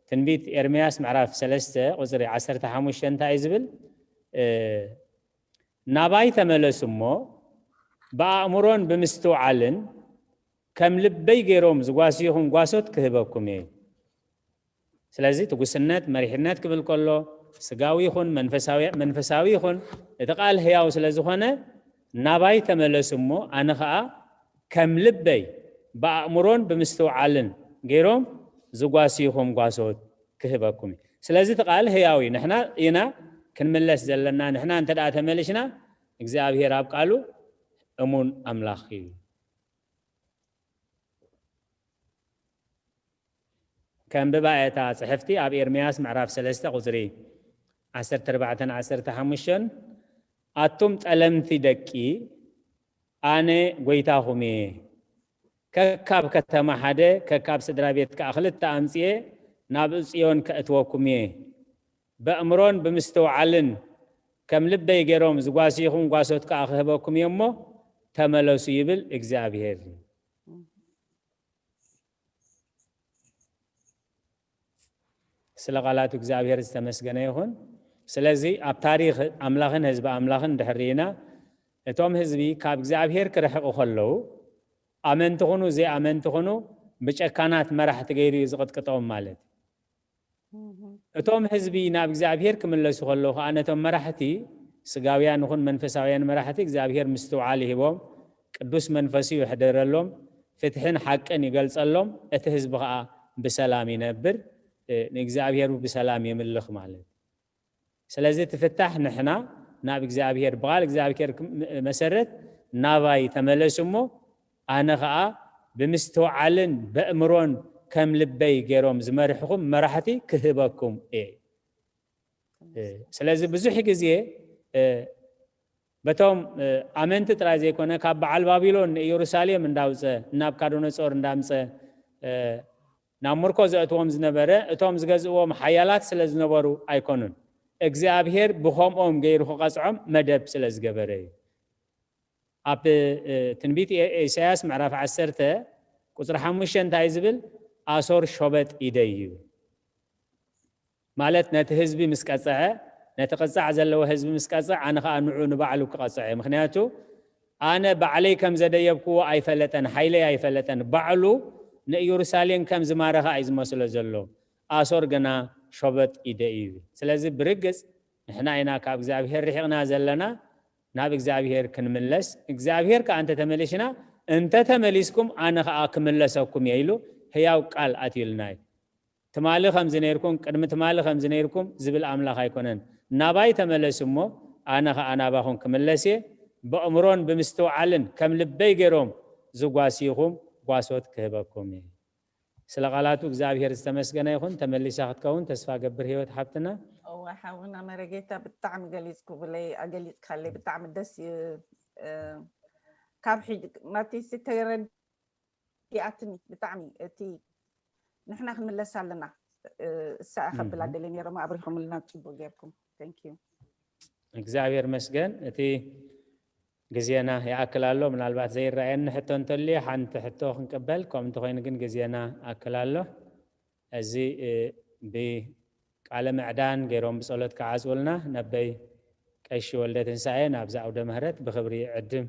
ትንቢት ኤርምያስ ምዕራፍ 3 ቁፅሪ 15 እንታይ ዝብል ናባይ ተመለሱ እሞ በአእምሮን ብምስትውዓልን ከም ልበይ ገይሮም ዝጓስይኹም ጓሶት ክህበኩም እዩ ስለዚ ትጉስነት መሪሕነት ክብል ከሎ ስጋዊ ይኹን መንፈሳዊ ይኹን እቲ ቃል ህያው ስለ ዝኾነ ናባይ ተመለሱ እሞ ኣነ ከዓ ከም ልበይ በአእምሮን ብምስትውዓልን ገይሮም زغواسيكم غاسوت كهبكم سلازي تقال هياوي نحنا إنا كنملس زلنا نحنا أنت دا تملشنا እግዚአብሔር አብ ቃሉ እሙን አምላኽ እዩ كان ببايتا صحفتي أب إرمياس معرف 3 قصري 14-15 أتم تألمتي دكي أنا قويتاهمي ككاب كتما حدا ككاب سدرابيت كأخلت تأمسيه نابسيون كأتوكمي بأمرون بمستوعلن كم لبي جروم زقاسيهم قاسوت كأخهبكم يمو تملسوا يبل إجزابير سلقالات إجزابير استمسجنا يهون سلزي أب تاريخ أملاخن حزب أملاخن دحرينا توم حزبي كاب إجزابير كرح أخلو أمن تخونو زي أمن تخونو بچكانات مرح تغيري زقت كتوم مالت توم حزبي ناب إجزابير كملسو خلو أنا توم مرحتي سقاويان نخون منفساويان مرحتي إجزابير مستوعالي هبوم قدوس منفسي وحدر لهم فتحن حقا يقلص لهم اتحزب بسلام ينبر نእግዚአብሔር بسلام يملخ ማለት ስለዚህ ተፈታህ ነህና ናብ እግዚአብሔር በቃል እግዚአብሔር መሰረት ናባይ ተመለስሞ አነኻ በምስተዋዓልን በእምሮን ከም ልበይ ገሮም ዝመርሕኩም መራሕቲ ክህበኩም ስለዚህ ብዙሕ ግዜ በቶም አመንት ጥራይ ዘይኮነ ካብ በዓል ባቢሎን ኢየሩሳሌም እንዳውፀ ናብካዶነጾር እንዳምፀ ናምርኮ ዘእትዎም ዝነበረ እቶም ዝገዝእዎም ሓያላት ስለ ዝነበሩ ኣይኮኑን እግዚአብሔር ብኸምኦም ገይሩ ክቐፅዖም መደብ ስለ ዝገበረ እዩ ኣብ ትንቢት ኢሳያስ ምዕራፍ 10 ቁፅሪ 5 እንታይ ዝብል ኣሶር ሾበጥ ይደዩ ማለት ነቲ ህዝቢ ምስ ቀፅዐ ነቲ ቅፅዕ ዘለዎ ህዝቢ ምስ ቀፅዕ ኣነ ከዓ ንዑ ንባዕሉ ክቐፅዕ ምክንያቱ ኣነ ባዕለይ ከም ዘደየብክዎ ኣይፈለጠን ሓይለይ ኣይፈለጠን ባዕሉ ንኢየሩሳሌም ከም ዝማረኸ ኣይ ዝመስሎ ዘሎ ኣሶር ገና ሾበጥ ይደዩ ስለዚህ ብርግጽ ንሕና ኢና ካብ እግዚአብሔር ርሒቕና ዘለና ናብ እግዚአብሔር ክንምለስ እግዚአብሔር ከአንተ ተመለሽና እንተ ተመሊስኩም ኣነ ከዓ ክምለሰኩም ኢሉ ህያው ቃል ኣትይልናይ ትማሊ ከም ዝነርኩም ቅድሚ ትማሊ ከም ዝነርኩም ዝብል ኣምላኽ ኣይኮነን ናባይ ተመለስሞ ኣነ ከዓ ናባኹም ክምለስ በእምሮን ብምስተውዓልን ከም ልበይ ገይሮም ዝጓሲኹም ጓሶት ክህበኩም ስለቃላቱ እግዚአብሔር ዝተመስገነ ይኹን ተመሊሳ ክትከውን ተስፋ ገብር ህይወት ሓብትና وحاولنا مرقيتا بالطعم قليز كوبلي أقليز خلي بالطعم الدس كابحي ما تيسي تيرد يأتني بطعمي تي نحن من الله سالنا الساعة خبل عدلين يا رما أبريكم لنا تشبو جيبكم thank you እግዚአብሔር መስገን እቲ ግዜና ያአክላሎ ምናልባት ዘይራየን ሕቶ እንተልይ ሓንቲ ሕቶ ክንቀበል ከምቲ ኮይኑ ግን ግዜና አክላሎ እዚ ቃለ ምዕዳን ገይሮም ብጸሎት ከዓጽውልና ነበይ ቀሺ ወልደ ትንሳኤ ናብዛ ዓውደ ምህረት ብኽብሪ ዕድም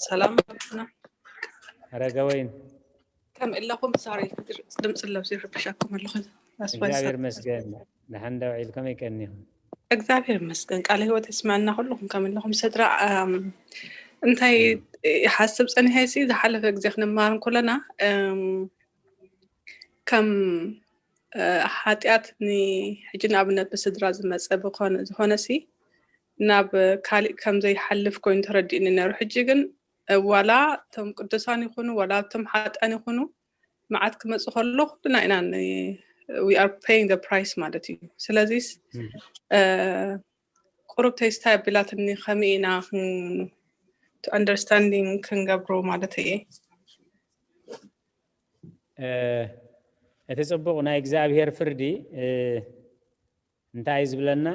ሰላም ረገወይን ከም ኢለኩም ሳሪ ድምጽ ለብሲ ይርብሻኩም ኣለኹ እግዚአብሔር መስገን ንሓንዳ ውዒልኩም ይቀኒኹም እግዚአብሔር ይመስገን ቃለ ህይወት ይስማዕና ኩልኩም ከም ኢለኩም ስድራ እንታይ ሓስብ ፀኒሐሲ ዝሓለፈ ግዜ ክንማር ኩለና ከም ሓጢኣት ሕጂ ንኣብነት ብስድራ ዝመፀ ዝኾነሲ ናብ ካሊእ ከም ዘይሓልፍ ኮይኑ ተረዲእኒ ነይሩ ሕጂ ግን ዋላ እቶም ቅዱሳን ይኹኑ ዋላ እቶም ሓጥኣን ይኹኑ መዓት ክመፅእ ከሎ ኩልና ኢና we are paying the price ማለት እዩ ስለዚ ቁሩብ ተስታ ብላትኒ ከመይና to understanding ክንገብሮ ማለት እዩ እቲ ጽቡቕ ናይ እግዚአብሔር ፍርዲ እንታይ ዝብለና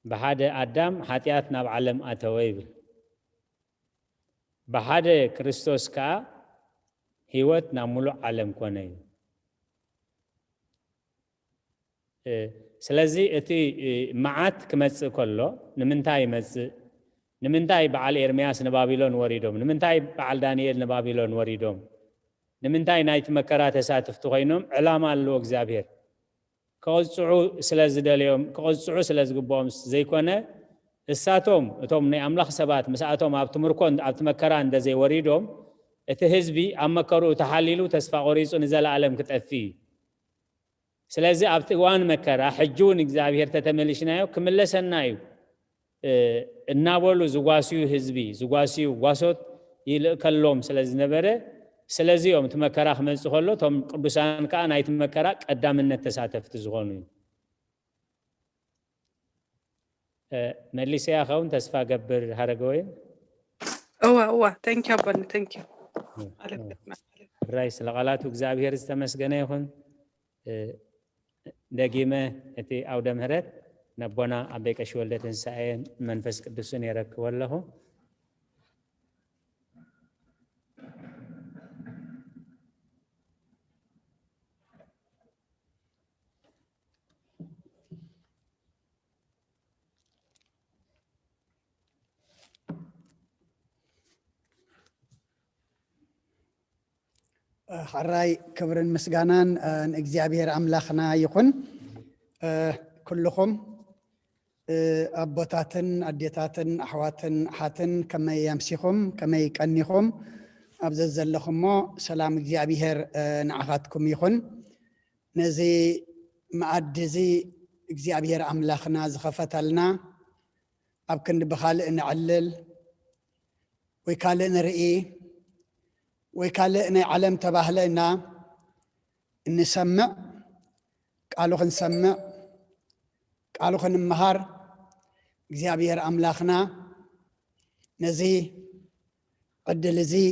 ብሓደ ኣዳም ሓጢኣት ናብ ዓለም ኣተወ ይብል ብሓደ ክርስቶስ ከዓ ህይወት ናብ ሙሉእ ዓለም ኮነ እዩ ስለዚ እቲ መዓት ክመጽእ ከሎ ንምንታይ ይመጽእ ንምንታይ በዓል ኤርምያስ ንባቢሎን ወሪዶም ንምንታይ በዓል ዳንኤል ንባቢሎን ወሪዶም ንምንታይ ናይቲ መከራ ተሳትፍቲ ኮይኖም ዕላማ ኣለዎ እግዚአብሔር كقصعو سلازدليوم كقصعو سلازقبوم زيكونه الساتوم اتوم ني املاخ سبات مساتوم ابتمركون ابتمكران دزي وريدوم اتهزبي امكرو تحليلو تسفا قريصو نزل عالم كتفي سلازي ابتوان مكرا حجون እግዚአብሔር ተተመልሽናዮ ክምለሰናዩ እናበሉ ዝጓሲዩ ህዝቢ ዝጓሲዩ ጓሶት ይልከሎም ስለዚህ ነበረ ስለዚህም ተመከራ خመጽ ሆሎ ቶም ቅዱሳን ካ ናይት መከራ ቀዳምነት ተሳተፍት ዝሆኑ መልሲያ ኸውን ተስፋ ገብር ሀረገወይ thank you abban thank you ራይስ ለቃላቱ እግዚአብሔር ዝተመስገነ ይሁን ደጊመ እቲ አውደ ምህረት ነቦና አበቀሽ ወልደ ትንሣኤን መንፈስ ቅዱስን ይረክበለሁ حراي كبرن مسغانان እግዚአብሔር አምላክና ይሁን كلكم أبوتاتن أديتاتن أحواتن حاتن كما يمسيكم كما يكنيكم أبزز لكم سلام እግዚአብሔር نعخاتكم يخون نزي معدزي እግዚአብሔር أملاخنا زخفتلنا أبكن بخالق نعلل ويكالق نرئي ويكالق نعلم تباهلنا نسمع قالوا نسمع قالوا نمهار እግዚአብሔር أملاخنا نزي عدل زي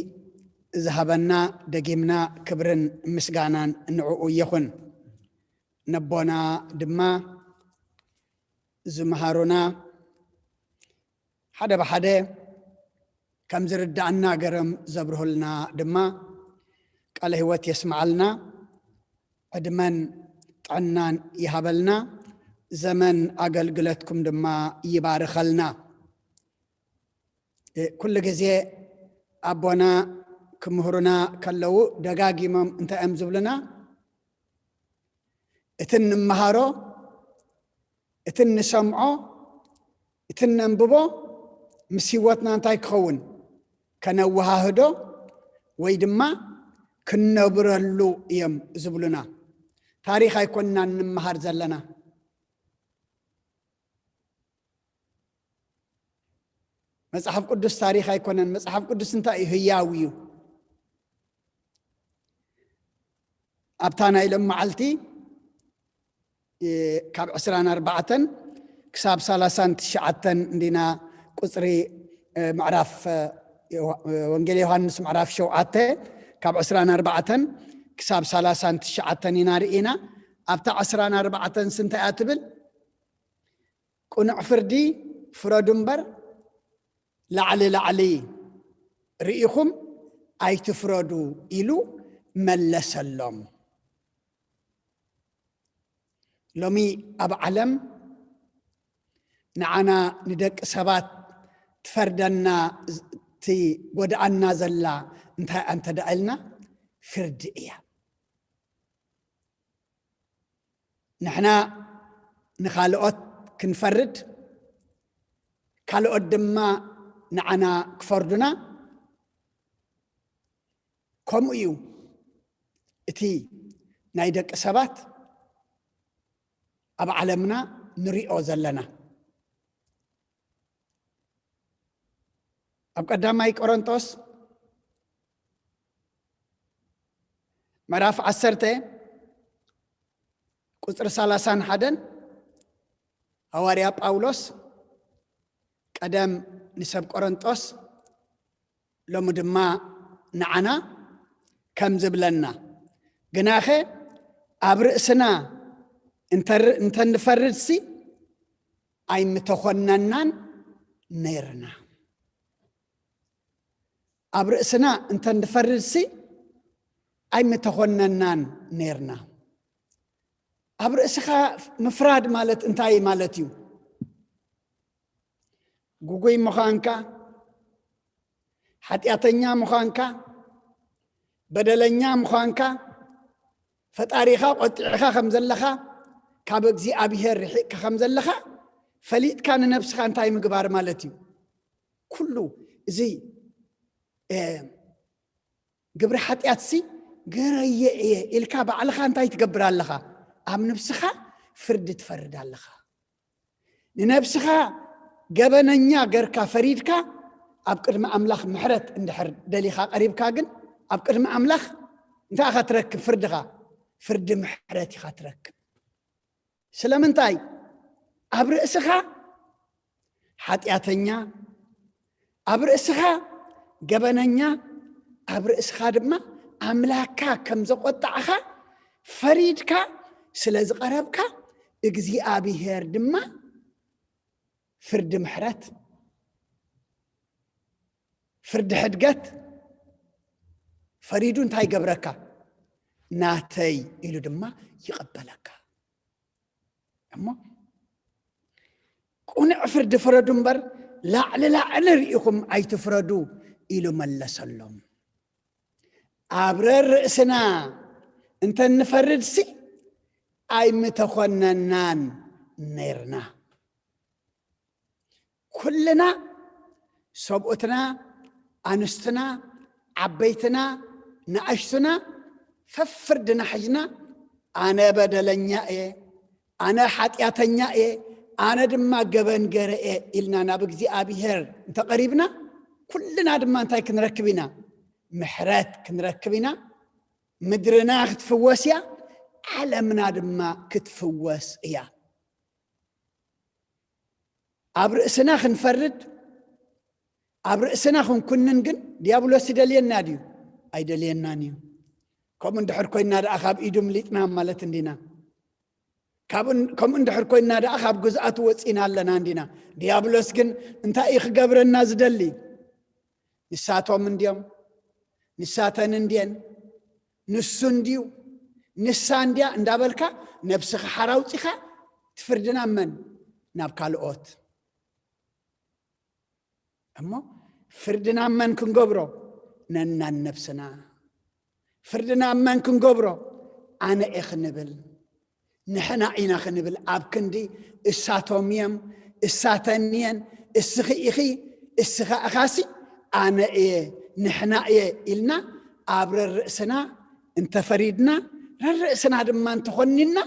ذهبنا دقيمنا كبرن مسقانان نعو يخون نبونا دما زمهارونا حدا بحدا كم زردعنا قرم زبره لنا دما قال هوات يسمع لنا عدمان طعنان يهبلنا زمن أقل قلتكم دما يبارخ لنا كل جزء أبونا كمهرنا كلو دقاقي مم انت أمزب لنا اتن مهارو اتن سمعو اتن انببو مسيواتنا انتاي كخون كنوها هدو ويدما كنبرلو يم زبلنا تاريخ يكوننا نمهار زلنا مصحف قدس تاريخ يكونن مصحف قدس انت هياويو ابتانا الى معلتي كاب 24 كساب 30 تشعتن دينا قصري معرف وانجيل يوحنس معرف شوعته كاب 24 كساب 30 تشعتن ينارئنا ابتا 24 سنت اتبل قنع فردي فرودنبر لعلي رئيكم أي تفردوا إلو ملس اللهم لومي أب علم نعنا ندك سبات تفردنا تي ودعنا زلا انت دعلنا فرد إياه نحنا نخالقات كنفرد كالقد ما نعنا كفردنا كم يو اتي نايدك سبات أب علمنا نريئو زلنا أب قدامي كورنتوس مراف عسرته قصر 30 حدن هواريا باولوس قدام نسب قرنطوس لمدما نعنا كم زبلنا جناخه أبرئسنا انت نفردسي أي متخننان نيرنا أبرئسنا انت نفردسي أي متخننان نيرنا أبرئسخا مفراد مالت انتاي مالتيو غوغوي مخانكا حتياتنيا مخانكا بدلنيا مخانكا فتاريخا قطعخا خمزلخا ካብ እግዚኣብሔር ርሒቕካ ከም ዘለኻ ፈሊጥካ ንነብስኻ እንታይ ምግባር ማለት እዩ ኩሉ እዚ ግብሪ ሓጢኣት ሲ ገረየ እየ ኢልካ ባዕልኻ እንታይ ትገብር ኣለኻ ኣብ ነብስኻ ፍርዲ ትፈርድ ኣለኻ ንነብስኻ ገበነኛ ገርካ ፈሪድካ ኣብ ቅድሚ ኣምላኽ ምሕረት እንድሕር ደሊኻ ቀሪብካ ግን ኣብ ቅድሚ ኣምላኽ እንታይ ኢኻ ትረክብ ፍርድኻ ፍርዲ ምሕረት ኢኻ ትረክብ ስለምንታይ ኣብ ርእስኻ ሓጢኣተኛ ኣብ ርእስኻ ገበነኛ ኣብ ርእስኻ ድማ ኣምላክካ ከም ዘቆጣዕኻ ፈሪድካ ስለ ዝቐረብካ እግዚኣብሔር ድማ ፍርዲ ምሕረት ፍርዲ ሕድገት ፈሪዱ እንታይ ገብረካ ናተይ ኢሉ ድማ ይቕበለካ እሞ ቁኑዕ ፍርዲ ፍረዱ እምበር ላዕሊ ላዕሊ ርኢኹም ኣይትፍረዱ ኢሉ መለሰሎም ኣብ ርእስና እንተንፈርድ ሲ ኣይምተኾነናን ነርና ኩልና ሰብኡትና ኣንስትና ዓበይትና ንኣሽቱና ፈፍርድና ሕጅና ኣነ በደለኛ እየ ኣነ ሓጢኣተኛ እየ ኣነ ድማ ገበንገረ እየ ኢልና ናብ እግዚኣብሔር እንተቐሪብና ኩልና ድማ እንታይ ክንረክብ ኢና ምሕረት ክንረክብ ኢና ምድርና ክትፍወስ እያ ዓለምና ድማ ክትፍወስ እያ ኣብ ርእስና ክንፈርድ ኣብ ርእስና ክንኩንን ግን ዲያብሎስ ይደልየና ድዩ ኣይደልየናን እዩ ከምኡ እንድሕር ኮይና ደኣ ካብ ኢዱ ምሊጥና ማለት እንዲና ከምኡ እንድሕር ኮይና ደኣ ካብ ግዝኣቱ ወፂና ኣለና እንዲና ዲያብሎስ ግን እንታይ ክገብረና ዝደሊ ንሳቶም እንድዮም ንሳተን እንድየን ንሱ እንድዩ ንሳ እንድያ እንዳበልካ ነብስኻ ሓራውፂኻ ትፍርድና መን ናብ ካልኦት እሞ ፍርድና መን ክንገብሮ ነናን ነብስና ፍርድና መን ክንገብሮ ኣነ እየ ክንብል ንሕና ኢና ክንብል ኣብ ክንዲ እሳቶም እዮም እሳተን እየን እስኺ ኢኺ እስኻ እኻሲ ኣነ እየ ንሕና እየ ኢልና ኣብ ርእስና እንተፈሪድና ርእስና ድማ እንተኾኒና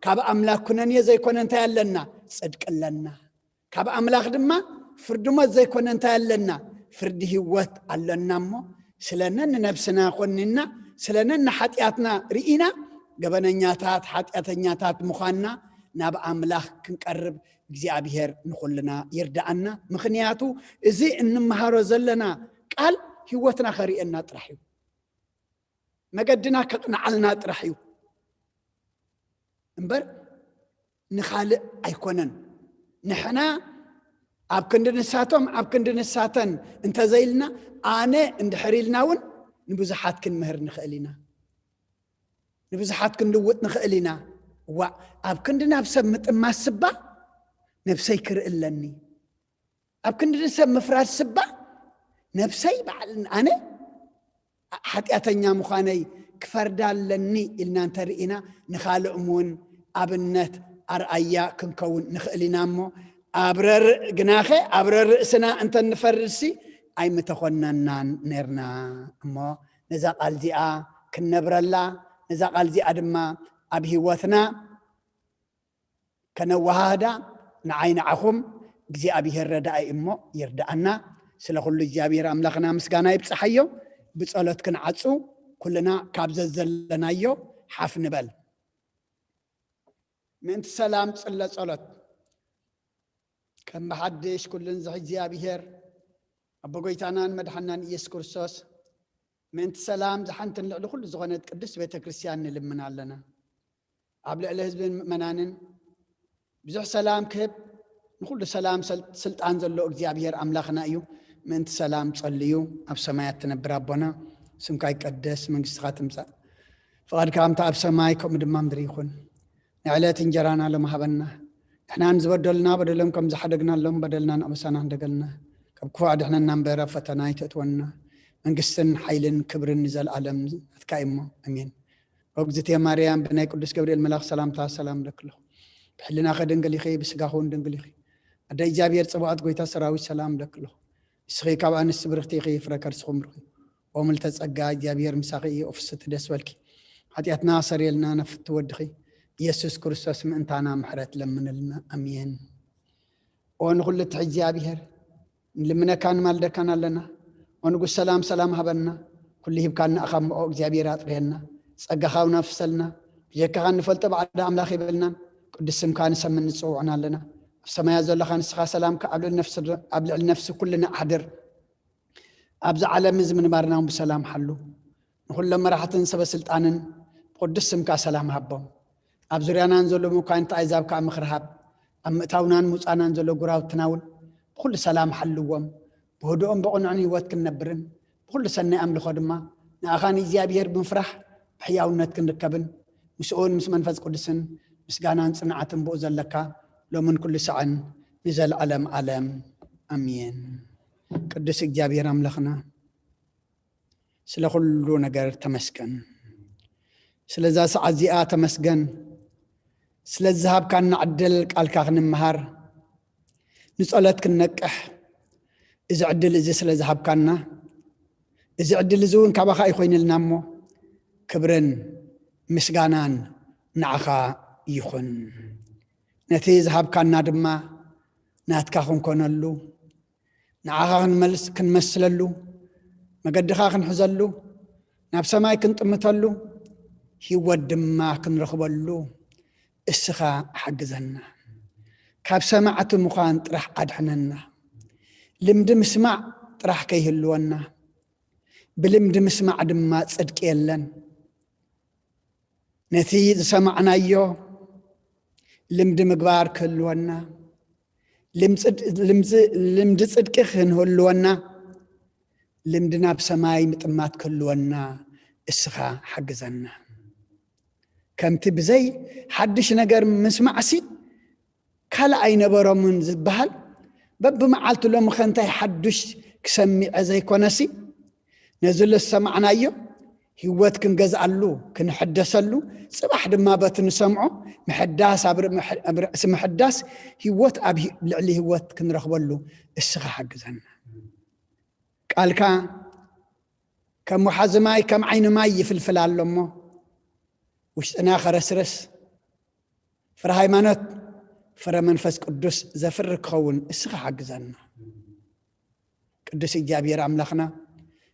ካብ ኣምላክ ኩነን እየ ዘይኮነ እንታይ ኣለና ጽድቅ ኣለና ካብ ኣምላኽ ድማ ፍርድሞት ዘይኮነ እንታይ ኣለና ፍርዲ ህይወት ኣለና እሞ ስለነን ነብስና ኾኒና ስለነን ሓጢኣትና ርኢና ገበነኛታት ሓጢኣተኛታት ምዃንና ናብ ኣምላኽ ክንቀርብ እግዚኣብሔር ንኹልና ይርዳኣና ምኽንያቱ እዚ እንመሃሮ ዘለና ቃል ህይወትና ኸሪአና ጥራሕ እዩ መገድና ከቕንዓልና ጥራሕ እዩ እምበር ንኻልእ ኣይኮነን ንሕና ኣብ ክንዲ ንሳቶም ኣብ ክንዲ ንሳተን እንተዘይልና ኣነ እንድሕር ኢልና እውን ንብዙሓት ክንምህር ንኽእል ኢና ንብዙሓት ክንልውጥ ንኽእል ኢና ዋ ኣብ ክንዲ ናብ ሰብ ምጥማት ስባ ነብሰይ ክርእለኒ ኣብ ክንዲ ንሰብ ምፍራድ ስባ ነብሰይ በዓልን ኣነ ሓጢኣተኛ ምዃነይ ክፈርዳ ኣለኒ ኢልና እንተርኢና ንኻልእ እውን ኣብነት ኣርኣያ ክንከውን ንኽእል ኢና እሞ ኣብረር ግናኸ ኣብረር ርእስና እንተንፈርድሲ ኣይምተኾነናን ነርና እሞ ነዛ ቃል እዚኣ ክነብረላ ነዛ ቃል እዚኣ ድማ ኣብ ህይወትና ከነወሃዳ ንዓይ ንዓኹም እግዚኣብሔር ረዳእይ እሞ ይርዳኣና ስለ ኩሉ እግዚኣብሔር ኣምላኽና ምስጋና ይብፅሓዮ ብጸሎት ክንዓፁ ኩልና ካብ ዘዘለናዮ ሓፍ ንበል ምእንቲ ሰላም ጽለ ጸሎት ከም ብሓድሽ ኩልን ዝሕ እግዚኣብሔር ኣቦ ጎይታናን መድሓናን ኢየሱስ ክርስቶስ ምእንቲ ሰላም ዝሓንትን ልዕሊ ኩሉ ዝኾነት ቅዱስ ቤተ ክርስቲያን ንልምን ኣለና ኣብ ልዕሊ ህዝብን ምእመናንን ብዙሕ ሰላም ክህብ ንኩሉ ሰላም ስልጣን ዘሎ እግዚኣብሔር ኣምላኽና እዩ ምእንቲ ሰላም ጸልዩ ኣብ ሰማያት ትነብር ኣቦና ስምካ ይቀደስ መንግስትኻ ትምጻእ ፍቓድካ ከምታ ኣብ ሰማይ ከምኡ ድማ ምድሪ ይኹን ንዕለት እንጀራና ሎም ሃበና ንሕና ንዝበደሉና በደሎም ከም ዝሓደግናሎም በደልና ንኣበሳና እንደገልና ካብ ክፉዕ ድሕነና እምበር ኣብ ፈተና ይተእትወና መንግስትን ሓይልን ክብርን ንዘለኣለም ናትካ እሞ ኣሜን። ወግዝእትየ ማርያም ብናይ ቅዱስ ገብርኤል መልኣኽ ሰላምታ ሰላም ለክለኹ بحلنا خدنقل يخي بسقاخون دنقل يخي أدا إجابير صباحت قويتا سراوي سلام لك له سخي كابان السبرختي خي فركر سخمرخي وملت تسقى إجابير مساقي أفست دسولكي حتياتنا سريلنا نفت ودخي يسوس كريستوس من أنتانا محرت لمن لنا أمين ونقول إجابير لمنا كان مالدا كان لنا ونقول سلام هبنا كله كان أخم إجابيرات رهنا سقى نفسلنا يكان نفلت بعد أملاخي بلنا قدسم كان سمن نصوعنا لنا السماء زل خان سخا سلام قبل النفس كلنا أحضر أبزع على مزمن بارناهم بسلام حلو نقول لما راح تنسب سلطانا قدسم كا سلام هبهم أبزريانا نزلوا مكان تعيزاب كا مخرهاب أم تاونا موسانا نزلوا قراو تناول بكل سلام حلوهم بهدوءهم بقنعني وات كنبرن بكل سنة أمل خدمة نأخاني زيابير بنفرح بحياونات كنركبن مسؤول مسمن فاز قدسن مسقانا صنعة بؤزل لك لو من كل سعن نزل علم أمين قدس إجابير أملخنا سلا كل نجار تمسكن سلا ذا سعزيئة تمسكن سلا الذهب كان نعدل قال كاغن مهار نسألت كنكح إذا عدل إذا سلا ذهب كاننا إذا عدل زون كابخا يخوين النامو كبرن مسقانان نعخا يخن نتي ذهب كاننا دما ناتكاخن كونلو نعخا كنمسللو مقدخا كنحزلو ناب سماي كنطمتلو هيود دما كنرخبلو اسخا حجزنا كاب سماعة مخان طرح أدحننا لمد مسمع طرح كيهلونا بلمد مسمع دما صدق يلن نتيجة سمعنا يو لمد مقبار كلونا لمد صدق خنهلونا لمدنا بسماي مطمات كلونا اسخا حجزنا كم تبزي حدش نجر مسمع سي كلا أين برامن زبهل بب معلت لهم خنتي حدش كسمي زي كونسي نزل السمعنا يو هيوت كن جزعلو كن حدسلو صباح دما بتنسمعه محداس اسم محداس هيوت أبي لعلي هيوت كن رخبلو السخا حجزنا قال كم محزماي كم عين ماي في الفلال لمه وش أنا خرسرس فر هايمانات فر منفس قدس زفر كون اسخ حجزنا قدس إجابير أملاخنا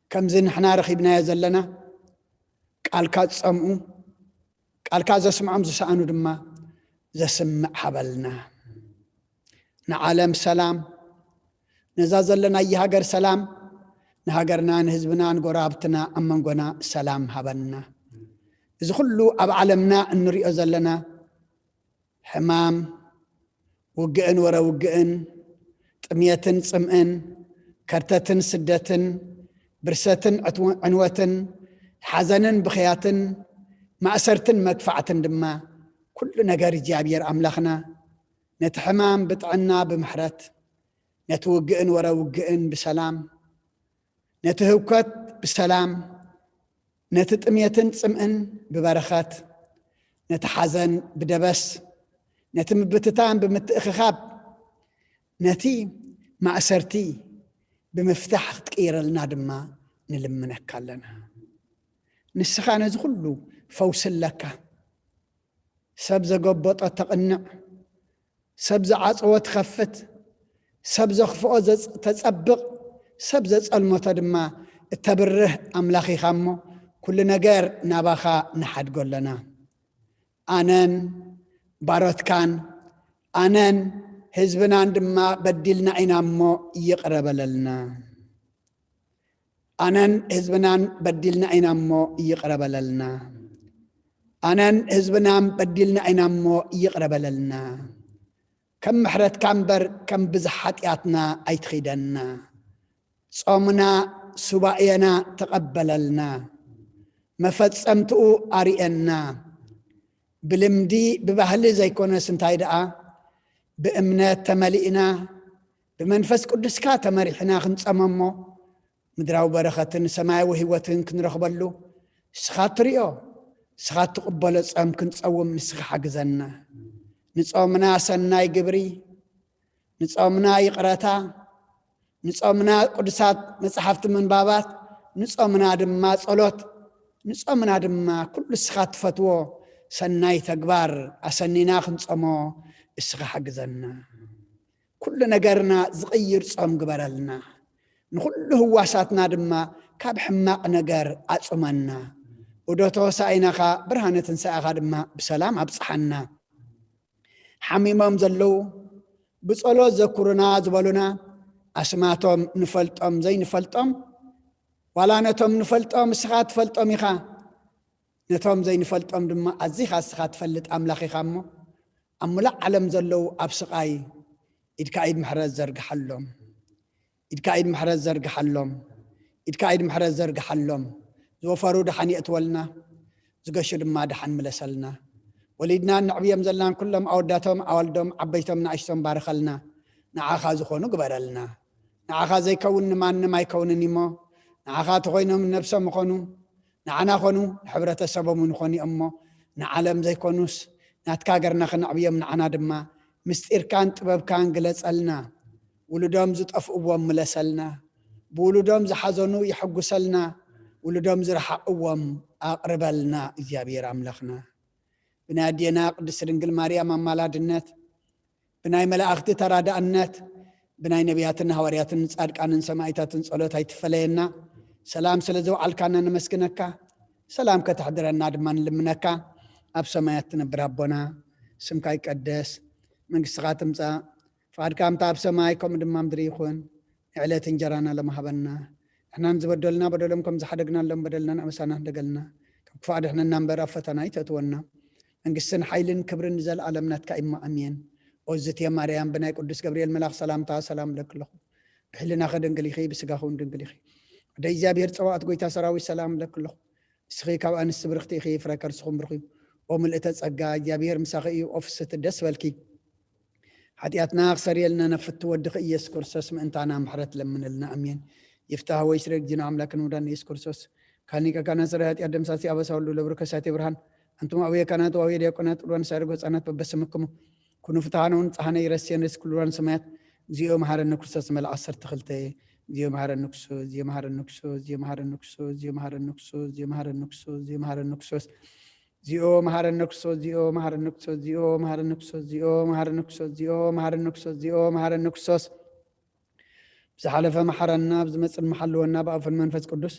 كم زين حنا رخيبنا يزلنا قال كات سمعوا قال كات زسمعهم زسانو دما زسمع حبلنا نعالم سلام نزازلنا يهاجر سلام نهاجرنا نهزبنا نقرابتنا أمنقنا سلام هبنا إذا كله أب علمنا أن نريء زلنا حمام وقئن ورا وقئن طمية صمئن كرتة سدة برسة عنوة حزن بخيات مأسرة مدفعة دما كل نجار جابير أملاخنا نتحمام بطعنا بمحرات نتوقئن ورا وقئن بسلام نتهوكت بسلام نتطمية صمئن ببرخات نتحزن بدبس نتمبتتان بمتأخخاب نتي مأسرتي بمفتاح تقير لنا دما نلمنك لنا نسخان زغلو فوس لك سبز قبط تقنع سبز عصوة تخفت سبز خفوة تتصبق سبز الموت دما التبره أملاخي خامو كل نجار نباخا نحد قلنا أنن بارت كان أنن حزبنا عندما بدلنا إنامو يقرب لنا أنن حزبنا بدلنا إنامو يقرب لنا أنن حزبنا بدلنا إنامو يقرب لنا كم محرت كامبر كم بزحاتياتنا أيتخيدنا صومنا سبائينا تقبللنا مفتسمتو أريئنا بلمدي ببهل زي كونا سنتايداء بأمنات تملئنا بمنفس قدسكا تمريحنا خنصممو مدراو برختن سماي وهوتن كنرخبلو سخات ريو سخات تقبل صم كنصوم نسخ حجزنا ንጾምና ሰናይ ግብሪ ንጾምና ይቅረታ ንጾምና ቅዱሳት መጽሐፍቲ ምንባባት ንጾምና ድማ ጸሎት ንጾምና ድማ ኩሉ እስኻ ትፈትዎ ሰናይ ተግባር ኣሰኒና ክንጾሞ እስኻ ሓግዘና ኩሉ ነገርና ዝቕይር ጾም ግበረልና ንኩሉ ህዋሳትና ድማ ካብ ሕማቕ ነገር ኣጽመና ወዶቶ ሳይናኻ ብርሃነ ትንሣኤኻ ድማ ብሰላም ኣብጽሓና ሓሚሞም ዘለው ብጸሎት ዘኩሩና ዝበሉና ኣስማቶም ንፈልጦም ዘይንፈልጦም ዋላ ነቶም ንፈልጦም እስኻ ትፈልጦም ኢኻ ነቶም ዘይንፈልጦም ድማ ኣዚኻ እስኻ ትፈልጥ ኣምላኽ ኢኻ እሞ ኣብ ሙላእ ዓለም ዘለው ኣብ ስቓይ ኢድካ ኢድ ምሕረት ዘርግሓሎም ኢድካ ኢድ ምሕረት ዘርግሓሎም ኢድካ ኢድ ምሕረት ዘርግሓሎም ዝወፈሩ ድሓን የእትወልና ዝገሹ ድማ ድሓን ምለሰልና ወሊድና ንዕብዮም ዘላን ኩሎም ኣወዳቶም ኣወልዶም ዓበይቶም ንኣሽቶም ባርኸልና ንዓኻ ዝኾኑ ግበረልና ንዓኻ ዘይከውን ንማንም ኣይከውንን እሞ ንዓኻ ተኾይኖም ነብሶም ይኾኑ ንዓና ኾኑ ሕብረተሰቦም ይኾኑ እሞ ንዓለም ዘይኮኑስ ናትካ ገርና ክንዕብዮም ንዓና ድማ ምስጢርካን ጥበብካን ግለጸልና ውሉዶም ዝጠፍእዎም ምለሰልና ብውሉዶም ዝሓዘኑ ይሕጉሰልና ውሉዶም ዝረሓቕዎም ኣቕርበልና እግዚአብሔር ኣምላኽና ብናይ ኣዴና ቅድስት ድንግል ማርያም ኣማላድነት ብናይ መላእኽቲ ተራዳእነት ብናይ ነቢያትን ሃዋርያትን ጻድቃንን ሰማዕታትን ጸሎት ኣይትፈለየና ሰላም ስለ ዘውዓልካና ነመስግነካ ሰላም ከተሕድረና ድማ ንልምነካ ኣብ ሰማያት ትነብር ኣቦና ስምካ ይቀደስ መንግሥትኻ ትምጻእ ፈቃድካ እምታ ኣብ ሰማይ ከምኡ ድማ ምድሪ ይኹን ንዕለት እንጀራና ለመሃበና ንሕና ዝበደልና በደሎም ከም ዝሓደግናሎም በደልና ንኣመሳና እንደገልና ከም ክፉእ ኣድሕነና እምበር ኣብ ፈተና ይተእትወና መንግሥትን ሓይልን ክብርን ዘለዓለም ናትካ ኢሞ ኣሜን ወዝትየ ማርያም ብናይ ቅዱስ ገብርኤል መልኣኽ ሰላምታ ሰላም ለክለኹ ብሕልናኸ ድንግል ኢኺ ብስጋኹ ድንግል ኢኺ ወደ እግዚኣብሔር ፀዋዕት ጎይታ ሰራዊት ሰላም ለክለኹ እስኺ ካብ ኣንስቲ ብርኽቲ ኢኺ ፍረ ከርስኹም ብርኺ ኦ ምልእተ ጸጋ እግዚኣብሔር ምሳኺ እዩ ኦፍስቲ ደስ በልኪ ሓጢኣትና ክሰርየልና ነፍቲ ወድኺ ኢየሱስ ክርስቶስ ምእንታና ምሕረት ለምንልና ኣሜን ይፍታህ ወይ ስረግ ጅና ኣምላክን ወዳን ኢየሱስ ክርስቶስ ካኒቀ ካና ስረ ኃጢአት ደምሳሲ አበሳውሉ ለብርከሳቴ ብርሃን አንቱም አብየ ካናት ወአብየ ዲያቆናት ቁልዋን ሳርጎ ህጻናት በበስምክሙ ኩኑ ፍትሃነውን ጸሓነ ይረስየን ርስ ኩልዋን ሰማያት እግዚኦ መሐረነ ክርስቶስ መልአ 12 እግዚኦ መሐረነ ክርስቶስ እግዚኦ መሐረነ ክርስቶስ እግዚኦ መሐረነ ክርስቶስ እግዚኦ መሐረነ ክርስቶስ እግዚኦ መሐረነ ክርስቶስ እግዚኦ መሐረነ ክርስቶስ እግዚኦ መሐረነ ክርስቶስ እግዚኦ መሐረነ ክርስቶስ እግዚኦ መሐረነ ክርስቶስ እግዚኦ መሐረነ ክርስቶስ እግዚኦ መሐረነ ክርስቶስ እግዚኦ መሐረነ ክርስቶስ زحلف محرنا بزمصن محلونا بأفن منفس قدس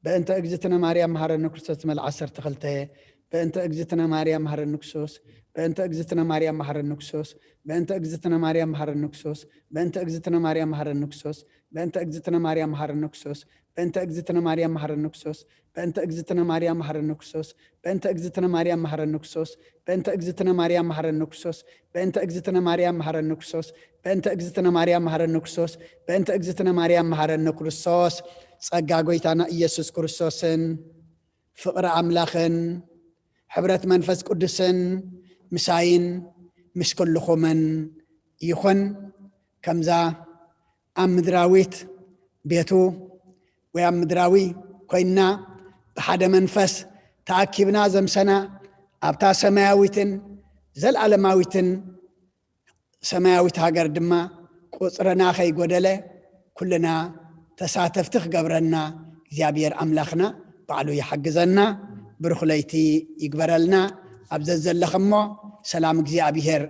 بأنت اجزتنا مريم محرنا كرسوس مل 10 تخلته بأنت اجزتنا مريم محرنا كرسوس بأنت اجزتنا مريم محرنا كرسوس بأنت اجزتنا مريم محرنا كرسوس بأنت اجزتنا مريم محرنا كرسوس بأنت اجزتنا مريم محرنا كرسوس بأنت اجزتنا مريم محرنا كرسوس بأنت اجزتنا مريم محرنا كرسوس بأنت اجزتنا مريم محرنا كرسوس بأنت اجزتنا مريم محرنا كرسوس بأنت اجزتنا مريم محرنا كرسوس بأنت اجزتنا مريم محرنا كرسوس بأنت اجزتنا مريم محرنا كرسوس ጸጋ ጎይታና ኢየሱስ ክርስቶስን ፍቅሪ አምላኽን ሕብረት መንፈስ ቅዱስን ምሳይን ምስ ኩልኹምን ይኹን ከምዛ ኣብ ምድራዊት ቤቱ ወይ ኣብ ምድራዊ ኮይና ብሓደ መንፈስ ተኣኪብና ዘምሰና ኣብታ ሰማያዊትን ዘለዓለማዊትን ሰማያዊት ሃገር ድማ ቁፅርና ከይጎደለ ኩልና ተሳተፍቲ ክገብረና እግዚአብሔር አምላኽና ባዕሉ ይሐግዘና ብሩኽ ለይቲ ይግበረልና ኣብ ዘለኽሞ ሰላም እግዚአብሔር